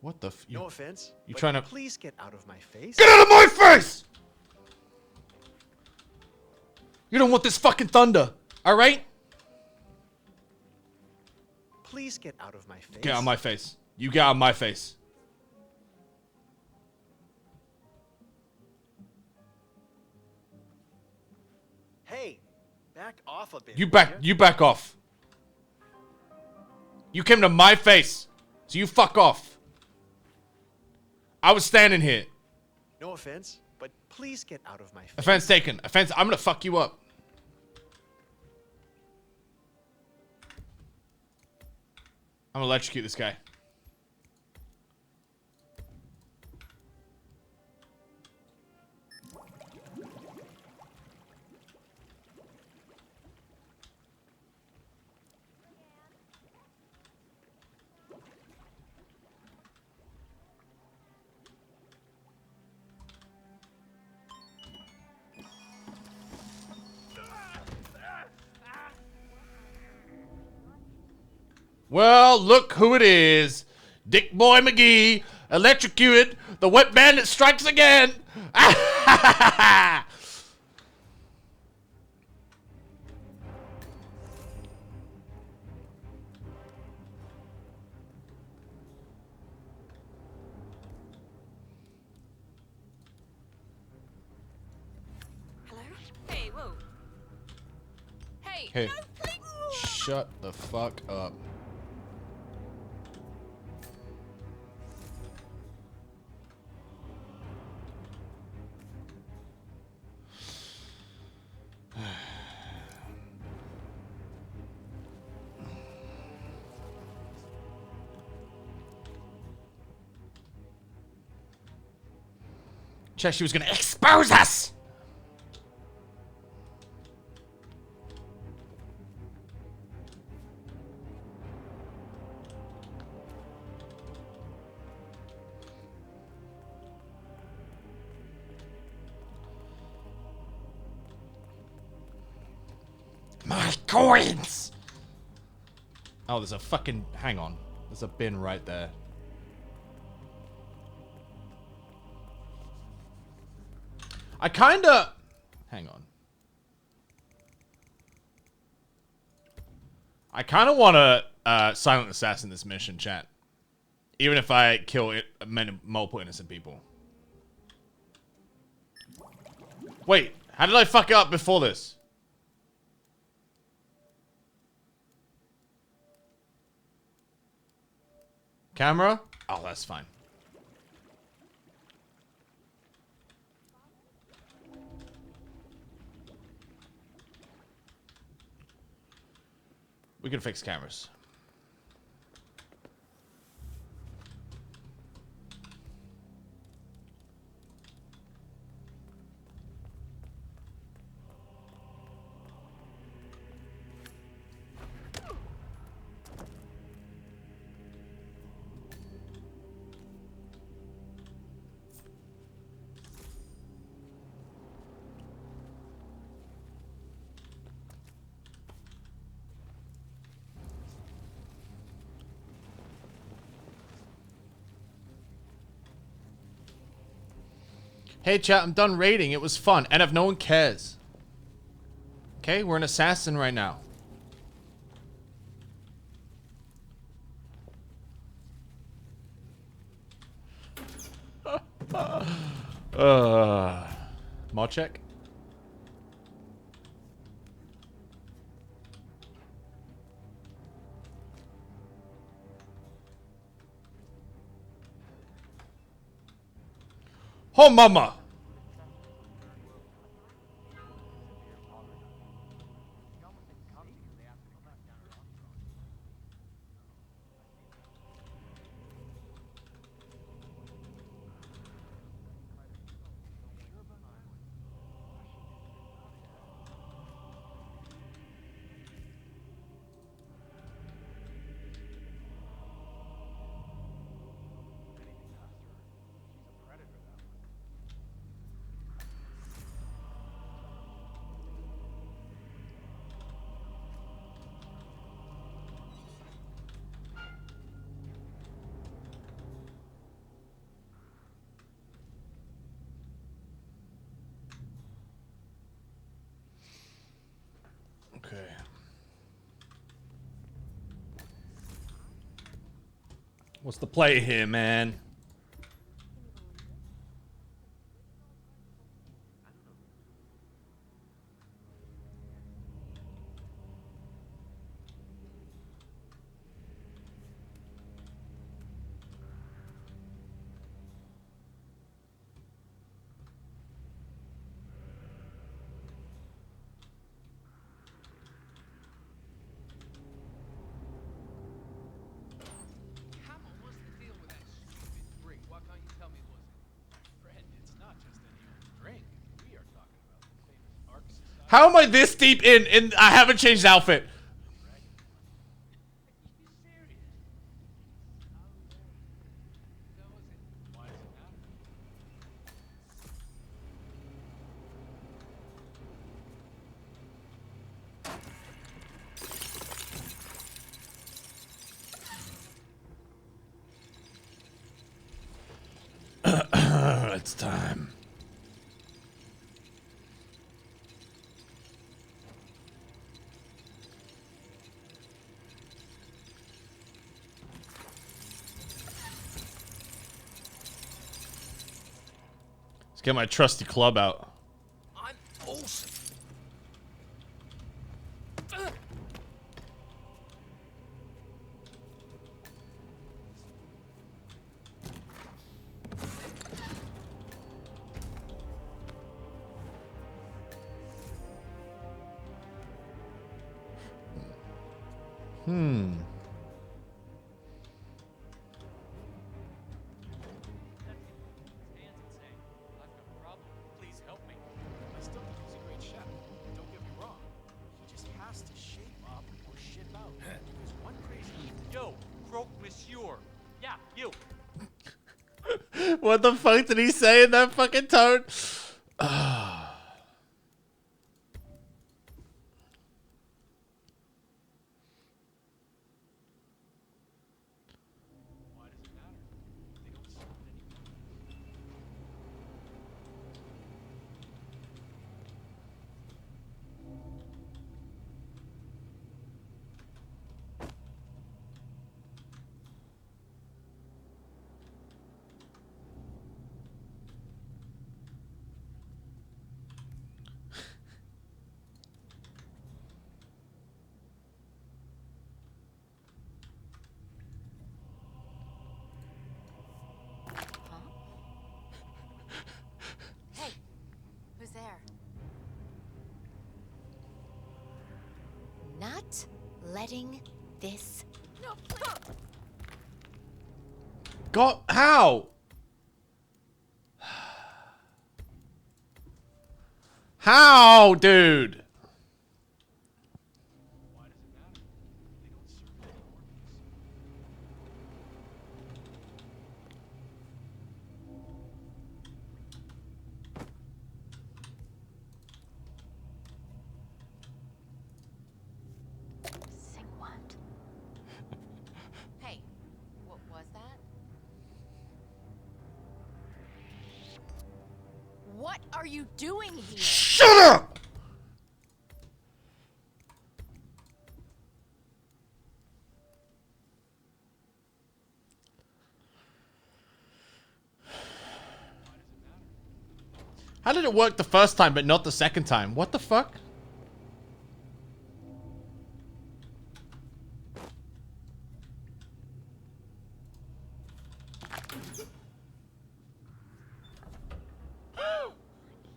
What the f... No offense. You but trying to... please get out of my face? Get out of my face! You don't want this fucking thunder, alright? Please get out of my face. Get out of my face. You get out of my face. Hey, back off a bit. You back off. You came to my face, so you fuck off. I was standing here. No offense, but please get out of my face. Offense taken. Offense. I'm gonna fuck you up. I'm gonna electrocute this guy. Well, look who it is. Dick Boy McGee, electrocuted. The wet bandit strikes again. Hello? Hey, whoa. Hey, Hey, no, please. shut the fuck up. Check, she was gonna expose us! My coins! Oh, there's a fucking... Hang on. There's a bin right there. I kinda... Hang on. I kinda wanna silent assassin this mission, chat. Even if I kill multiple innocent people. Wait, how did I fuck up before this? Camera? Oh, that's fine. We can fix cameras. Hey chat, I'm done raiding. It was fun. And if no one cares. Okay, we're an assassin right now. ModCheck? Oh, mama! What's the play here, man? Come on, what's the deal with that stupid drink? Why can't you tell me what's in it? Friend, it's not just any old drink. We are talking about the famous Ark Society. How am I this deep in I haven't changed outfit? It's time. Let's get my trusty club out. I'm awesome. Hmm. Please help me. I still think he's a great chef. Don't get me wrong. He just has to shape up or ship out. Because one crazy. Yo, croque monsieur. Yeah, you. What the fuck did he say in that fucking tone? Hey, who's there? Not letting this. No, please. God, how? How, dude? Sing what? Hey, what was that? What are you doing here? Shut up! How did it work the first time but not the second time? What the fuck?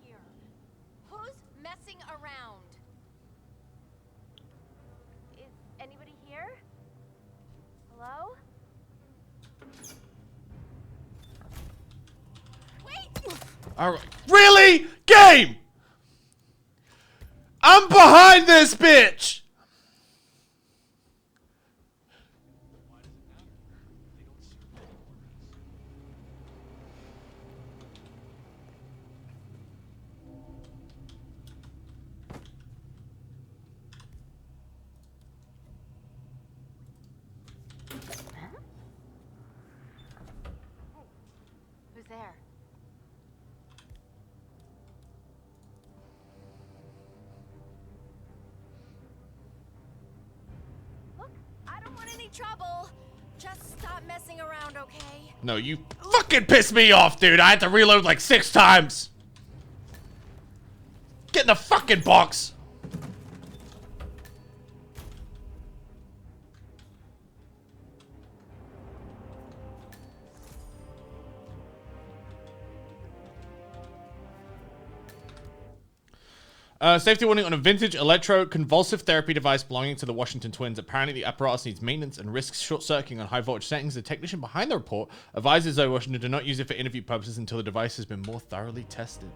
Here. Who's messing around? Is anybody here? Hello? Wait! Alright. Really? Game! I'm behind this bitch! Who's there? Look, I don't want any trouble. Just stop messing around, okay? No, you fucking pissed me off, dude. I had to reload like 6 times. Get in the fucking box. Safety warning on a vintage electroconvulsive therapy device belonging to the Washington twins. Apparently, the apparatus needs maintenance and risks short-circuiting on high-voltage settings. The technician behind the report advises Zoe Washington to not use it for interview purposes until the device has been more thoroughly tested.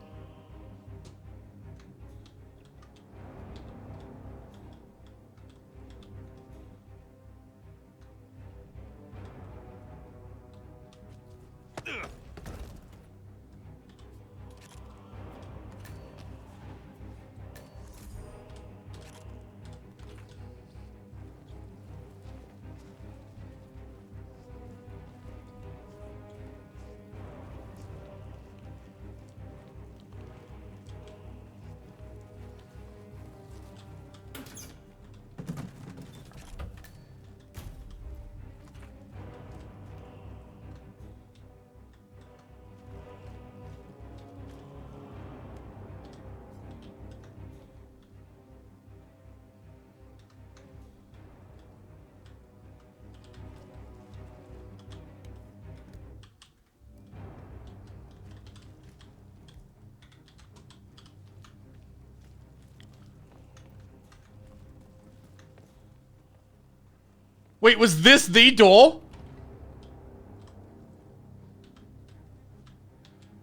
Wait, was this the door?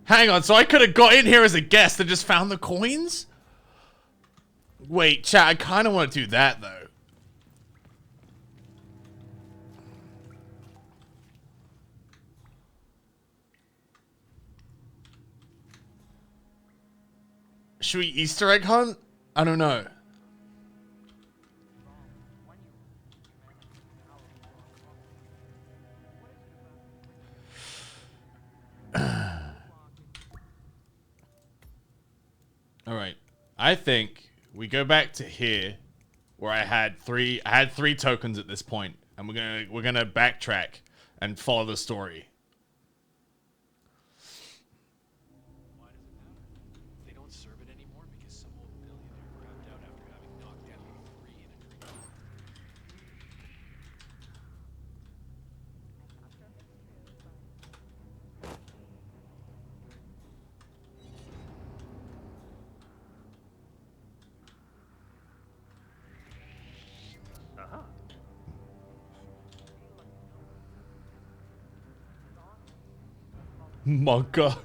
Hang on, so I could have got in here as a guest and just found the coins? Wait, chat, I kind of want to do that, though. Should we Easter egg hunt? I don't know. All right, I think we go back to here, where I had three tokens at this point, and we're gonna backtrack and follow the story. They don't serve it anymore because some old billionaire crapped out after having knocked down 3 in a drink. Monka.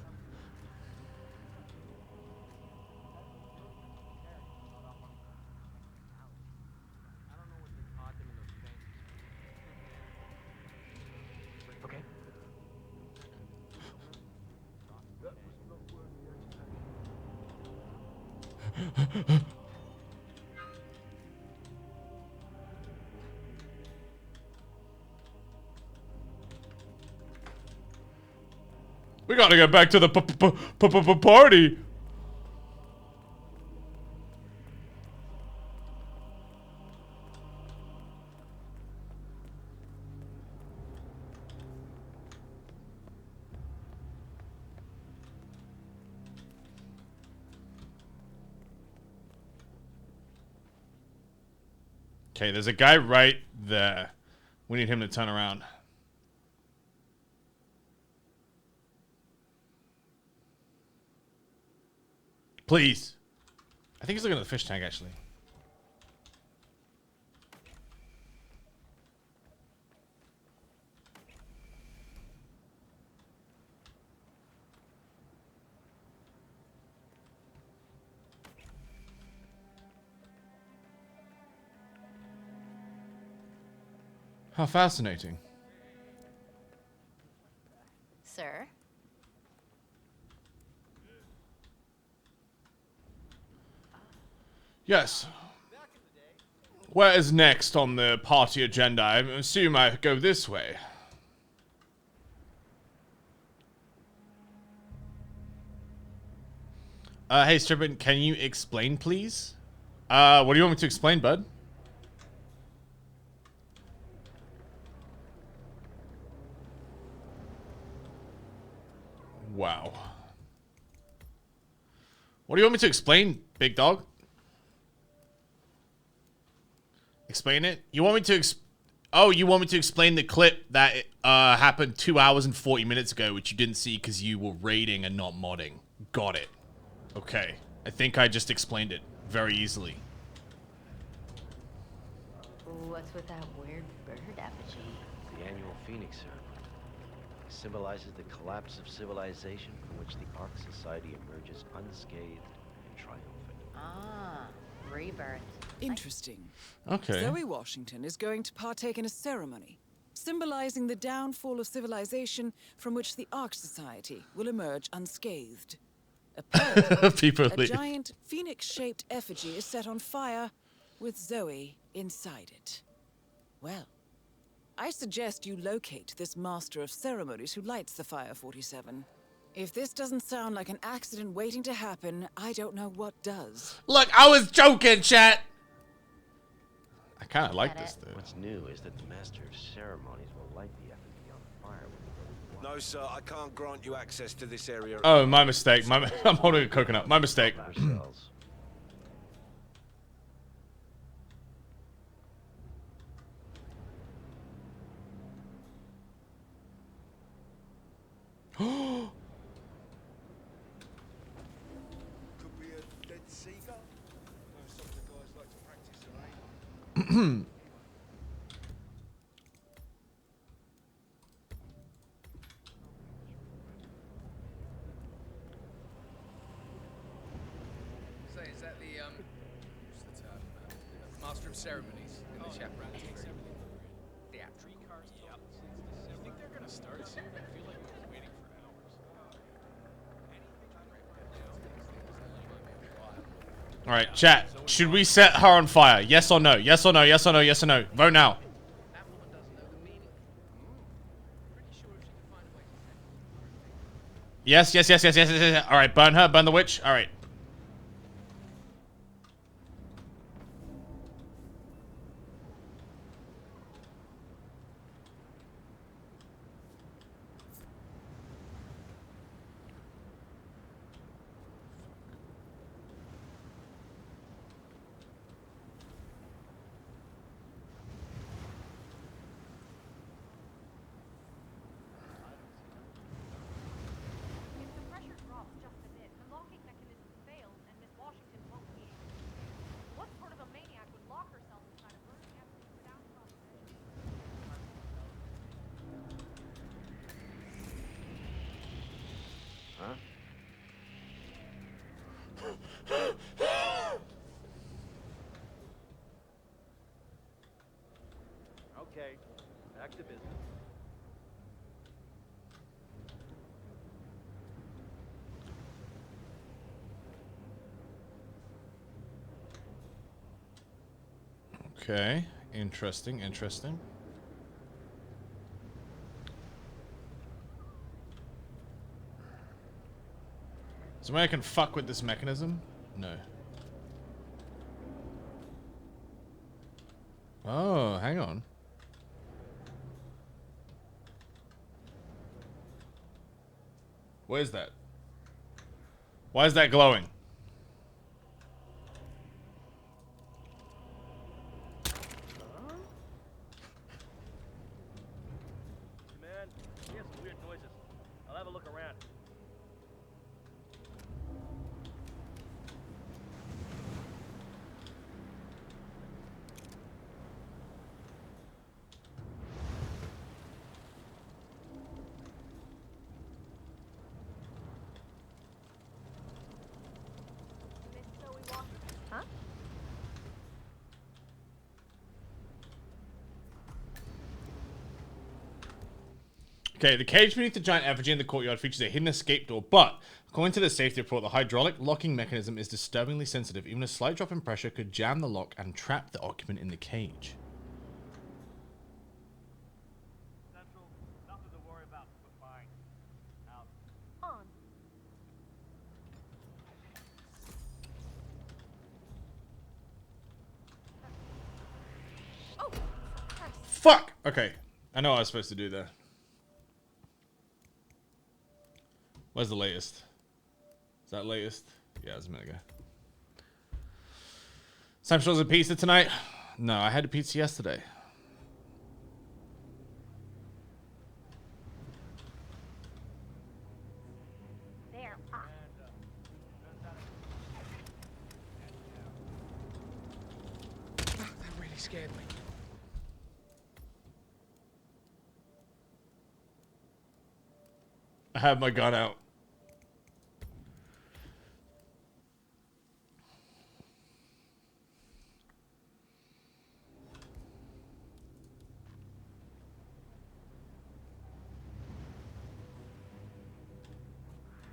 Okay. We gotta get back to the party. Okay, there's a guy right there. We need him to turn around. Please. I think he's looking at the fish tank, actually. How fascinating. Sir? Yes. Where is next on the party agenda? I assume I go this way. Hey, Strippin, can you explain, please? What do you want me to explain, bud? Wow. What do you want me to explain, big dog? Explain it? You want me to Oh, you want me to explain the clip that happened 2 hours and 40 minutes ago, which you didn't see because you were raiding and not modding. Got it. Okay. I think I just explained it very easily. What's with that weird bird effigy? The annual Phoenix ceremony symbolizes the collapse of civilization from which the Ark Society emerges unscathed and triumphant. Ah, rebirth. Interesting. Okay. Zoe Washington is going to partake in a ceremony symbolizing the downfall of civilization from which the Ark Society will emerge unscathed. A giant phoenix-shaped effigy is set on fire with Zoe inside it. Well, I suggest you locate this master of ceremonies who lights the fire, 47. If this doesn't sound like an accident waiting to happen, I don't know what does. Look, I was joking, chat. I kind of like this, though. What's new is that the master of ceremonies will light the effigy on fire with the No, sir, I can't grant you access to this area. Oh, my mistake. I'm holding a coconut. My mistake. Could be a dead seagull. No, some of the guys like to practice their aim. Say, is that the what's the term? Master of ceremonies in the chapter? Yeah. Tree cars. Yep. You think they're gonna start soon? I feel like we've been waiting for hours. All right, chat. Should we set her on fire? Yes or no? Yes or no? Yes or no? Yes or no? Vote now. Yes, yes, yes, yes, yes, yes, yes. All right, burn her, burn the witch. All right. If the pressure drops just a bit, the locking mechanism fails and Miss Washington won't be able to. What sort of a maniac would lock herself inside a burning effigy without Huh? Okay, back to business. Okay. Interesting, interesting. Is there a way I can fuck with this mechanism? No. Oh, hang on. What is that? Why is that glowing? Man, we have some weird noises. I'll have a look around. Miss Zoe Washington? Huh? Okay, the cage beneath the giant effigy in the courtyard features a hidden escape door, but according to the safety report, the hydraulic locking mechanism is disturbingly sensitive. Even a slight drop in pressure could jam the lock and trap the occupant in the cage. Central, nothing to worry about, but fine. Out. On. Oh, Christ. Fuck! Okay, I know what I was supposed to do there. Where's the latest? Is that latest? Yeah, it's a minute ago. Sam shows a pizza tonight? No, I had a pizza yesterday. There. That really scared me. I have my gun out.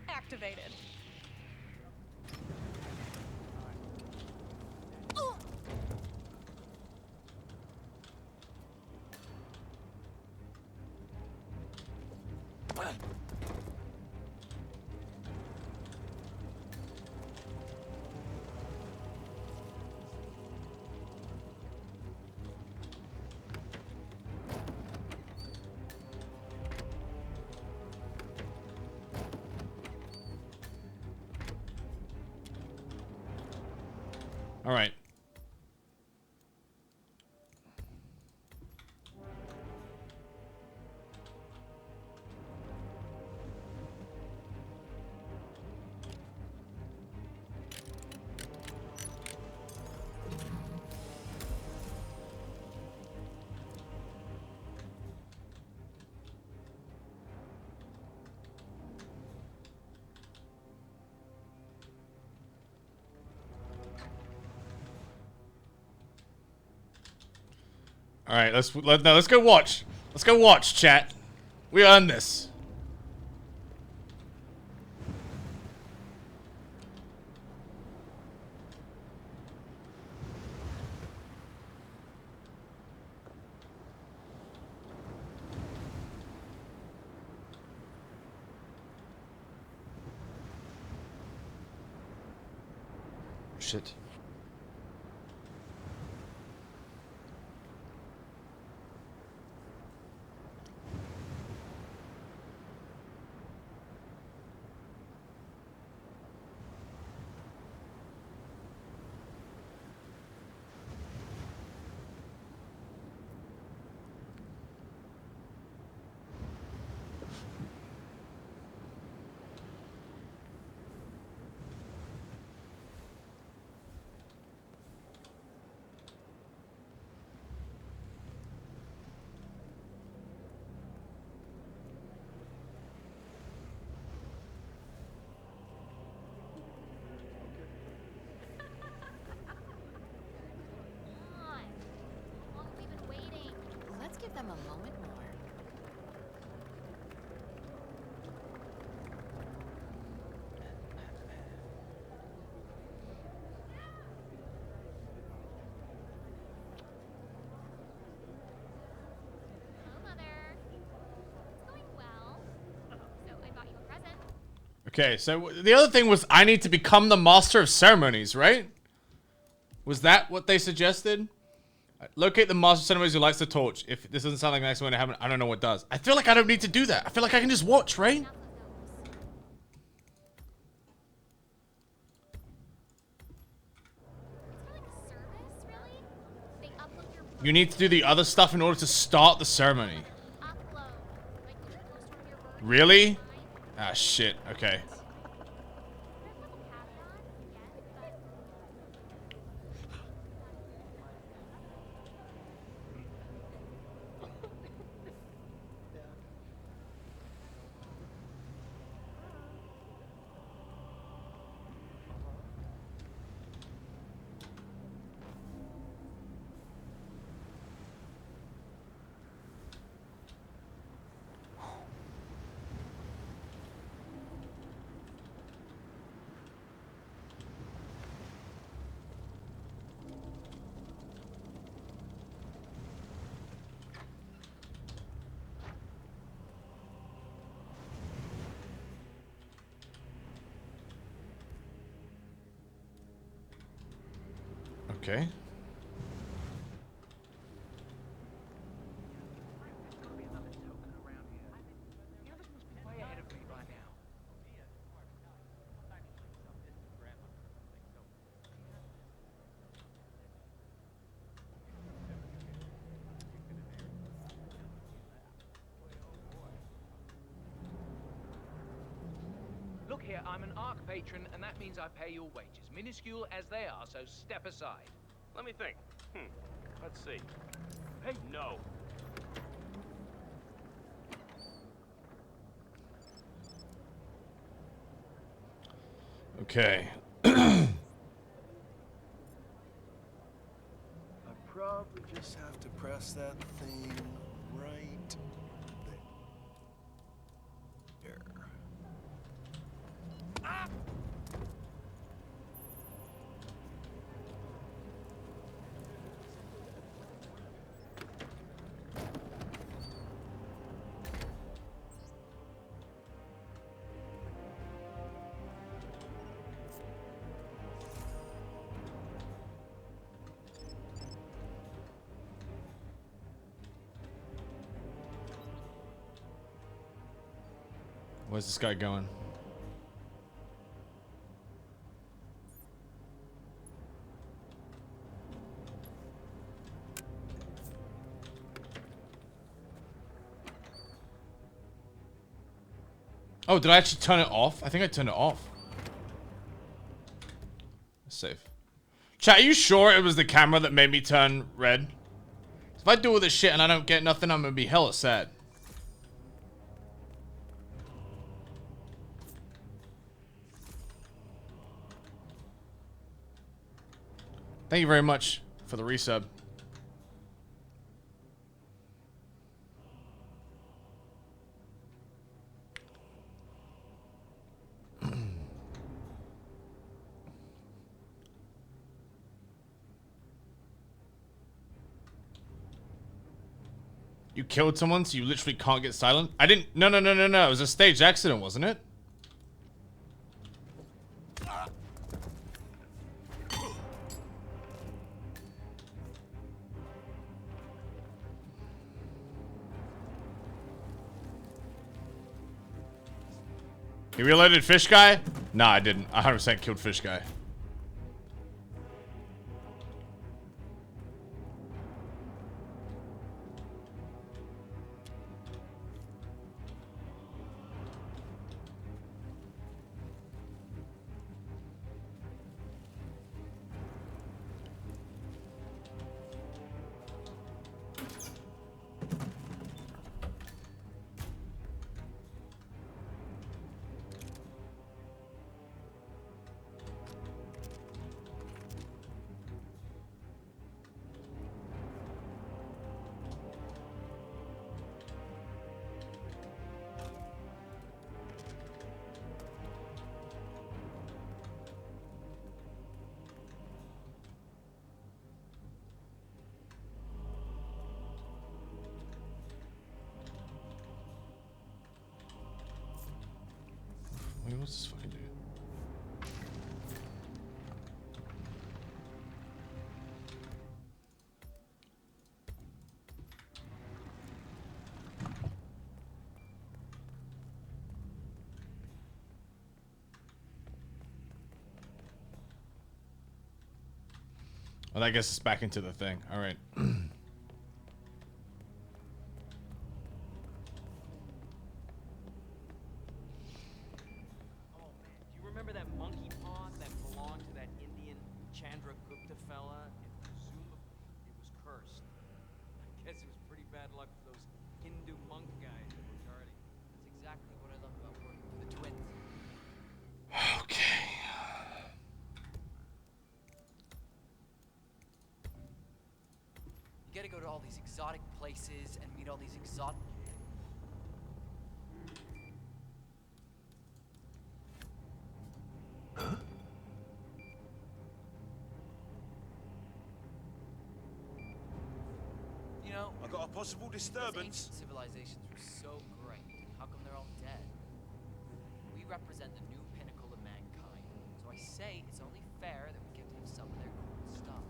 Activated. All right. All right, let's go watch. Let's go watch, chat. We earned this. Shit. Let's give them a moment more. Okay, so the other thing was I need to become the master of ceremonies, right? Was that what they suggested? Locate the master of ceremonies who lights the torch. If this doesn't sound like the next one to happen, I don't know what does. I feel like I don't need to do that. I feel like I can just watch, right? You need to do the other stuff in order to start the ceremony. Really? Ah, shit. Okay. Okay. here, I'm an Ark patron, and that means I pay your wages, minuscule as they are, so step aside. Let me think. Let's see. Hey, no. Okay. I probably just have to press that thing right there. Ah! Where's this guy going? Oh, did I actually turn it off? I think I turned it off. Safe. Chat, are you sure it was the camera that made me turn red? If I do all this shit and I don't get nothing, I'm gonna be hella sad. Thank you very much for the resub. You killed someone, so you literally can't get silent? I didn't... No. It was a staged accident, wasn't it? You reloaded Fish Guy? Nah, I didn't. I 100% killed Fish Guy. Wait, what's this fucking dude? Well, I guess it's back into the thing. All right. Remember that monkey paw that belonged to that Indian Chandra Gupta fella? And presumably it was cursed. I guess it was pretty bad luck for those Hindu monk guys that were guarding. That's exactly what I love about working for the twins. Okay. You gotta go to all these exotic places and meet all these exotic... You know, I got a possible disturbance. Those ancient civilizations were so great. How come they're all dead? We represent the new pinnacle of mankind. So I say it's only fair that we get to have some of their cool stuff.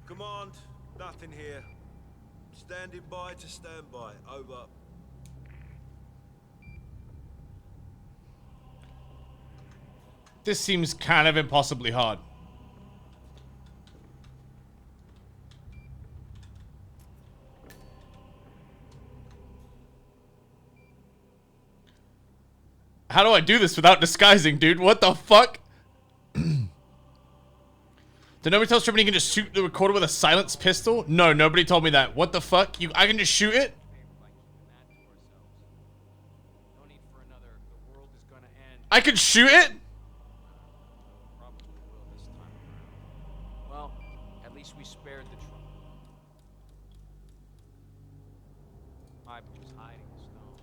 Command, nothing here. Standing by to stand by. Over. This seems kind of impossibly hard. How do I do this without disguising, dude? What the fuck? Did nobody tell Strippin you can just shoot the recorder with a silenced pistol? No, nobody told me that. What the fuck? I can just shoot it? I can shoot it? Well, at least we spared the trouble. I was hiding the stone.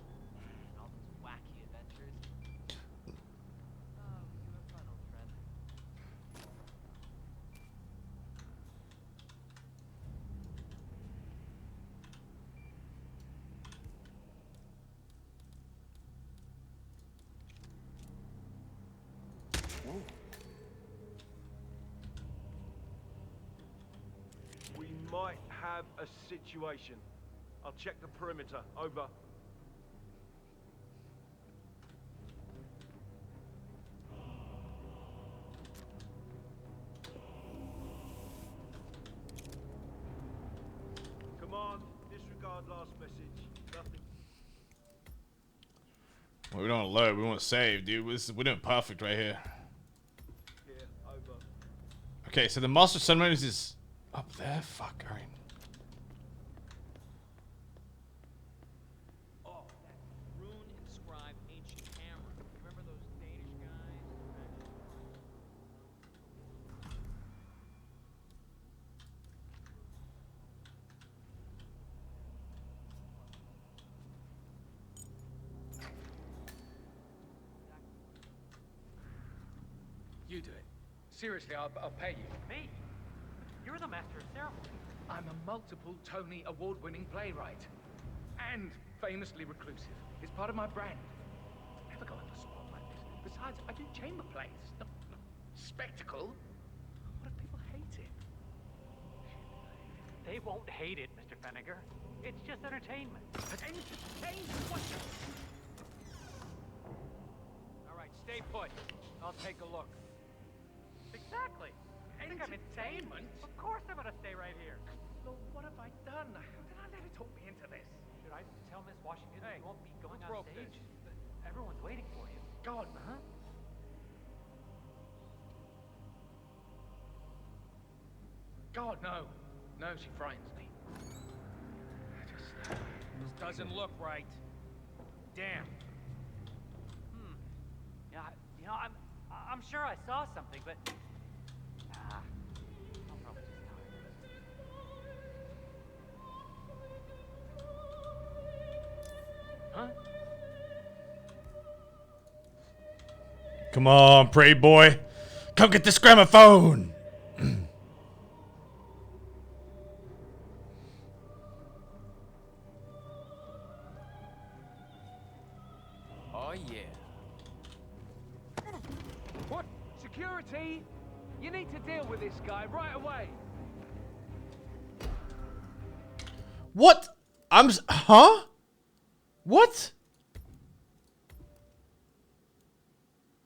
All those wacky adventures. Oh, you were fun, old friend. We might have a situation. I'll check the perimeter. Over. Command, disregard last message. Nothing. Well, we don't want to load. We want to save, dude. We're doing perfect right here. Here, over. Okay, so the Master of Ceremonies is up there? Fuck, alright. Oh, that rune-inscribed ancient hammer. Remember those Danish guys? You do it. Seriously, I'll pay you. Me? You're the master of ceremony. I'm a multiple Tony award-winning playwright. And famously reclusive. It's part of my brand. I never go on the spot like this. Besides, I do chamber plays. Not spectacle. What if people hate it? They won't hate it, Mr. Feniger. It's just entertainment. Entertainment? What the... All right, stay put. I'll take a look. Exactly. You think I'm insane? Of course I'm gonna stay right here. Lord, what have I done? How did I let it talk me into this? Should I tell Miss Washington Hey, you won't be going who on broke stage? this? Everyone's waiting for you. God, huh? God, no. No, she frightens me. This doesn't look right. Damn. Yeah, you know, I'm sure I saw something, but I'll probably just tell her. Huh? Come on, pray boy. Come get this gramophone. Oh, yeah. What? Security? You need to deal with this guy right away. What? Huh? What?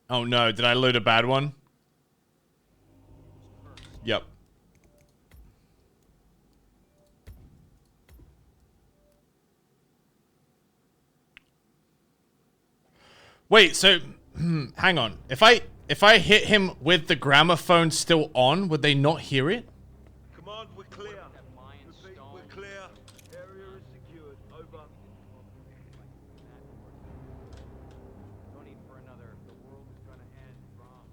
Oh no, did I load a bad one? Yep. Wait, so hang on. If I hit him with the gramophone still on, would they not hear it? Command, we're clear. Repeat, we're clear. Area is secured. Over. No need for another. The world is gonna end wrong.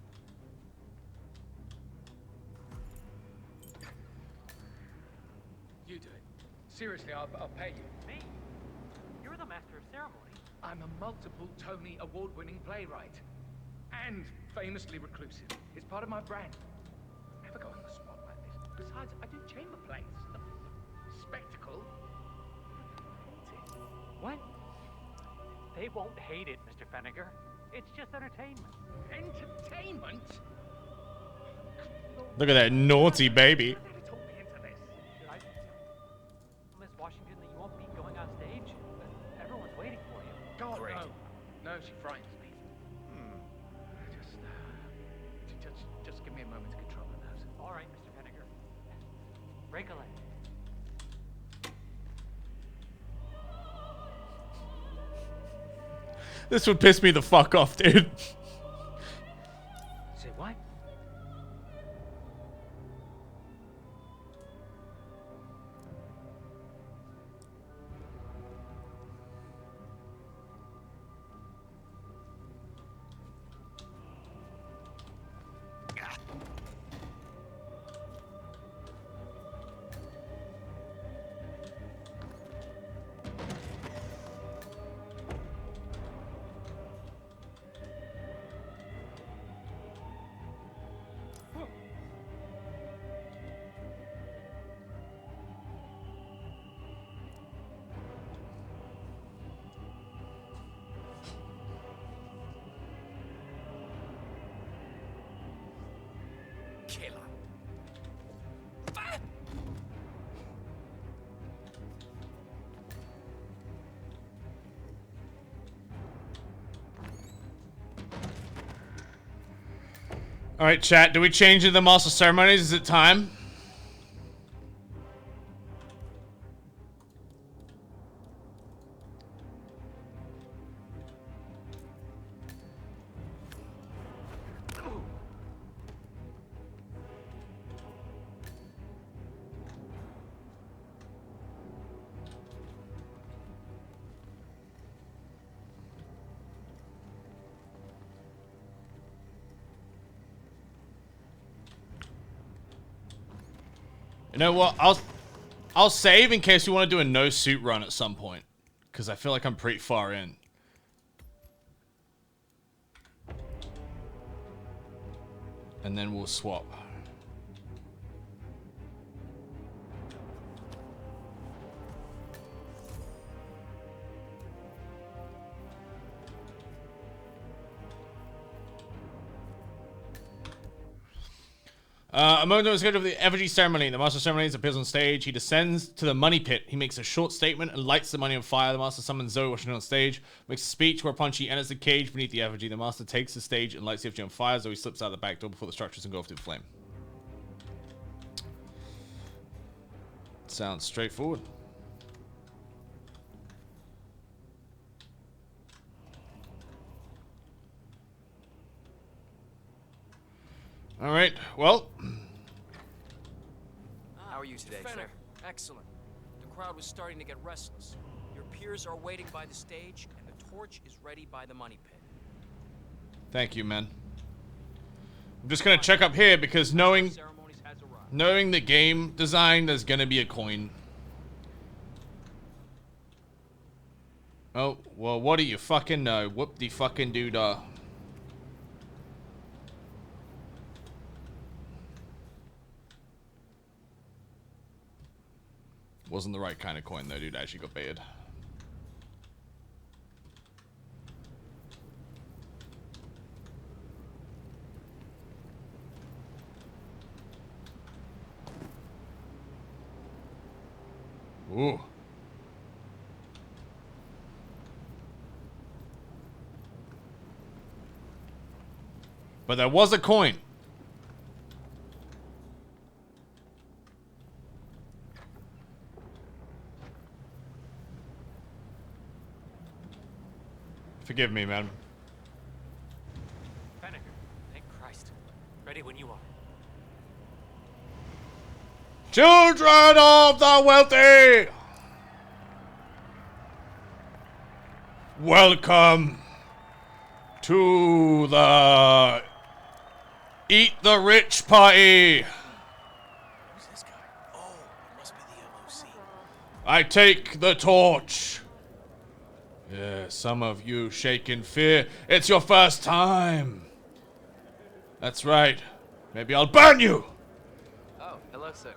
You do it. Seriously, I'll pay you. Me? You're the master of ceremony. I'm a multiple Tony award-winning playwright. And famously reclusive. It's part of my brand. I never go on the spot like this. Besides, I do chamber plays. Not spectacle. What? They won't hate it, Mr. Feniger. It's just entertainment. Entertainment? Look at that naughty baby. Should I tell Miss Washington that you won't be going on stage? Everyone's waiting for you. God, no. No, she frightens me. Just give me a moment to control the nerves. All right, Mr. Feniger. Break a leg. This would piss me the fuck off, dude. Say what? Killer. All right, chat. Do we change the Master Ceremonies? Is it time? You know what? I'll save in case you want to do a no suit run at some point, because I feel like I'm pretty far in. And then we'll swap. A moment was scheduled for the effigy ceremony. The Master of Ceremonies appears on stage. He descends to the money pit. He makes a short statement and lights the money on fire. The Master summons Zoe Washington on stage, makes a speech whereupon she enters the cage beneath the effigy. The Master takes the stage and lights the effigy on fire. Zoe slips out the back door before the structures engulfed in flame. Sounds straightforward. All right, well. How are you today, sir? Excellent. The crowd was starting to get restless. Your peers are waiting by the stage, and the torch is ready by the money pit. Thank you, man. I'm just gonna check up here because knowing the game design, there's gonna be a coin. Oh, well, what do you fucking know? Whoop de fucking doodah. Wasn't the right kind of coin though, dude. Actually got baited. Ooh. But there was a coin. Forgive me, man. Fenneker, thank Christ. Ready when you are. Children of the wealthy! Welcome to the Eat the Rich party. Who's this guy? Oh, it must be the MOC. I take the torch. Yeah, some of you shake in fear. It's your first time. That's right. Maybe I'll burn you. Oh, hello, sir.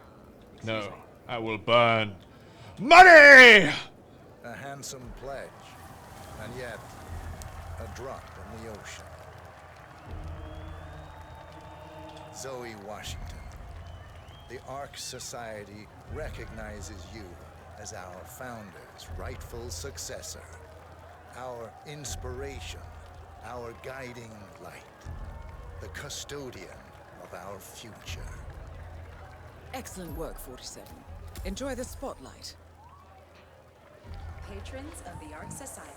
No, I will burn money! A handsome pledge, and yet a drop in the ocean. Zoe Washington, the Ark Society recognizes you as our founder's rightful successor, our inspiration, our guiding light, the custodian of our future. Excellent work, 47. Enjoy the spotlight. Patrons of the Ark Society,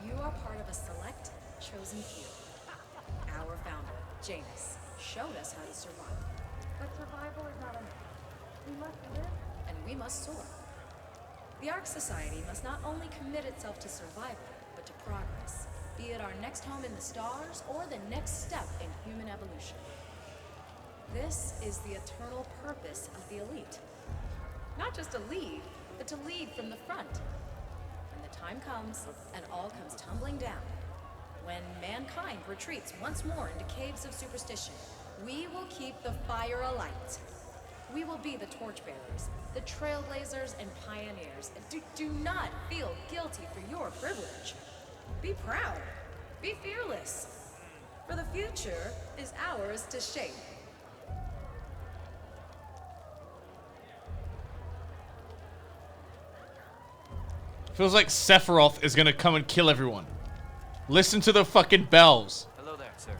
you are part of a select, chosen few. Our founder, Janus, showed us how to survive. But survival is not enough. We must live, and we must soar. The Ark Society must not only commit itself to survival, but to progress, be it our next home in the stars or the next step in human evolution. This is the eternal purpose of the elite. Not just to lead, but to lead from the front. When the time comes, and all comes tumbling down, when mankind retreats once more into caves of superstition, we will keep the fire alight. We will be the torchbearers, the trailblazers and pioneers. Do not feel guilty for your privilege. Be proud. Be fearless. For the future is ours to shape. Feels like Sephiroth is gonna come and kill everyone. Listen to the fucking bells. Hello there, sir.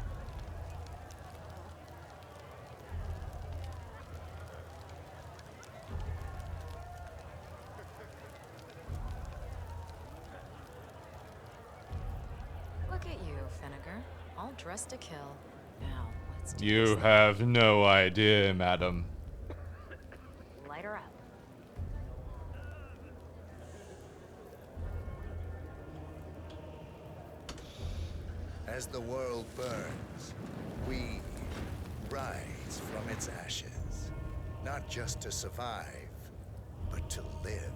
Look at you, Finnegar. All dressed to kill. Now, let's do You this. have no idea, madam. Light her up. As the world burns, we rise from its ashes. Not just to survive, but to live.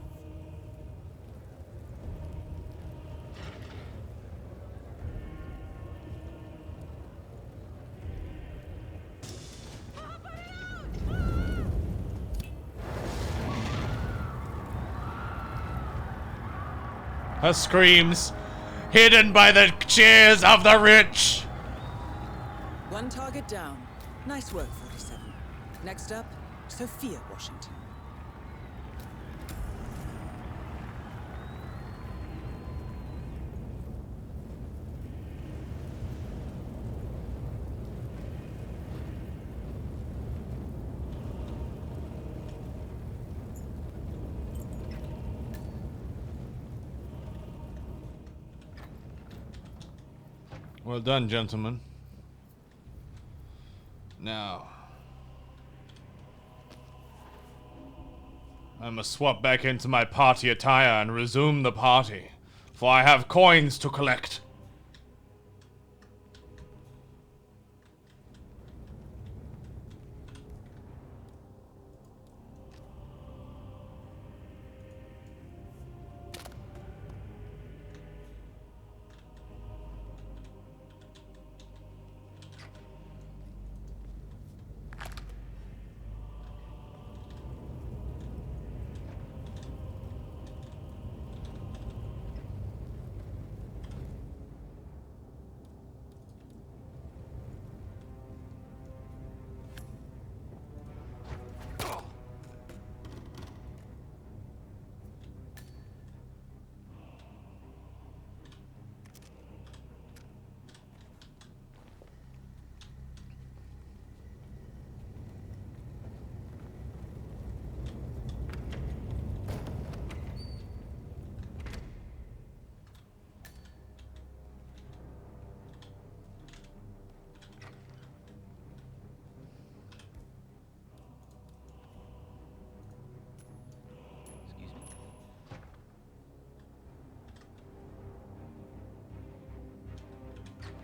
Her screams, hidden by the cheers of the rich. One target down. Nice work, 47. Next up, Sophia Washington. Well done, gentlemen. Now, I must swap back into my party attire and resume the party, for I have coins to collect.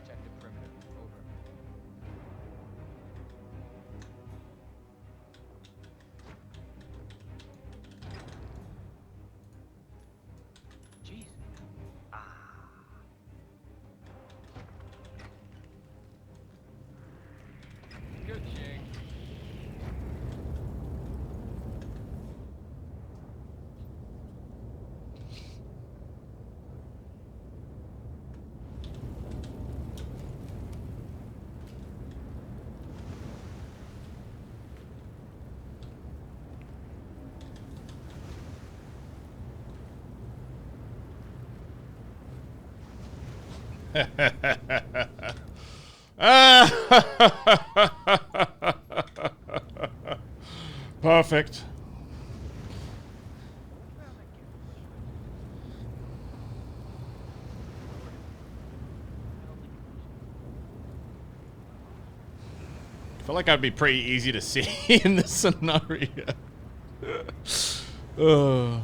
Check the perimeter. Over. Jeez. Good shake. Perfect. feel like I'd be pretty easy to see in this scenario. Ugh.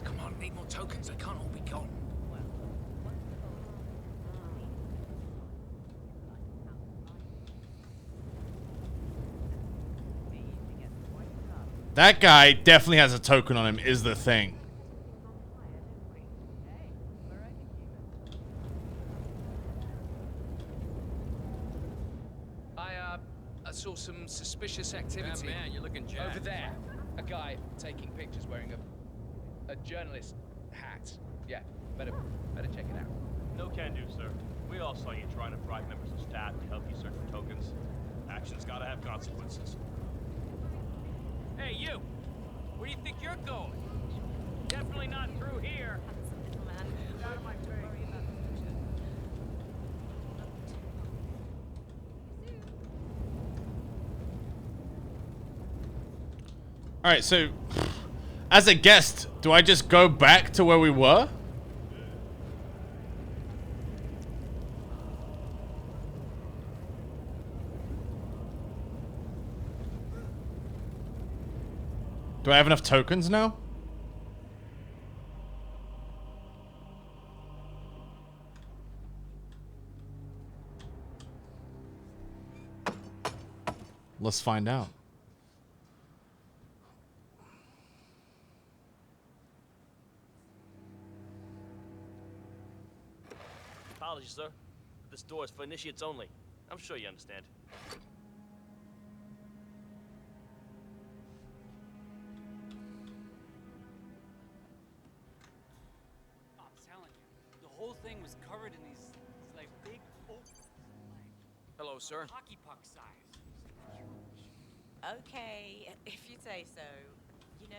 Come on, need more tokens. They can't all be gone. That guy definitely has a token on him, is the thing. I saw some suspicious activity. Yeah, man, you're looking jacked. Over there. A guy taking pictures wearing a journalist hat. Yeah, better check it out. No can do, sir. We all saw you trying to bribe members of staff to help you search for tokens. Action's gotta have consequences. Hey, you! Where do you think you're going? Definitely not through here. Get out of my face. Alright, so as a guest, do I just go back to where we were? Do I have enough tokens now? Let's find out. Apologies, sir. This door is for initiates only. I'm sure you understand. I'm telling you, the whole thing was covered in these like big opals, Hello, sir. like hockey puck size. Okay, if you say so. You know,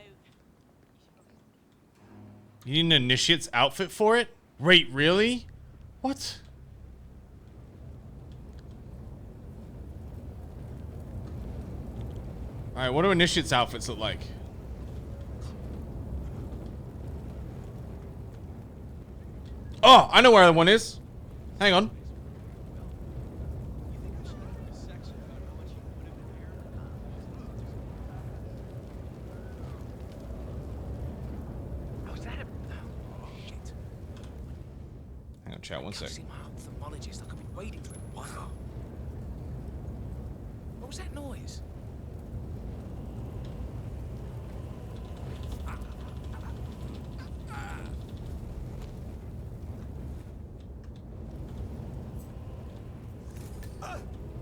You need an initiate's outfit for it? Wait, really? What? Alright, what do initiate's outfits look like? Oh, I know where the one is. Hang on. Hang on, chat, one See second. my ophthalmologist. I could be waiting for him. Wow. What was that noise?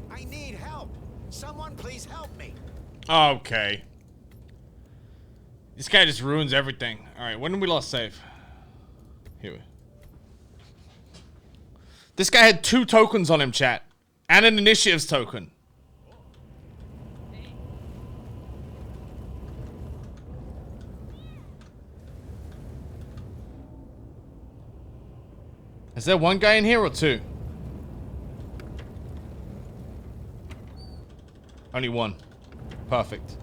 I need help. Someone please help me. Okay. This guy just ruins everything. Alright, when did we last save? Here we This guy had 2 tokens on him, chat. And an initiatives token. Is there one guy in here or 2? Only 1. Perfect.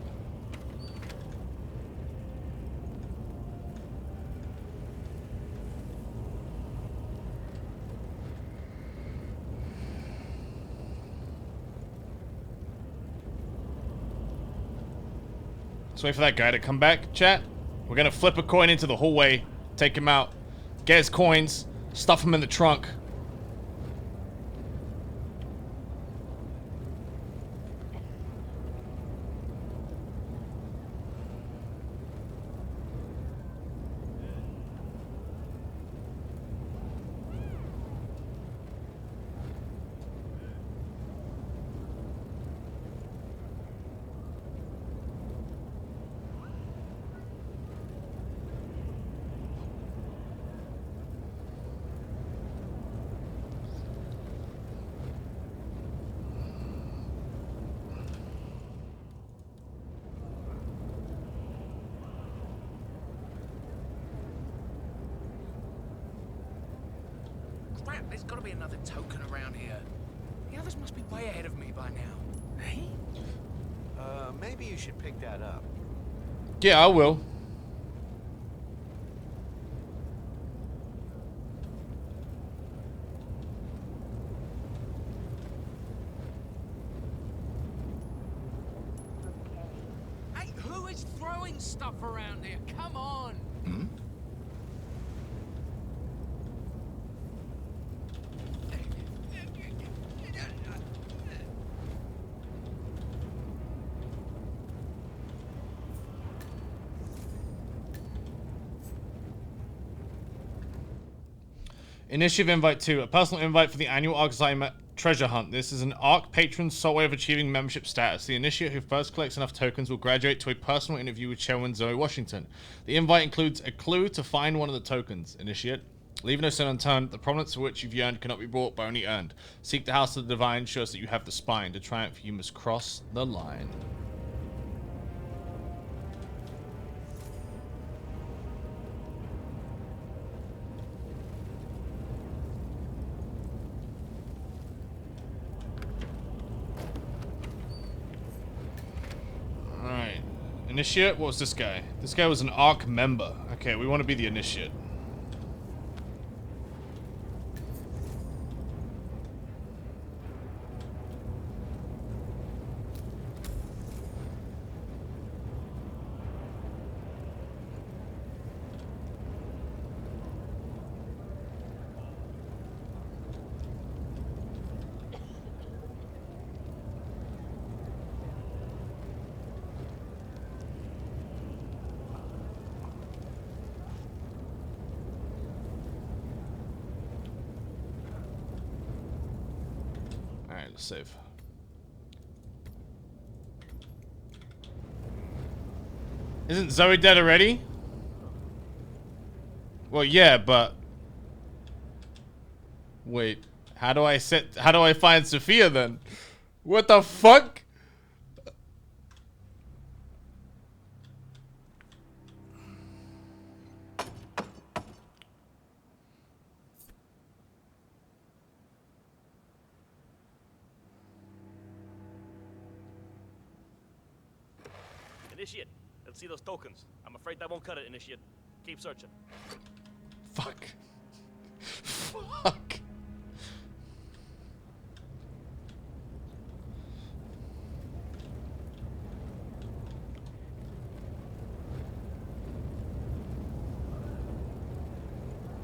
Let's wait for that guy to come back, chat. We're gonna flip a coin into the hallway, take him out, get his coins, stuff him in the trunk. crap. There's got to be another token around here. The others must be way ahead of me by now. Hey? Maybe you should pick that up. Yeah, I will. Hey, who is throwing stuff around here? Come on! Initiative Invite 2, a personal invite for the annual Arc Society treasure hunt. This is an Arc patron's sole way of achieving membership status. The initiate who first collects enough tokens will graduate to a personal interview with Chairwoman Zoe Washington. The invite includes a clue to find one of the tokens. Initiate, leave no stone unturned. The prominence for which you've yearned cannot be bought but only earned. Seek the House of the Divine, show us that you have the spine. To triumph, you must cross the line. Alright. Initiate? What was this guy? This guy was an Arc member. Okay, we want to be the Initiate. Alright, let's save. Isn't Zoe dead already? Well, yeah, but... Wait, how do I find Sophia then? What the fuck? Initiate, let's see those tokens. I'm afraid that won't cut it, Initiate. Keep searching. Fuck. Fuck.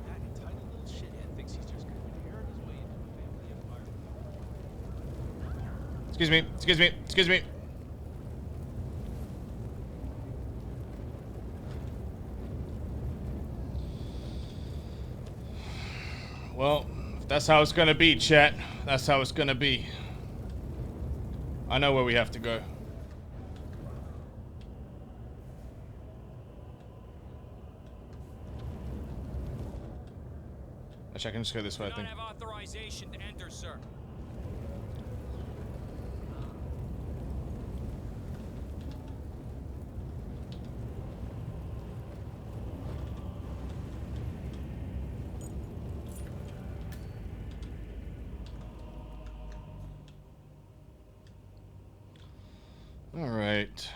That entitled little shithead thinks he's just going to inherit his way into a family empire. Excuse me, excuse me, excuse me. Well, if that's how it's gonna be, chat. That's how it's gonna be. I know where we have to go. Actually, I can just go this way, I think. Have authorization to enter, sir. All right.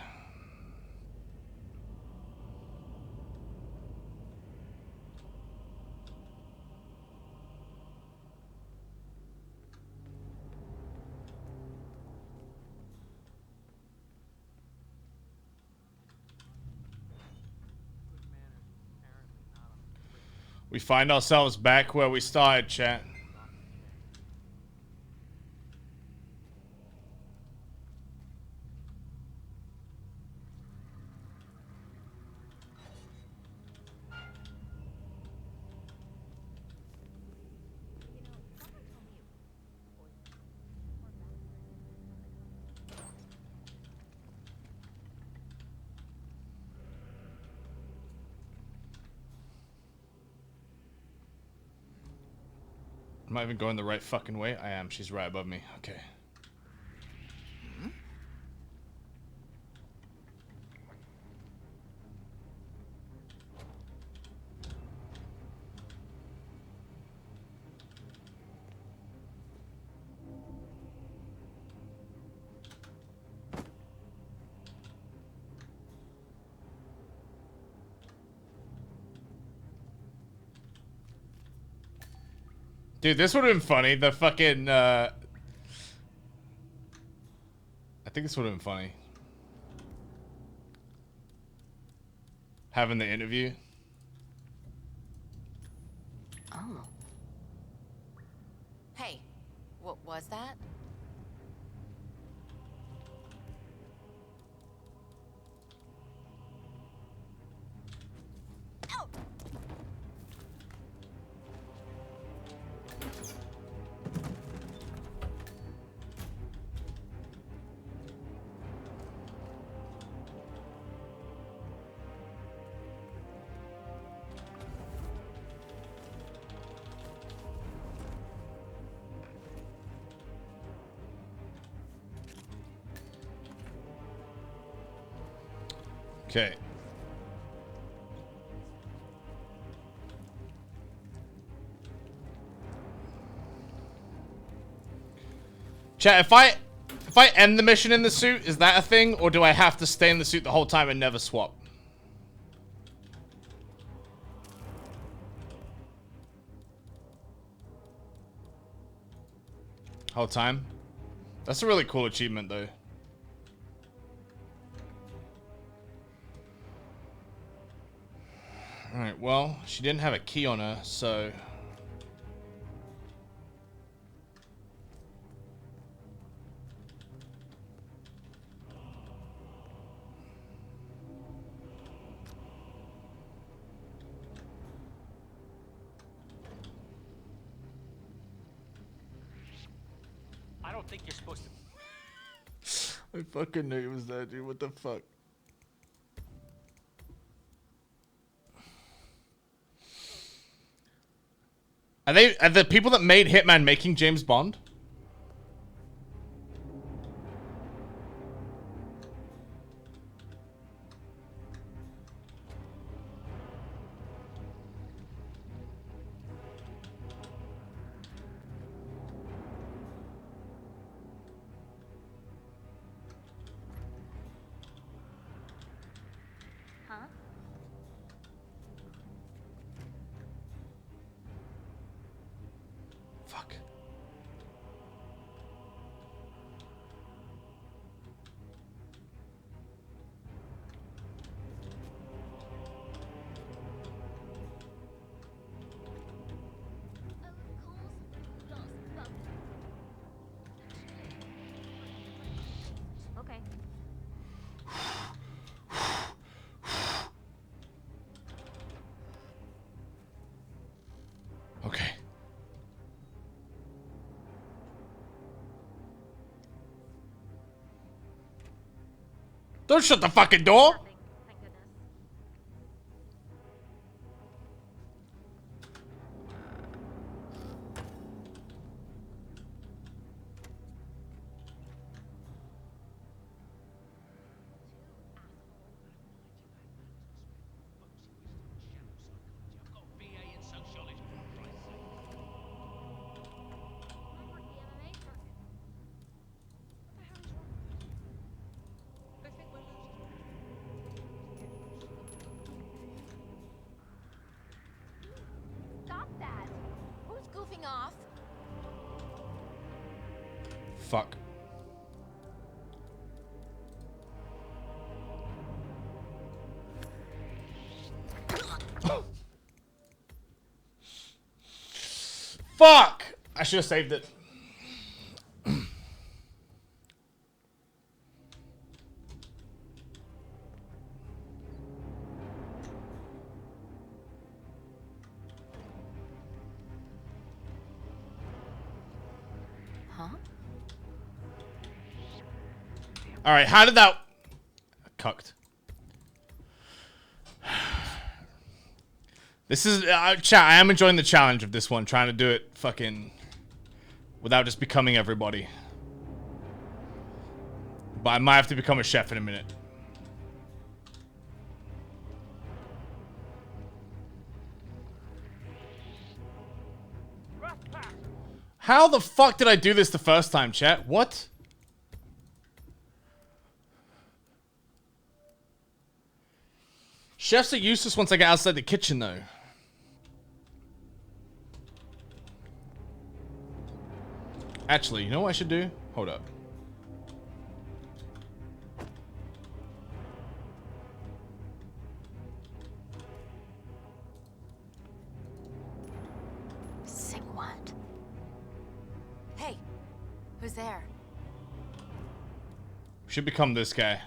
We find ourselves back where we started, chat. Am I even going the right fucking way? I am. She's right above me. Okay. Dude, this would have been funny. The fucking, I think this would have been funny. Having the interview. Oh. Hey, what was that? Ow! Okay. Chat, if I end the mission in the suit, is that a thing? Or do I have to stay in the suit the whole time and never swap? Whole time? That's a really cool achievement though. Alright, well, she didn't have a key on her, so... I don't think you're supposed to. I fucking knew it was there, dude. What the fuck? Are the people that made Hitman making James Bond? Huh? Fuck. Okay. Okay. Don't shut the fucking door! Stop that! Who's goofing off? Fuck. Fuck! I should have saved it. Huh? Alright, how did that... Cucked. This is... chat, I am enjoying the challenge of this one. Trying to do it fucking... without just becoming everybody. But I might have to become a chef in a minute. How the fuck did I do this the first time, chat? What? Chefs are useless once I get outside the kitchen, though. Actually, you know what I should do? Hold up. Say what? Hey, who's there? Should become this guy.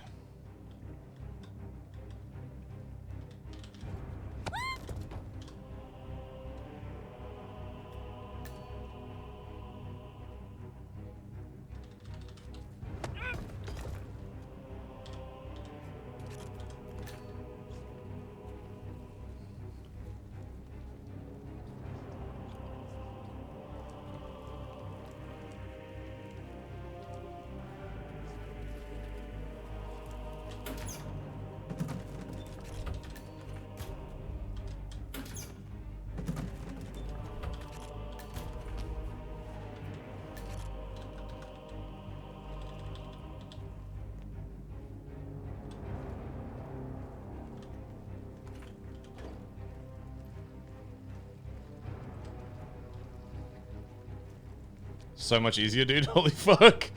So much easier, dude. Holy fuck. Here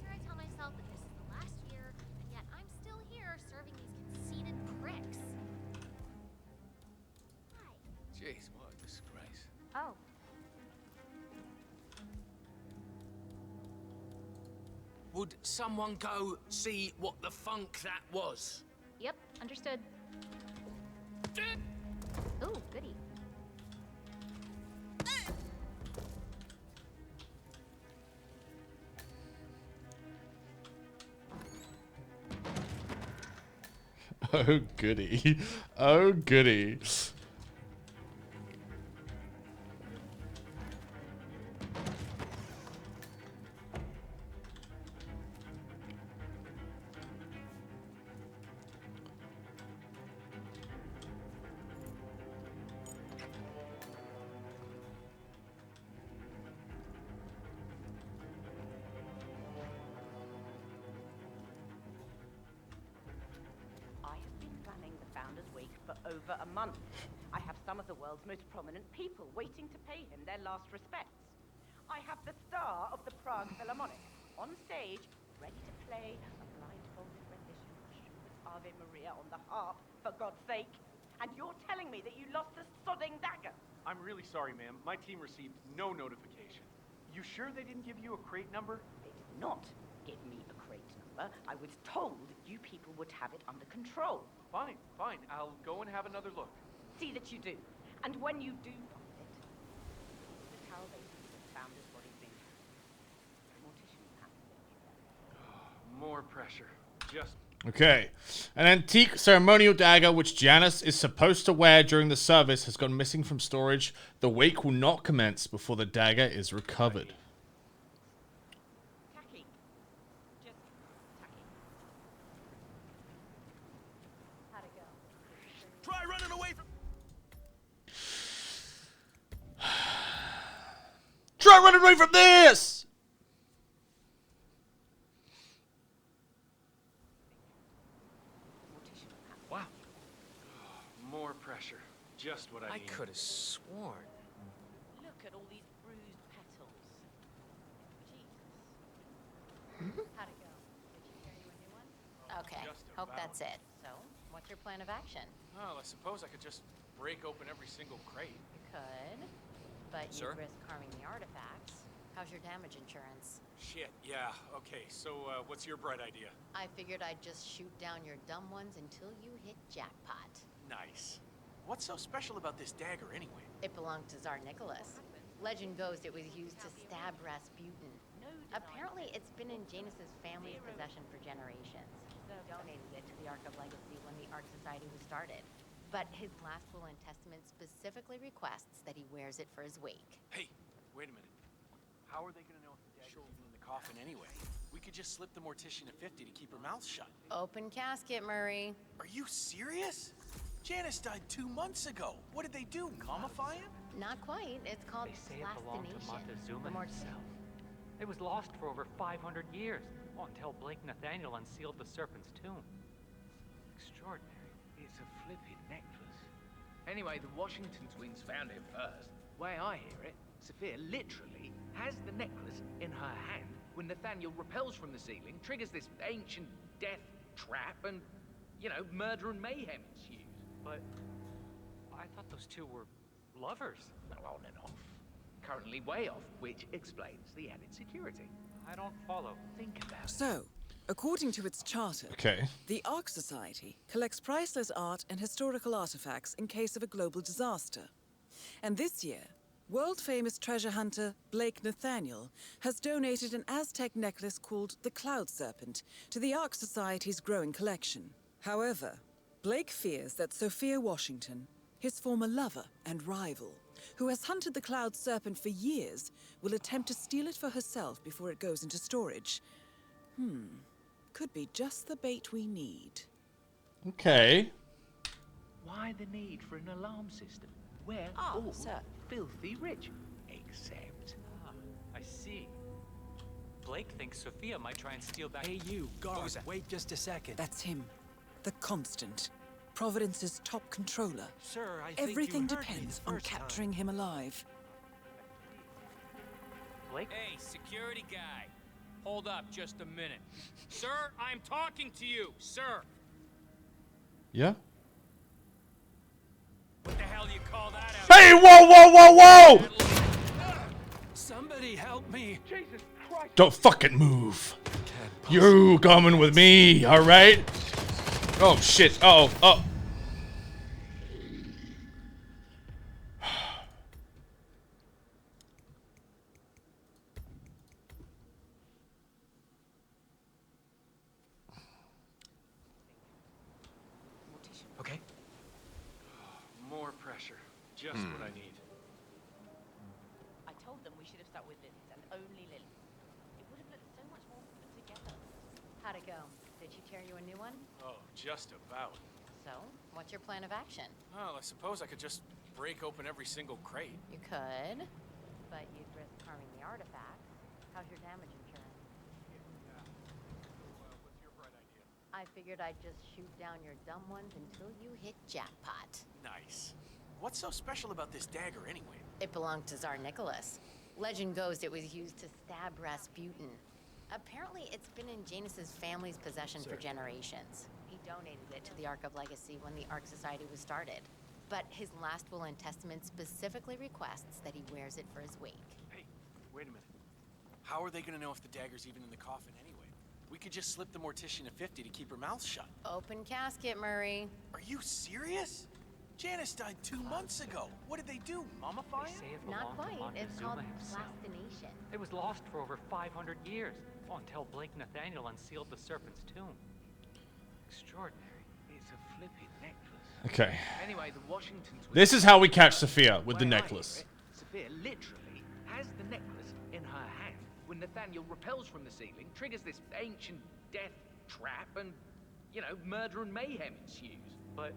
I tell myself that this is the last year, and yet I'm still here serving these conceited pricks. Hi. Jeez, what a disgrace. Oh. Would someone go see what the funk that was? Yep, understood. Ooh, goody. Oh goody. Oh goody. I have been planning the Founders Week for over a month. I have some of the world's most prominent people waiting to pay him their last respects. I have the star of the Prague Philharmonic on stage, ready to play a blindfolded rendition of Schubert's Ave Maria on the harp, for God's sake. And you're telling me that you lost the sodding dagger? I'm really sorry, ma'am. My team received no notification. You sure they didn't give you a crate number? They did not give me a crate number. I was told you people would have it under control. Fine, fine. I'll go and have another look. See that you do. And when you do find it, the towel bases that Founders body being carried. The mortician will have to let you know. More pressure. Just Okay. An antique ceremonial dagger which Janice is supposed to wear during the service has gone missing from storage. The wake will not commence before the dagger is recovered. Tacky. Just tacky. How'd it go? try running away from. Try running away from this! Wow. More pressure. Just what I need. could have sworn. Look at all these bruised petals. Jesus. How'd it go? Did she carry you a new one? Okay, hope that's it. So, what's your plan of action? Well, I suppose I could just break open every single crate. You could, but Sir? you'd risk harming the artifacts. How's your damage insurance? Shit, yeah, okay, so what's your bright idea? I figured I'd just shoot down your dumb ones until you hit jackpot. Nice. What's so special about this dagger anyway? It belonged to Tsar Nicholas. Legend goes it was used to stab Rasputin. Apparently, it's been in Janus's family's possession for generations. Donated it to the Ark of Legacy when the Ark Society was started. But his last will and testament specifically requests that he wears it for his wake. Hey, wait a minute. How are they gonna know if the dagger's even in the coffin anyway? We could just slip the mortician a 50 to keep her mouth shut. Open casket, Murray. Are you serious? Janice died 2 months ago. What did they do, mummify him? Not quite. It's called They say it belonged to plastination. Montezuma himself. It was lost for over 500 years, until Blake Nathaniel unsealed the Serpent's tomb. Extraordinary. It's a flippin' necklace. Anyway, the Washington twins found it first. Way I hear it, Sophia literally has the necklace in her hand when Nathaniel repels from the ceiling, triggers this ancient death trap, and, you know, murder and mayhem ensues. But I thought those two were lovers. On and off. Currently way off, which explains the added security. I don't follow. Think about it. So, according to its charter, Okay. the Ark Society collects priceless art and historical artifacts in case of a global disaster. And this year, world-famous treasure hunter Blake Nathaniel has donated an Aztec necklace called the Cloud Serpent to the Ark Society's growing collection. However, Blake fears that Sophia Washington, his former lover and rival, who has hunted the Cloud Serpent for years, will attempt to steal it for herself before it goes into storage. Could be just the bait we need. Okay. Why the need for an alarm system? We're all filthy rich. Except... I see. Blake thinks Sophia might try and steal back... Hey, you, guard, wait just a second. That's him. The Constant. Providence's top controller. Sir, I think Everything you heard me depends the on first time. capturing him alive. Blake? Hey, security guy. Hold up just a minute. Sir, I'm talking to you, sir. Yeah? What the hell do you call that out? Hey, whoa! Somebody help me. Jesus Christ. Don't fucking move. You coming with me, alright? Oh, shit. Oh. Okay. More pressure. Just what I need. I told them we should have stuck with Lily's and only Lily. It would have looked so much more put together. How'd it go? Did she tear you a new one? Oh, just about. So, what's your plan of action? Well, I suppose I could just break open every single crate. You could, but you'd risk harming the artifacts. How's your damage insurance? What's your bright idea? I figured I'd just shoot down your dumb ones until you hit jackpot. Nice. What's so special about this dagger anyway? It belonged to Tsar Nicholas. Legend goes it was used to stab Rasputin. Apparently, it's been in Janus's family's possession for generations. He donated it to the Ark of Legacy when the Ark Society was started. But his last will and testament specifically requests that he wears it for his wake. Hey, wait a minute. How are they gonna know if the dagger's even in the coffin anyway? We could just slip the mortician a 50 to keep her mouth shut. Open casket, Murray. Are you serious? Janice died 2 months ago. What did they do? Mummify They say her? it Not belonged to quite. It's called Montezuma himself. plastination. It was lost for over 500 years, until Blake Nathaniel unsealed the Serpent's tomb. Extraordinary. It's a flipping necklace. Okay. Anyway, the Washingtons... This is how we catch Sophia, with the Way I necklace. hear it, Sophia literally has the necklace in her hand when Nathaniel repels from the ceiling, triggers this ancient death trap, and, you know, murder and mayhem ensues. But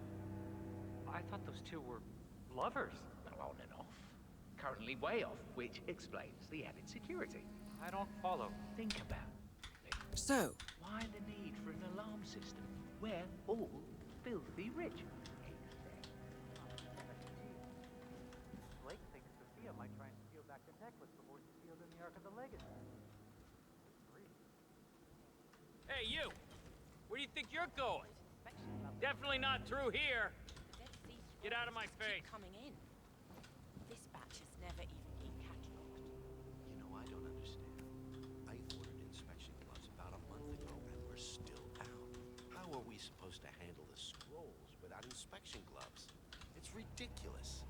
I thought those two were lovers. On and off. Currently way off, which explains the added security. I don't follow. Think about it. So, Why the need for an alarm system? We're all filthy rich. Blake thinks Sophia might try and steal back the necklace before it's sealed in the Ark of the Legacy. Hey, you. Where do you think you're going? Definitely not through here. Get out of my face. Coming in. This batch has never even been catalogued. You know, I don't understand. I ordered inspection gloves about a month ago, and we're still out. How are we supposed to handle the scrolls without inspection gloves? It's ridiculous.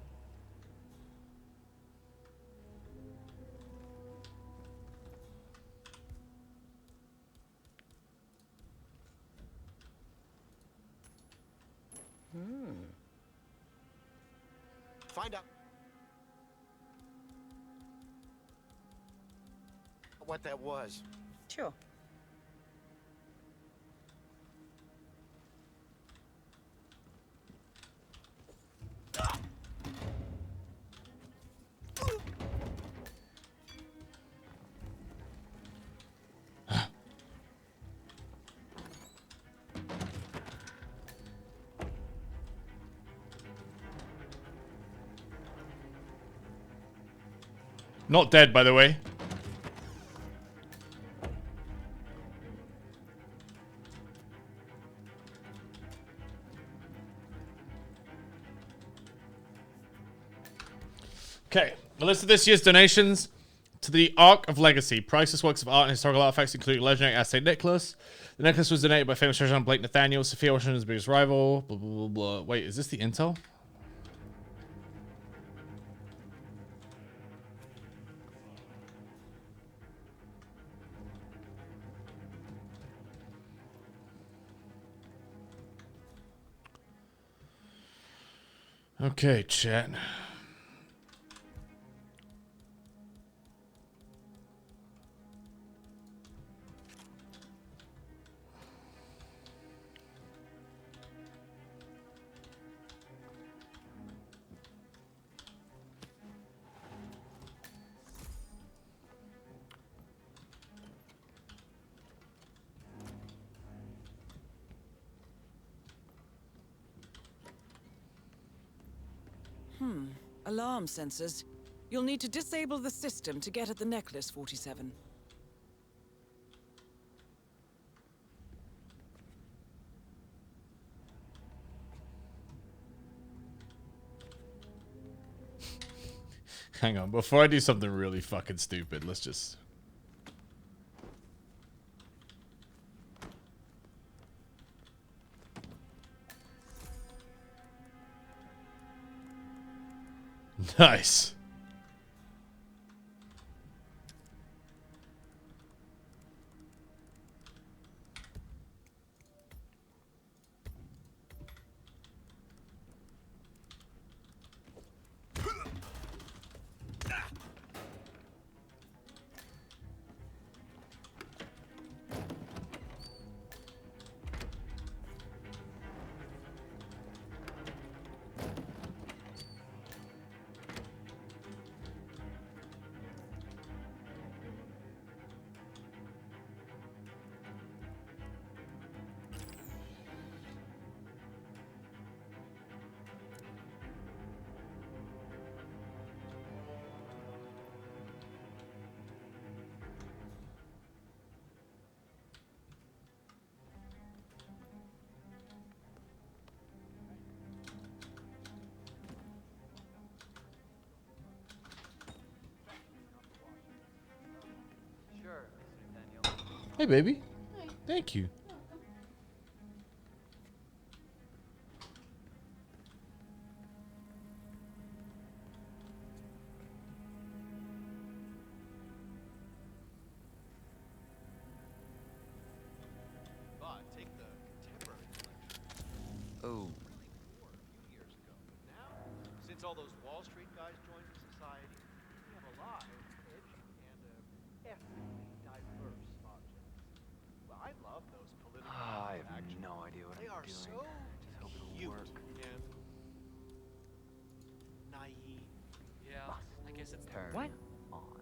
Find out what that was. Sure. Not dead, by the way. Okay, the list of this year's donations to the Ark of Legacy. Priceless works of art and historical artifacts, including legendary as St. Nicholas. The necklace was donated by famous treasure hunter Blake Nathaniel, Sophia Washington's biggest rival. Blah, blah, blah, blah. Wait, is this the intel? Okay, chat. Alarm sensors. You'll need to disable the system to get at the necklace, 47. Hang on, before I do something really fucking stupid, let's just... Nice. Hey, baby. Thank you. But take the contemporary collection. Oh. Now, since all those Wall Street guys joined the society, we have a lot of edgy and ethnically diverse objects. Well, I love those political. I have no idea what They I'm are doing. so Just hope it'll cute work. and naive. Yeah, I guess it's Turn what? on.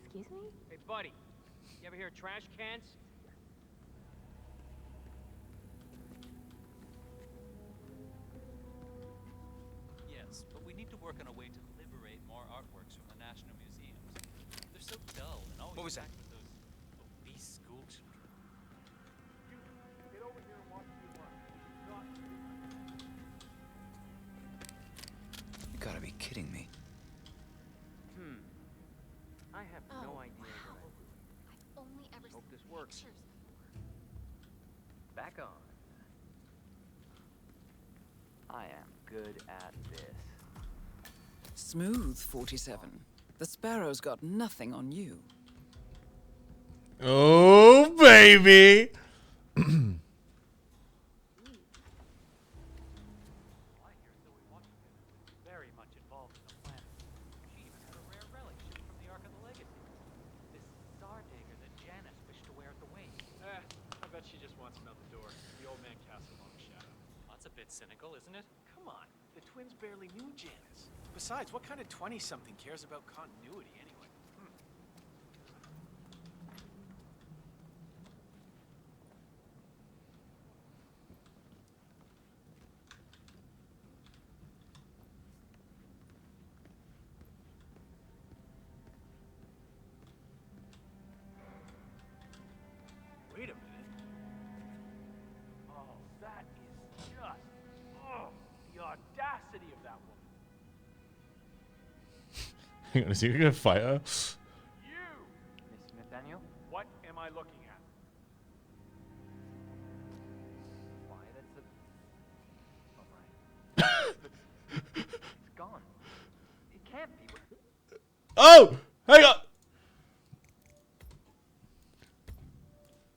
Excuse me? Hey, buddy. You ever hear of trash cans? Yes, but we need to work on a way to liberate more artworks from the national museums. They're so dull and always What was that? packed with those obese school children. Get over here and watch me work. You gotta be kidding me. I have no idea what I'm doing. I've only ever Hope seen this works. pictures. Back on. I am good at this. Smooth, 47. The Sparrow's got nothing on you. Oh, baby. Very much involved in the plan. She even had a rare relic shipped from the Ark of the Legacy. This Tsar dagger that Janice wished to wear at the wake. I bet she just wants him out the door. The old man casts a long shadow. That's a bit cynical, isn't it? Come on, the twins barely knew Janice. Besides, what kind of 20-something cares about continuity anyway? audacity of that woman. Hang on, is he gonna fight her? You! Miss Nathaniel? What am I looking at? Why, that's a... Oh, right. It's gone. It can't be. Oh! Hang on!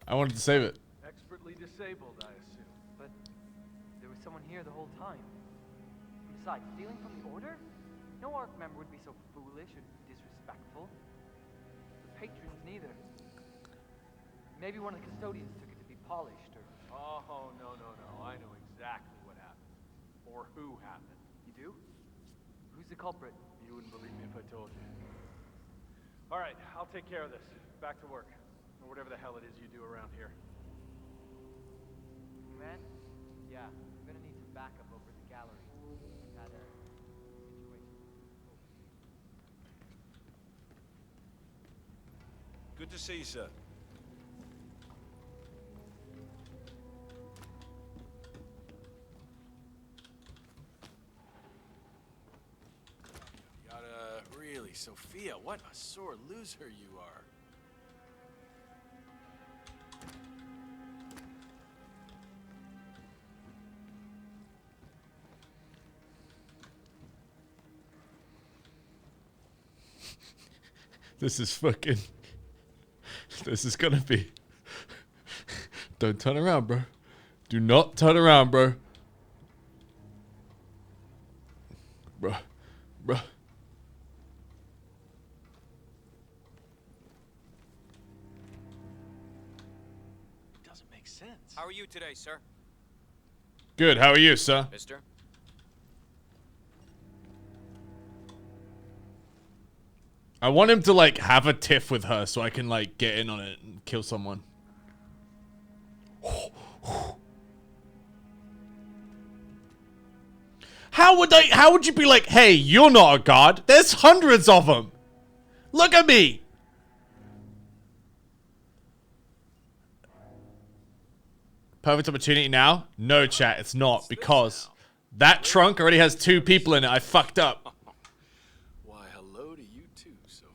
I wanted to save it. Expertly disabled, I assume. But there was someone here the whole time. Besides, stealing from the Order? No ARC member would be so foolish or disrespectful. The patrons neither. Maybe one of the custodians took it to be polished or... Oh, no. I know exactly what happened. Or who happened. You do? Who's the culprit? You wouldn't believe me if I told you. Alright, I'll take care of this. Back to work. Or whatever the hell it is you do around here. Man? Yeah, I'm gonna need some backup over at the gallery. We've had a situation. Good to see you, sir. Really, Sophia, what a sore loser you are. This is fucking... This is gonna be... Don't turn around, bro. Do not turn around, bro. Bro. Doesn't make sense. How are you today, sir? Good, how are you, sir? Mister? I want him to, like, have a tiff with her so I can, like, get in on it and kill someone. How would you be like, hey, you're not a god? There's hundreds of them. Look at me. Perfect opportunity now? No, chat, it's not, because that trunk already has 2 people in it. I fucked up. Why, hello to you too, Sophia.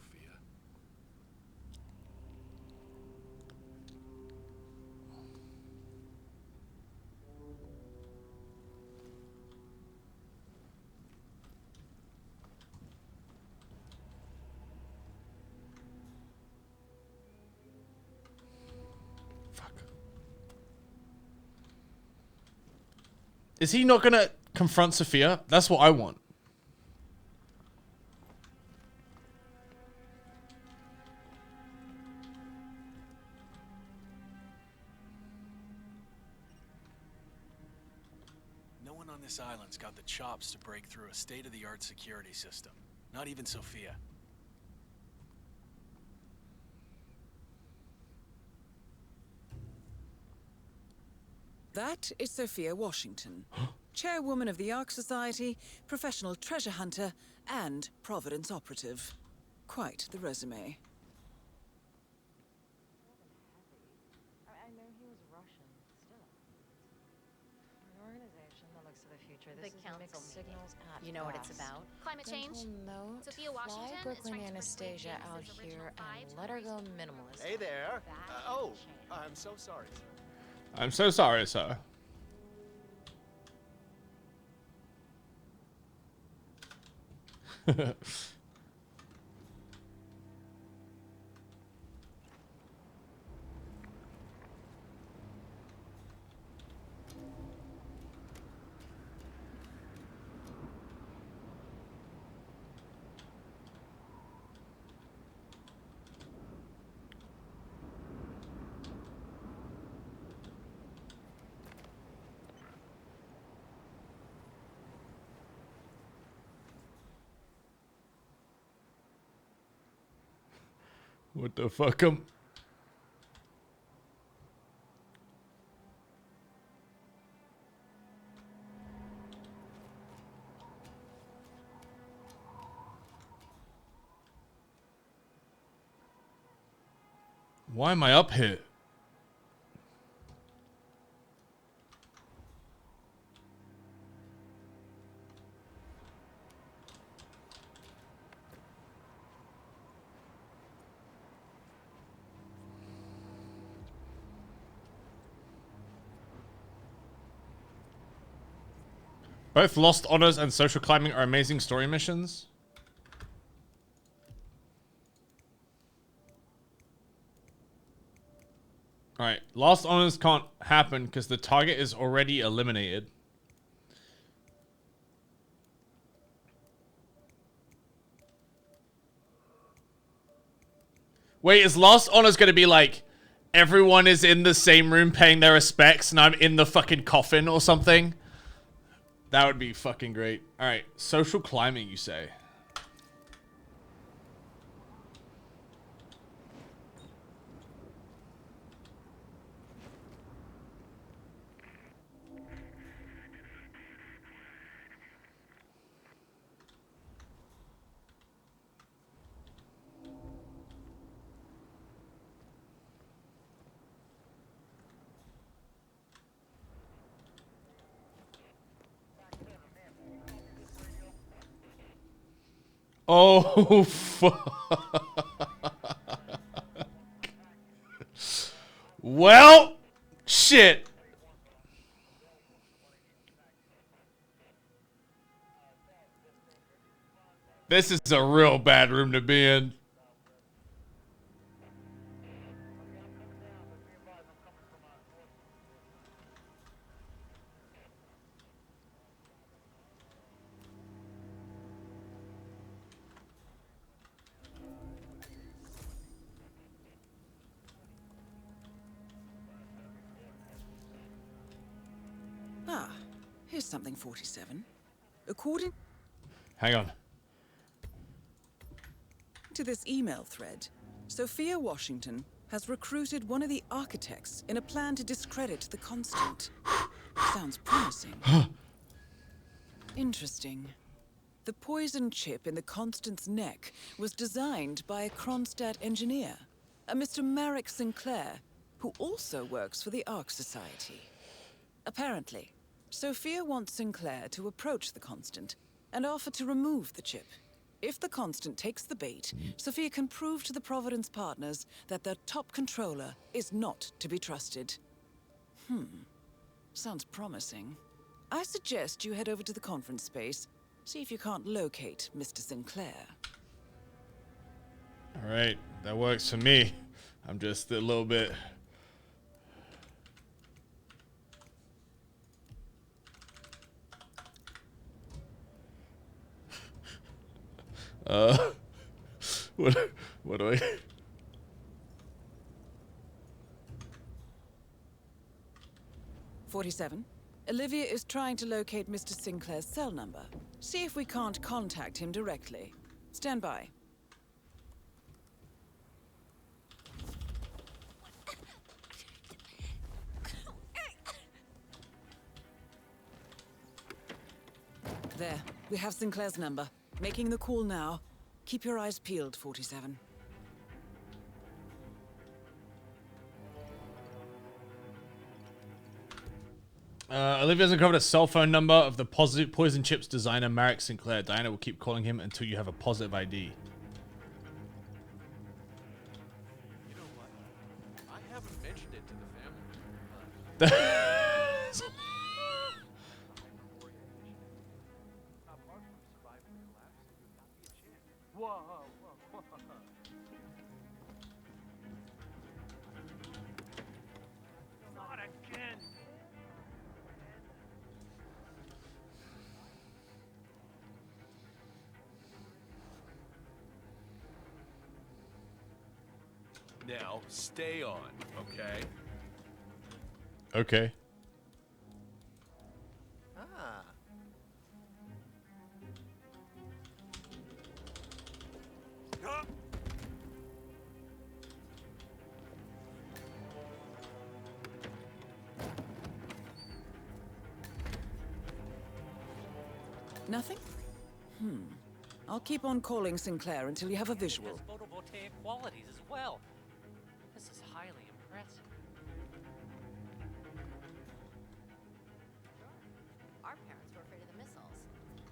Is he not gonna confront Sophia? That's what I want. No one on this island's got the chops to break through a state-of-the-art security system. Not even Sophia. That is Sophia Washington, chairwoman of the Ark Society, professional treasure hunter, and Providence operative. Quite the resume. I know he was Russian, still. An organization that looks to the future. The This is council mixed meeting. signals at You know what it's best. about? Climate change. Note, Sophia Washington fly is Brooklyn trying to Anastasia persuade out James's here original five and to let her go erase minimalist. Hey there. That Oh, change. I'm so sorry. I'm so sorry, sir. What the fuck? Why am I up here? Both Lost Honors and Social Climbing are amazing story missions. Alright, Lost Honors can't happen because the target is already eliminated. Wait, is Lost Honors gonna be like, everyone is in the same room paying their respects and I'm in the fucking coffin or something? That would be fucking great. Alright, Social Climbing, you say? Oh, fuck. Well, shit. This is a real bad room to be in. Ah, here's something 47. According Hang on. to this email thread, Sophia Washington has recruited one of the architects in a plan to discredit the Constant. Sounds promising. Interesting. The poison chip in the Constant's neck was designed by a Kronstadt engineer, a Mr. Marek Sinclair, who also works for the Ark Society. Apparently, Sophia wants Sinclair to approach the Constant and offer to remove the chip. If the Constant takes the bait, Sophia can prove to the Providence partners that their top controller is not to be trusted. Sounds promising. I suggest you head over to the conference space, see if you can't locate Mr. Sinclair. All right, that works for me. I'm just a little bit... what do I... 47. Olivia is trying to locate Mr. Sinclair's cell number. See if we can't contact him directly. Stand by. There, we have Sinclair's number. Making the call now. Keep your eyes peeled, 47. Olivia's uncovered a cell phone number of the poison chips designer Marek Sinclair. Diana will keep calling him until you have a positive ID. You know what? I haven't mentioned it to the family. Whoa. Not again. Now, stay on, okay? Okay. Ah. Nothing? I'll keep on calling Sinclair until you have a visual. Has photovoltaic qualities as well. This is highly impressive. Our parents were afraid of the missiles.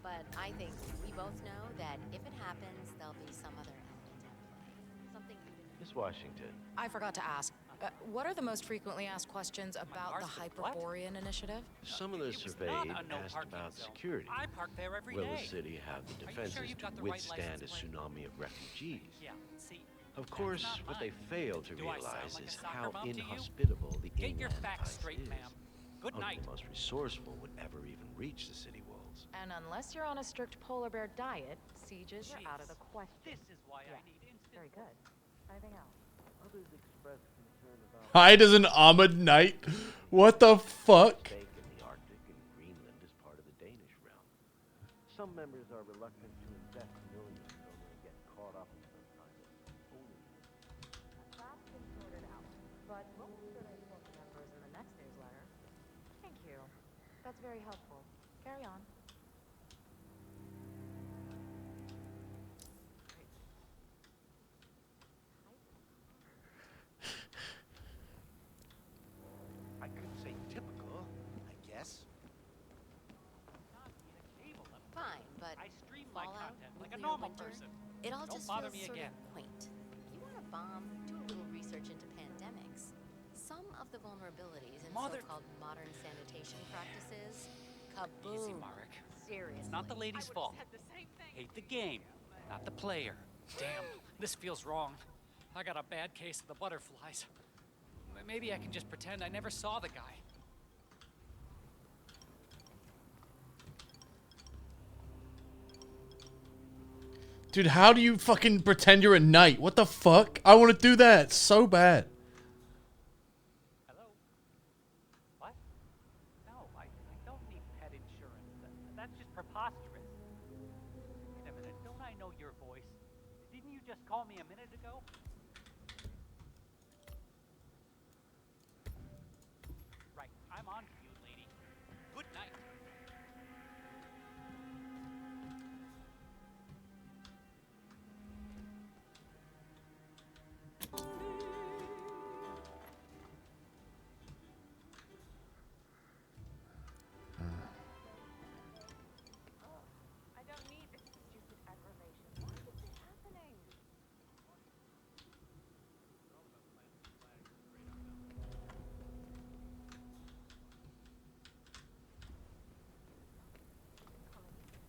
But I think we both know that if it happens, there'll be some other element at play. Something Miss Washington, I forgot to ask. What are the most frequently asked questions about the Hyperborean initiative? Some of the surveyed asked about security. I park there every Will day. the city have the Are you defenses sure you've to got the right withstand a license plate? tsunami of refugees? Yeah, see, Of course, what they fail to Do I sound realize like a is soccer how mom to you? inhospitable the Get your inland facts ice straight, is. ma'am. Good Only night. the most resourceful would ever even reach the city walls. And unless you're on a strict polar bear diet, sieges are out of the Jeez. question. This is why I need instant. Very good. Anything else? Others expressed concern about Hide as an armored knight. What the fuck? stake in the Arctic and Greenland as part of the Danish realm. Some members are reluctant to invest millions only to get caught up in some kind of ownership. That's been sorted out. But we'll make sure to inform the members in the next newsletter. Thank you. That's very helpful. Carry on. I could say typical, I guess. Fine, but I stream my Fallout, content like a nuclear normal winter, person. it all Don't just bother feels me sort again. of quaint. You want a bomb? Do a little research into pandemics. Some of the vulnerabilities in so-called modern sanitation practices. Kaboom! Easy, Marek. Seriously. It's not the lady's fault. Hate the game, not the player. Damn, this feels wrong. I got a bad case of the butterflies. Maybe I can just pretend I never saw the guy. Dude, how do you fucking pretend you're a knight? What the fuck? I want to do that so bad. Hello? What? No, I don't need pet insurance. That's just preposterous. Wait a minute, don't I know your voice? Didn't you just call me a minute ago? Right, I'm on to you, lady. Good night. I don't need this stupid aggravation. Why is this happening?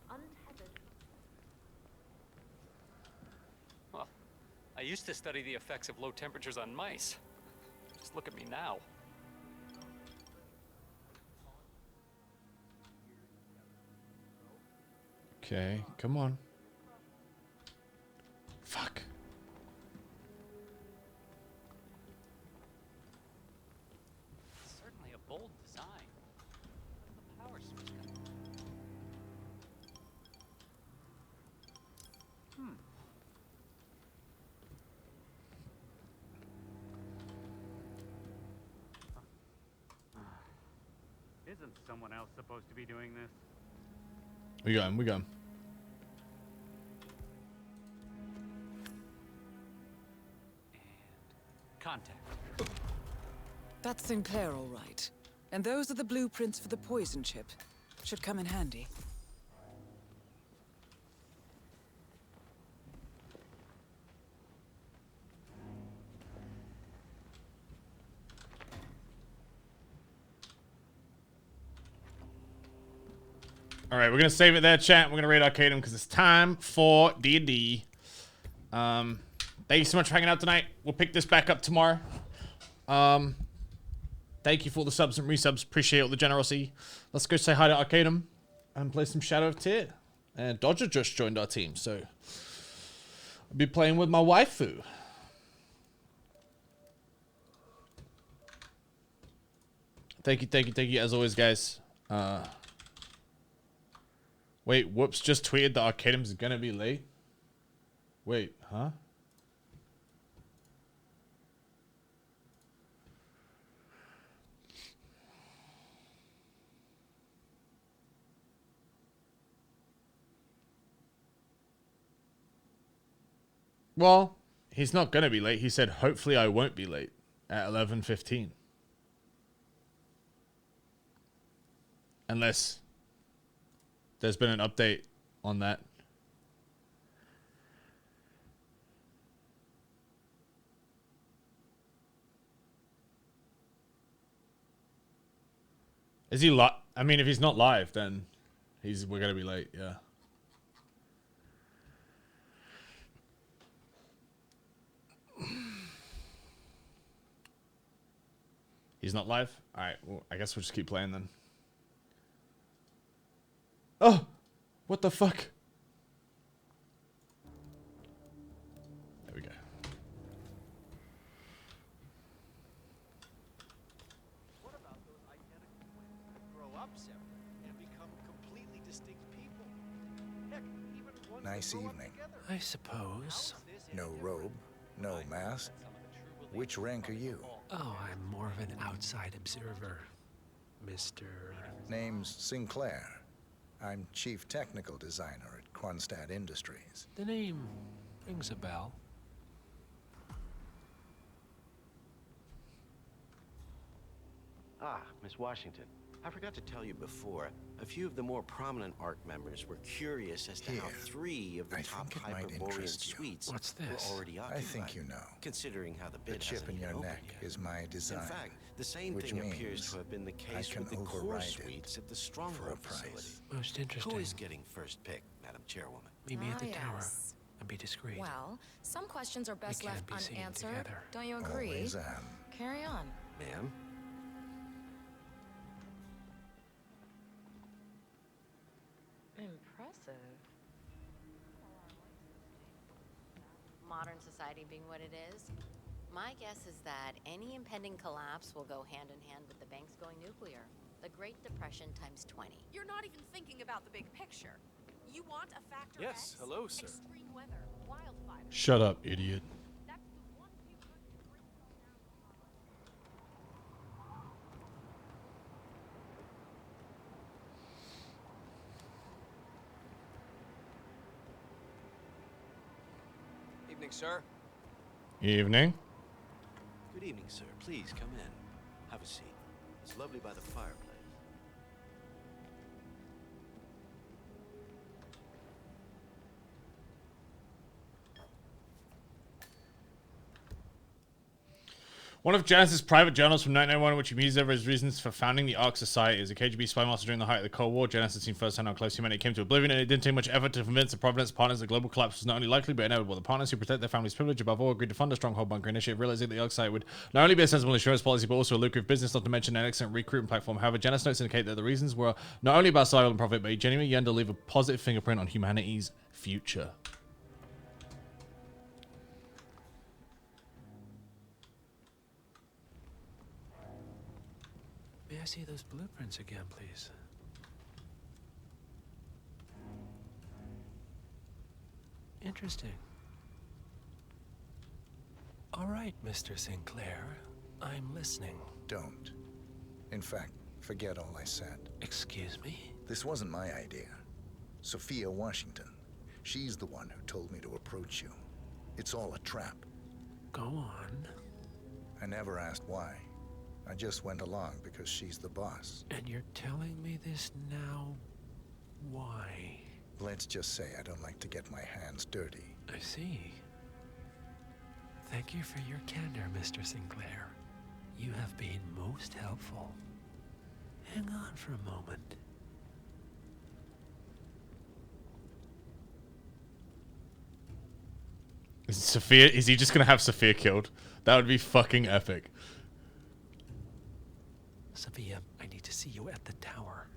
Untethered. Well, I used to study the effects of low temperatures on mice. Just look at me now. Okay, come on. Fuck. Certainly a bold design. Where's the power switch coming from? Isn't someone else supposed to be doing this? We got him, we got him. Contact. That's Sinclair, all right. And those are the blueprints for the poison chip. Should come in handy. All right, we're gonna save it there, chat. We're gonna raid Arcadem because it's time for D&D. Thank you so much for hanging out tonight. We'll pick this back up tomorrow. Thank you for all the subs and resubs. Appreciate all the generosity. Let's go say hi to Arcadem and play some Shadow of Tyr. And Dodger just joined our team, so I'll be playing with my waifu. Thank you, as always, guys. Wait, Whoops just tweeted that Arcadem's gonna be late. Wait, huh? Well, he's not gonna be late. He said, hopefully I won't be late at 11:15. Unless there's been an update on that. Is he live? I mean, if he's not live, then we're gonna be late. Yeah. He's not live? Alright, well, I guess we'll just keep playing then. Oh! What the fuck? There we go. What about those identical twins that grow up separate and become completely distinct people? Heck, even ones that Nice grow up evening. together. I suppose. No robe, no mask. Which rank are you? Oh, I'm more of an outside observer, Mr. Name's Sinclair. I'm Chief Technical Designer at Kronstadt Industries. The name rings a bell. Ah, Miss Washington. I forgot to tell you before, a few of the more prominent ARC members were curious as to how 3 of the top Hyperborean suites were already occupied. I think you know. Considering how the The bid chip hasn't in your even neck opened yet. is my design. In fact, the same which thing means appears to have been the case I can with the core override it suites at the for a Stronghold price. facility. Most interesting. Who is getting first pick, Madam Chairwoman? Meet me at the tower yes. and be discreet. Well, some questions are best can't left be seen unanswered. together. Don't you agree? Always am. Carry on. Ma'am? Impressive. Modern society being what it is, my guess is that any impending collapse will go hand in hand with the banks going nuclear. The Great Depression times 20. You're not even thinking about the big picture. You want a factor Yes, X, hello, sir. extreme weather, wildfires. Shut up, idiot. Evening, sir. Evening. Good evening, sir. Please come in. Have a seat. It's lovely by the fireplace. One of Janus's private journals from 1991, in which he mused over his reasons for founding the Ark Society. As a KGB spy master during the height of the Cold War, Janus had seen firsthand how close humanity came to oblivion, and it didn't take much effort to convince the Providence partners that global collapse was not only likely but inevitable. The partners who protect their family's privilege above all agreed to fund a stronghold bunker initiative, realizing that the Ark Society would not only be a sensible insurance policy but also a lucrative business, not to mention an excellent recruitment platform. However, Janus notes indicate that the reasons were not only about survival and profit, but he genuinely yearned to leave a positive fingerprint on humanity's future. May I see those blueprints again, please? Interesting. All right, Mr. Sinclair. I'm listening. Don't. In fact, forget all I said. Excuse me? This wasn't my idea. Sophia Washington. She's the one who told me to approach you. It's all a trap. Go on. I never asked why. I just went along because she's the boss. And you're telling me this now? Why? Let's just say I don't like to get my hands dirty. I see. Thank you for your candor, Mr. Sinclair. You have been most helpful. Hang on for a moment. Is he just gonna have Sophia killed? That would be fucking epic. Sophia, I need to see you at the tower.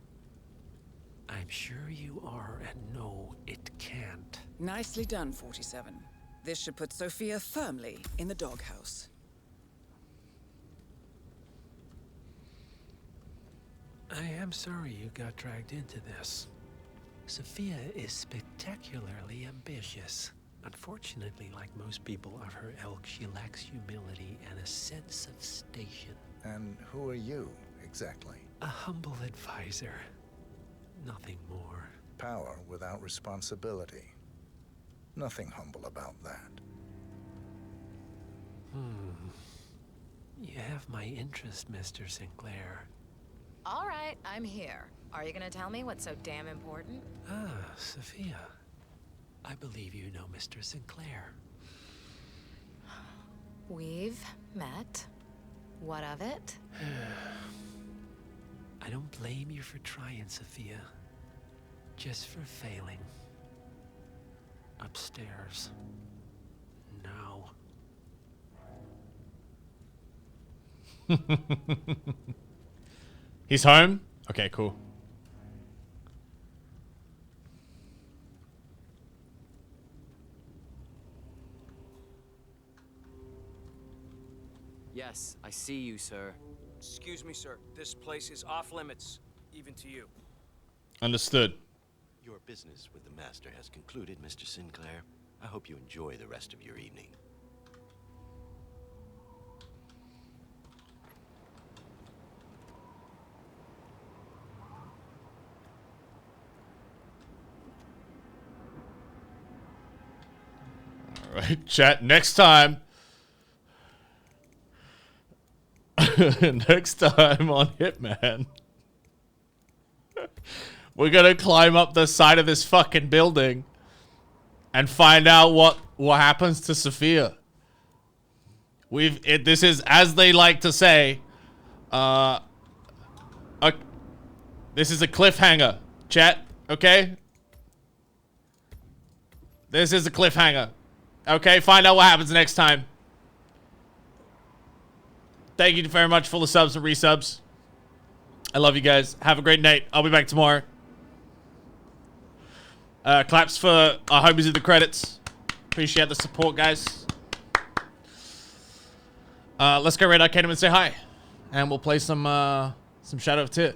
I'm sure you are, and no, it can't. Nicely done, 47. This should put Sophia firmly in the doghouse. I am sorry you got dragged into this. Sophia is spectacularly ambitious. Unfortunately, like most people of her ilk, she lacks humility and a sense of station. And who are you, exactly? A humble advisor. Nothing more. Power without responsibility. Nothing humble about that. You have my interest, Mr. Sinclair. All right, I'm here. Are you gonna tell me what's so damn important? Ah, Sophia. I believe you know Mr. Sinclair. We've met. What of it? I don't blame you for trying, Sophia. Just for failing. Upstairs. Now. He's home? Okay, cool. Yes, I see you, sir. Excuse me, sir. This place is off limits, even to you. Understood. Your business with the Master has concluded, Mr. Sinclair. I hope you enjoy the rest of your evening. Alright, chat. Next time. Next time on Hitman. We're gonna climb up the side of this fucking building and find out what happens to Sophia. This is, as they like to say, this is a cliffhanger, chat, okay? This is a cliffhanger. Okay, find out what happens next time. Thank you very much for the subs and resubs. I love you guys. Have a great night. I'll be back tomorrow. Claps for our homies in the credits. Appreciate the support, guys. Let's go Red Arcanum and say hi. And we'll play some Shadow of Tyr.